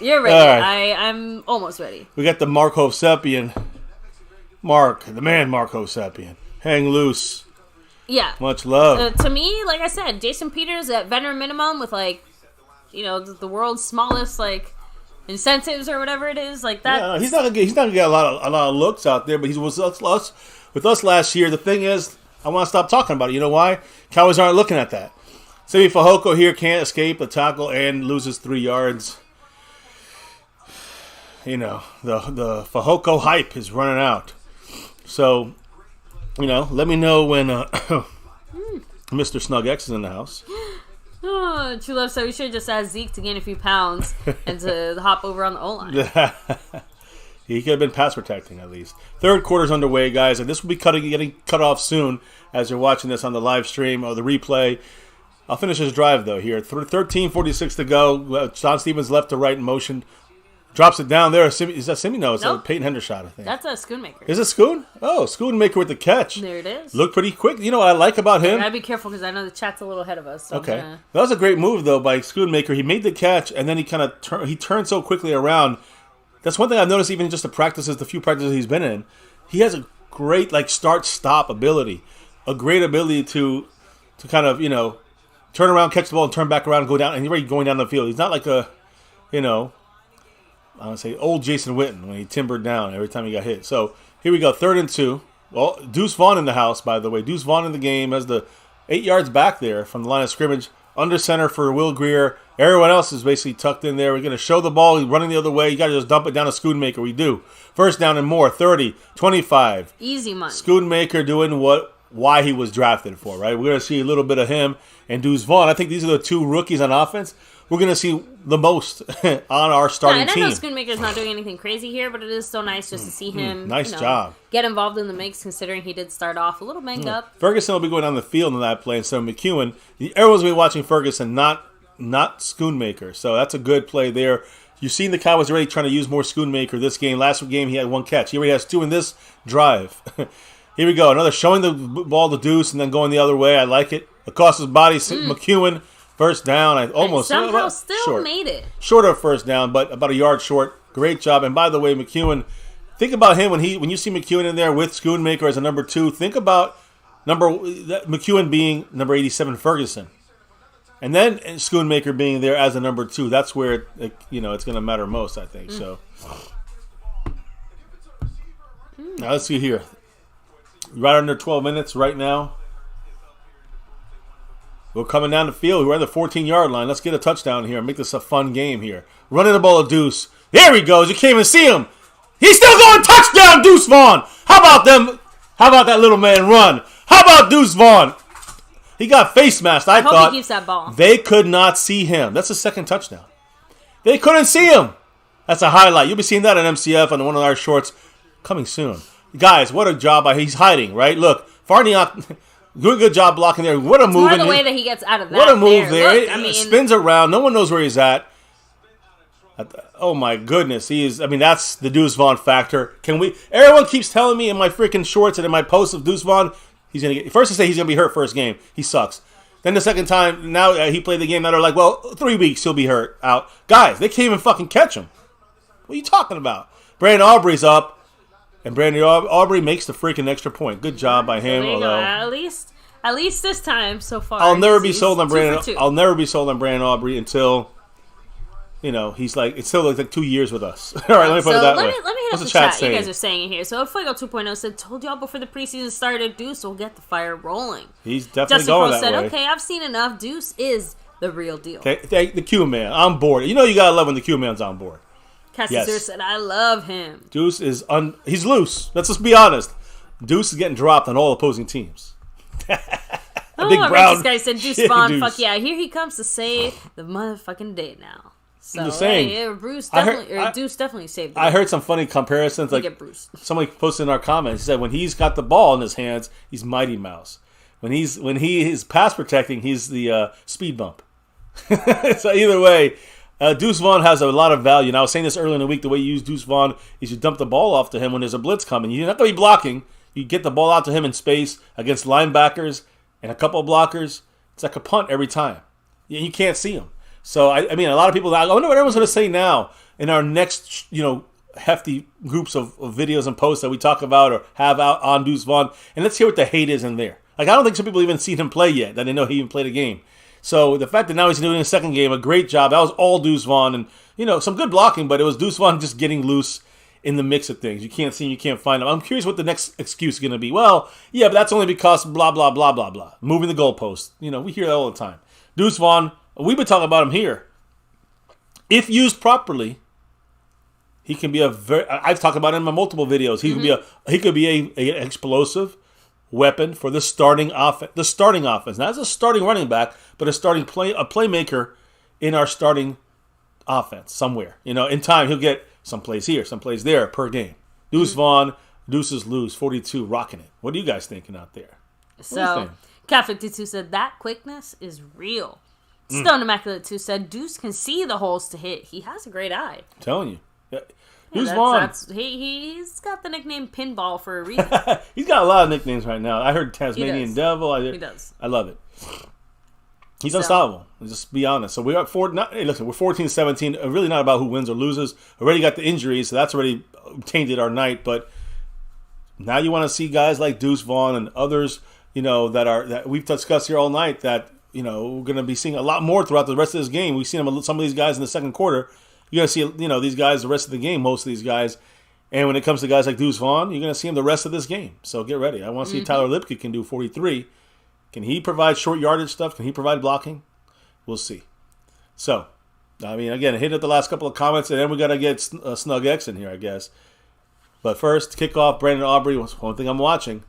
You're ready. Right. I'm almost ready. We got the Mark Hovsepian. The man Mark Hovsepian. Hang loose. Yeah. Much love. To me, like I said, Jason Peters at veteran minimum with the world's smallest incentives or whatever it is. Like that. Yeah, he's not gonna get a lot of looks out there, but he was with us last year. The thing is, I want to stop talking about it. You know why? Cowboys aren't looking at that. Simi Fehoko here can't escape a tackle and loses 3 yards. You know, the Fehoko hype is running out. So, you know, let me know when Mr. Snug X is in the house. Oh, True Love said we should just ask Zeke to gain a few pounds and to hop over on the O-line. He could have been pass protecting at least. Third quarter's underway, guys, and this will be getting cut off soon as you're watching this on the live stream or the replay. I'll finish this drive, though, here. 13:46 to go. John Stevens left to right in motion. Drops it down there. Is that Simi? No, it's a Peyton Hendershot, I think. That's a Schoonmaker. Is it Schoon? Oh, Schoonmaker with the catch. There it is. Looked pretty quick. You know what I like about him? I gotta be careful because I know the chat's a little ahead of us. So okay. That was a great move, though, by Schoonmaker. He made the catch, and then he kind of he turned so quickly around. That's one thing I've noticed even just the few practices he's been in. He has a great, like, start-stop ability. A great ability to kind of, you know, turn around, catch the ball, and turn back around and go down. And he's already going down the field. He's not like a, you know, I would say old Jason Witten when he timbered down every time he got hit. So here we go, 3rd and 2. Well, Deuce Vaughn in the house, by the way. Deuce Vaughn in the game has the 8 yards back there from the line of scrimmage. Under center for Will Grier. Everyone else is basically tucked in there. We're going to show the ball. He's running the other way. You got to just dump it down to Schoonmaker. We do. First down and more. 30, 25. Easy money. Schoonmaker doing why he was drafted for, right? We're going to see a little bit of him and Deuce Vaughn. I think these are the two rookies on offense we're going to see the most on our starting team. I know Schoonmaker's not doing anything crazy here, but it is still nice just to see him job. Get involved in the mix, considering he did start off a little banged up. Ferguson will be going down the field in that play, and so McEwen, everyone's been watching Ferguson, not Schoonmaker. So that's a good play there. You've seen the Cowboys already trying to use more Schoonmaker this game. Last game he had 1 catch. He already has 2 in this drive. Here we go. Another showing the ball to Deuce and then going the other way. I like it. Across his body, McEwen. First down, I almost somehow still made it. Short of first down, but about a yard short. Great job. And by the way, McEwen, think about him when you see McEwen in there with Schoonmaker as a number 2. Think about McEwen being number 87 Ferguson, and then Schoonmaker being there as a number 2. That's where it's going to matter most, I think. So now let's see here. Right under 12 minutes right now. We're coming down the field. We're at the 14-yard line. Let's get a touchdown here and make this a fun game here. Running the ball to Deuce. There he goes. You can't even see him. He's still going touchdown, Deuce Vaughn. How about them? How about that little man run? How about Deuce Vaughn? He got face masked. I thought he keeps that ball. They could not see him. That's the second touchdown. They couldn't see him. That's a highlight. You'll be seeing that on MCF on one of our shorts coming soon. Guys, what a job. He's hiding, right? Look, Farniok... Good job blocking there. What a move. More the way that he gets out of that. What a move there. Look, It spins around. No one knows where he's at. Oh, my goodness. That's the Deuce Vaughn factor. Everyone keeps telling me in my freaking shorts and in my posts of Deuce Vaughn, first they say he's going to be hurt first game. He sucks. Then the second time, now he played the game, now they're like, well, 3 weeks he'll be hurt out. Guys, they can't even fucking catch him. What are you talking about? Brandon Aubrey's up. And Brandon Aubrey makes the freaking extra point. Good job by him. Although at least this time so far. I'll never be sold on Brandon. I'll never be sold on Brandon Aubrey until he's like it's still like 2 years with us. All right, let me put it that way. Let me hit up the chat. You guys are saying it here. So Fuego 2.0 said, "Told y'all before the preseason started, Deuce will get the fire rolling." He's definitely going that way. Justin Pro said, "Okay, I've seen enough. Deuce is the real deal." Okay, the Q man, I'm bored. You gotta love when the Q man's on board. Cassius said, "I love him." Deuce is he's loose. Let's just be honest. Deuce is getting dropped on all opposing teams. Big brown. This guy said, "Deuce Vaughn, fuck yeah, here he comes to save the motherfucking day now." So I'm just saying, Deuce definitely saved. I heard some funny comparisons. Like somebody posted in our comments, he said when he's got the ball in his hands, he's Mighty Mouse. When he is pass protecting, he's the speed bump. So either way. Deuce Vaughn has a lot of value. And I was saying this earlier in the week, the way you use Deuce Vaughn is you dump the ball off to him when there's a blitz coming. You're not going to be blocking. You get the ball out to him in space against linebackers and a couple of blockers. It's like a punt every time. You can't see him. So, a lot of people, I wonder what everyone's going to say now in our next, hefty groups of videos and posts that we talk about or have out on Deuce Vaughn. And let's hear what the hate is in there. Like, I don't think some people even seen him play yet, that they know he even played a game. So the fact that now he's doing a second game, a great job. That was all Deuce Vaughn, and some good blocking, but it was Deuce Vaughn just getting loose in the mix of things. You can't see him, you can't find him. I'm curious what the next excuse is going to be. Well, yeah, but that's only because blah, blah, blah, blah, blah. Moving the goalpost. We hear that all the time. Deuce Vaughn, we've been talking about him here. If used properly, he can be I've talked about him in multiple videos. He could be an explosive weapon for the starting offense. The starting offense. Not as a starting running back, but a playmaker in our starting offense somewhere. In time, he'll get some plays here, some plays there per game. Deuce Vaughn, Deuces lose, 42, rocking it. What are you guys thinking out there? So, Cat52 said, that quickness is real. Stone Immaculate 2 said, Deuce can see the holes to hit. He has a great eye. I'm telling you. Yeah. Deuce Vaughn. He's got the nickname Pinball for a reason. He's got a lot of nicknames right now. I heard Tasmanian Devil. He does. I love it. He's unstoppable. Just be honest. So we're at we're 14-17. Really not about who wins or loses. Already got the injuries, so that's already tainted our night. But now you want to see guys like Deuce Vaughn and others, that we've discussed here all night. That we're going to be seeing a lot more throughout the rest of this game. We've seen some of these guys in the second quarter. You're going to see these guys the rest of the game. Most of these guys. And when it comes to guys like Deuce Vaughn, you're going to see him the rest of this game. So get ready. I want to see Tyler Lipke can do 43. Can he provide short yardage stuff? Can he provide blocking? We'll see. So, again, hit at the last couple of comments, and then we got to get Snug X in here, I guess. But first, kickoff, Brandon Aubrey was one thing I'm watching.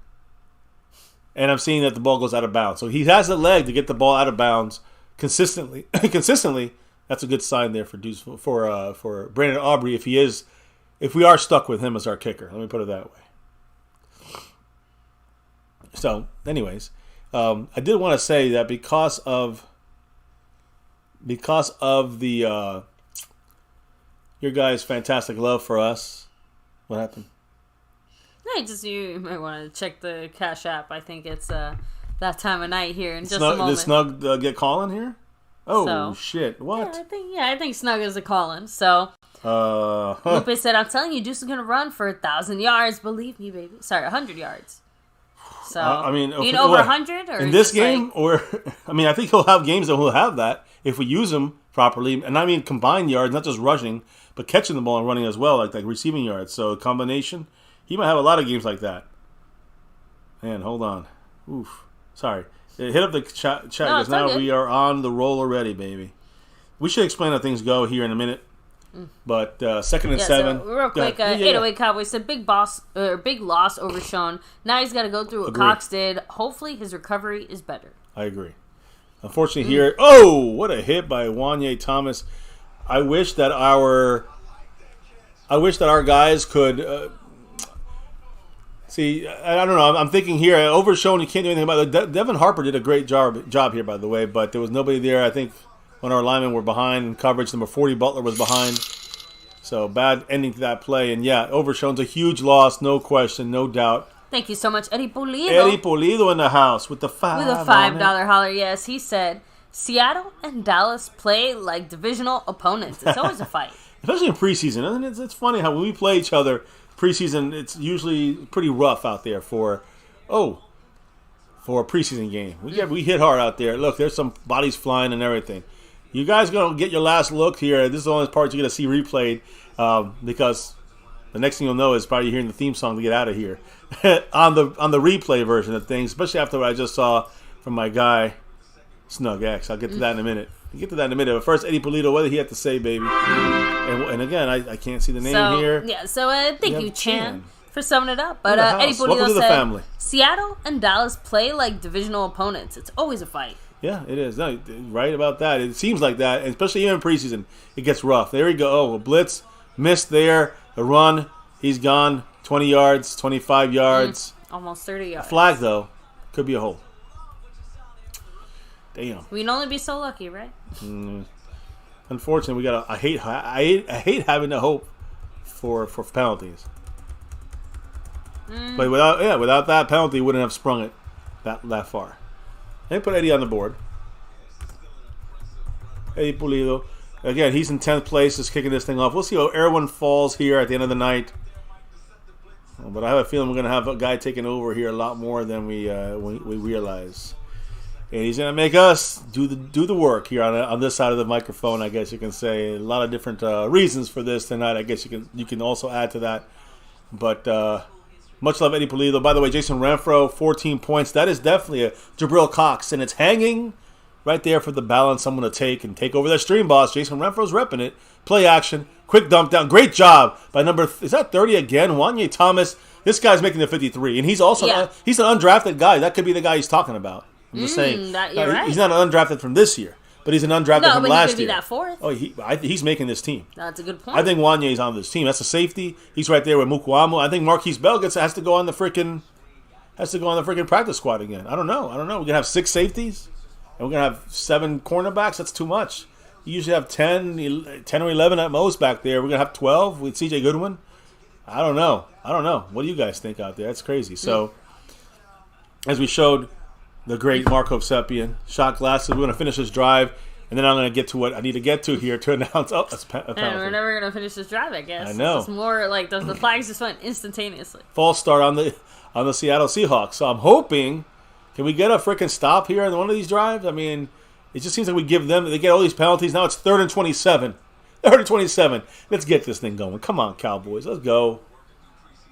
And I'm seeing that the ball goes out of bounds. So he has the leg to get the ball out of bounds consistently. That's a good sign there for Brandon Aubrey if we are stuck with him as our kicker. Let me put it that way. So, anyways. I did want to say that because of the your guys' fantastic love for us. What happened? No, you might want to check the Cash App. I think it's that time of night here in just a moment. Did Snug get calling here? Oh, shit. What? I think Snug is a calling. So, Lupe said, I'm telling you, Deuce is going to run for 1,000 yards. Believe me, baby. Sorry, 100 yards. So, over 100? Or in this game? I think he'll have games that he'll have that if we use him properly. And I mean combined yards, not just rushing, but catching the ball and running as well, like receiving yards. So a combination. He might have a lot of games like that. Man, hold on. Oof. Sorry. Hit up the chat because now we are on the roll already, baby. We should explain how things go here in a minute. But 2nd and 7. So real quick, 808 Cowboys said big loss Overshown. Now he's got to go through what Cox did. Hopefully his recovery is better. I agree. Unfortunately here, what a hit by Wanye Thomas. I wish that our guys could see. I don't know. I'm thinking here, Overshown. You can't do anything about it. Devin Harper did a great job here, by the way, but there was nobody there. I think. When our linemen were behind in coverage, number 40 Butler was behind. So bad ending to that play. And yeah, Overshown's a huge loss, no question, no doubt. Thank you so much, Eddie Pulido. Eddie Pulido in the house with the $5 holler. Yes, he said, Seattle and Dallas play like divisional opponents. It's always a fight. Especially in preseason, isn't it? It's funny how when we play each other preseason, it's usually pretty rough out there for a preseason game. We hit hard out there. Look, there's some bodies flying and everything. You guys are going to get your last look here. This is the only part you're going to see replayed because the next thing you'll know is probably hearing the theme song to get out of here on the replay version of things, especially after what I just saw from my guy, Snug X. I'll get to that in a minute. But first, Eddie Pulido, what did he have to say, baby? And again, I can't see the name here. Yeah, so thank you, Chan, for summing it up. But Eddie Pulido said, Seattle and Dallas play like divisional opponents. It's always a fight. Yeah, it is. No, right about that. It seems like that, and especially even in preseason, it gets rough. There we go. Oh, a blitz, missed there. A run, he's gone. 20 yards, 25 yards. Almost 30 yards. A flag, though, could be a hole. Damn. We'd only be so lucky, right? Unfortunately, we got. I hate having to hope for penalties. But without that penalty, wouldn't have sprung it that far. And put Eddie on the board. Eddie Pulido. Again, he's in 10th place, just kicking this thing off. We'll see how everyone falls here at the end of the night. But I have a feeling we're going to have a guy taking over here a lot more than we realize. And he's going to make us do the work here on this side of the microphone, I guess you can say. A lot of different reasons for this tonight. I guess you can also add to that. But much love, Eddie Pulido. By the way, Jason Renfro, 14 points. That is definitely a Jabril Cox, and it's hanging right there for the balance I'm going to take over that stream, boss. Jason Renfro's repping it. Play action, quick dump down. Great job by is that 30 again? Wanye Thomas. This guy's making the 53, and he's also he's an undrafted guy. That could be the guy he's talking about. I'm just saying. You're right. He's not an undrafted from this year, but he's an undrafted from last year. No, but he could be that fourth. Oh, he's making this team. That's a good point. I think Wanye's on this team. That's a safety. He's right there with Mukwamu. I think Marquise Bell has to go on the freaking practice squad again. I don't know. We're gonna have 6 safeties, and we're gonna have 7 cornerbacks. That's too much. You usually have 10 or 11 at most back there. We're gonna have 12 with C.J. Goodwin. I don't know. What do you guys think out there? That's crazy. So, as we showed. The great Marco Seppian. Shot glasses. We're going to finish this drive, and then I'm going to get to what I need to get to here to announce. Oh, that's a penalty. And we're never going to finish this drive, I guess. I know. It's more like the flags just went instantaneously. False start on the Seattle Seahawks. So I'm hoping, can we get a freaking stop here on one of these drives? I mean, it just seems like we give them, they get all these penalties. Now it's 3rd and 27. 3rd and 27. Let's get this thing going. Come on, Cowboys. Let's go.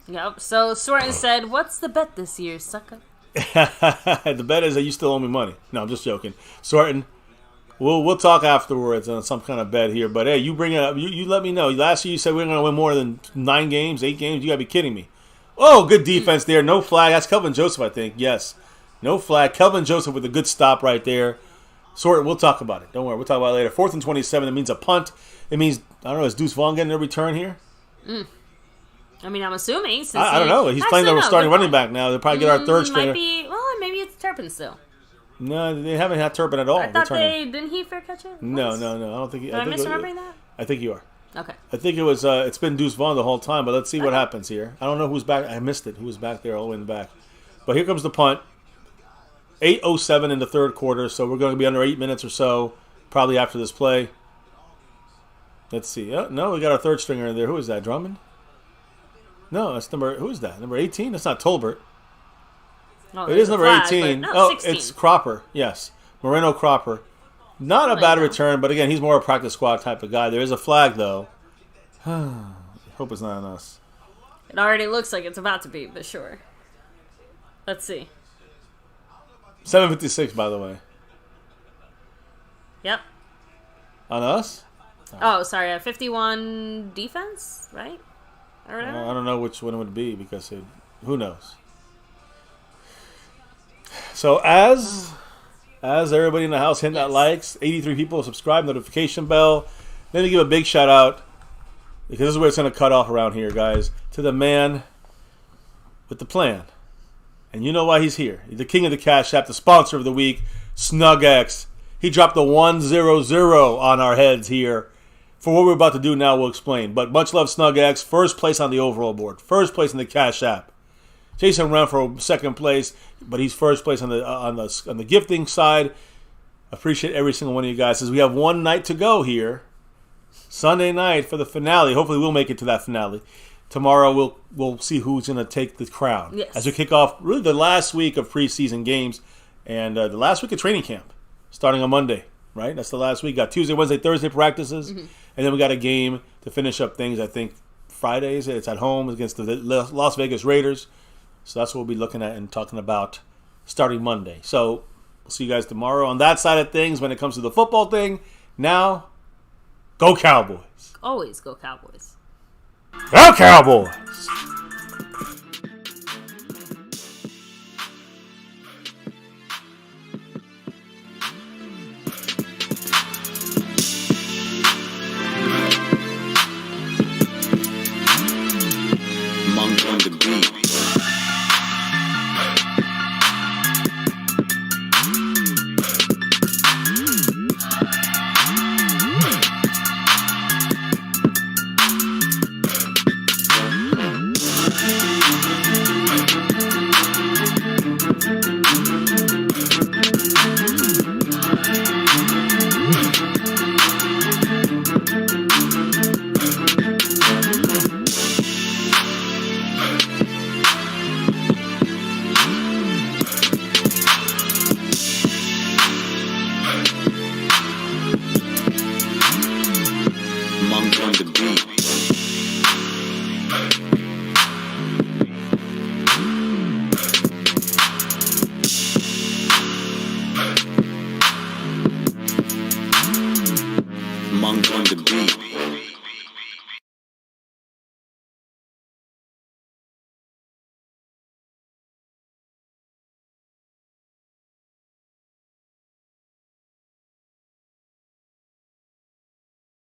Yep. So Swarton said, "What's the bet this year, sucker?" The bet is that you still owe me money. No, I'm just joking. Swarton, we'll talk afterwards on some kind of bet here. But hey, you bring it up. You let me know. Last year you said we were going to win more than 9 games, 8 games. You got to be kidding me. Oh, good defense there. No flag. That's Kelvin Joseph, I think. Yes. No flag. Kelvin Joseph with a good stop right there. Swarton, we'll talk about it. Don't worry. We'll talk about it later. 4th and 27. That means a punt. It means, I don't know, is Deuce Vaughn getting a return here? I mean, I'm assuming. Since I don't know. He's playing the starting running back now. They'll probably get our third stringer. Maybe it's Turpin still. No, they haven't had Turpin at all. I thought didn't he fair catch it? No. I don't think. Am I misremembering that? I think you are. Okay. I think it was. It's been Deuce Vaughn the whole time, but let's see what happens here. I don't know who's back. I missed it. Who was back there all the way in the back? But here comes the punt. 8:07 in the third quarter, so we're going to be under 8 minutes or so, probably after this play. Let's see. Oh, no, we got our third stringer in there. Who is that? Drummond? No, that's who is that? Number 18? That's not Tolbert. Oh, it is number 18. No, 16. It's Cropper. Yes. Moreno Cropper. Not a bad return, but again, he's more a practice squad type of guy. There is a flag, though. Hope it's not on us. It already looks like it's about to be, but sure. Let's see. 7:56, by the way. Yep. On us? Oh, sorry. 51 defense, right? Or whatever? I don't know which one it would be because who knows? So as everybody in the house hitting that likes, 83 people subscribe, notification bell. Let me give a big shout out because this is where it's going to cut off around here, guys. To the man with the plan, and you know why he's here. He's the king of the Cash App, the sponsor of the week, SnugX. He dropped the 100 on our heads here. For what we're about to do now, we'll explain. But much love, SnugX. First place on the overall board. First place in the Cash App. Jason Renfro, second place, but he's first place on the gifting side. Appreciate every single one of you guys. As we have one night to go here, Sunday night for the finale. Hopefully, we'll make it to that finale. Tomorrow, we'll see who's going to take the crown as we kick off really the last week of preseason games and the last week of training camp, starting on Monday. Right, that's the last week. Got Tuesday, Wednesday, Thursday practices, and then we got a game to finish up things. I think Fridays. It's at home against the Las Vegas Raiders. So that's what we'll be looking at and talking about starting Monday. So we'll see you guys tomorrow on that side of things when it comes to the football thing. Now, go Cowboys. Always go Cowboys. Go Cowboys.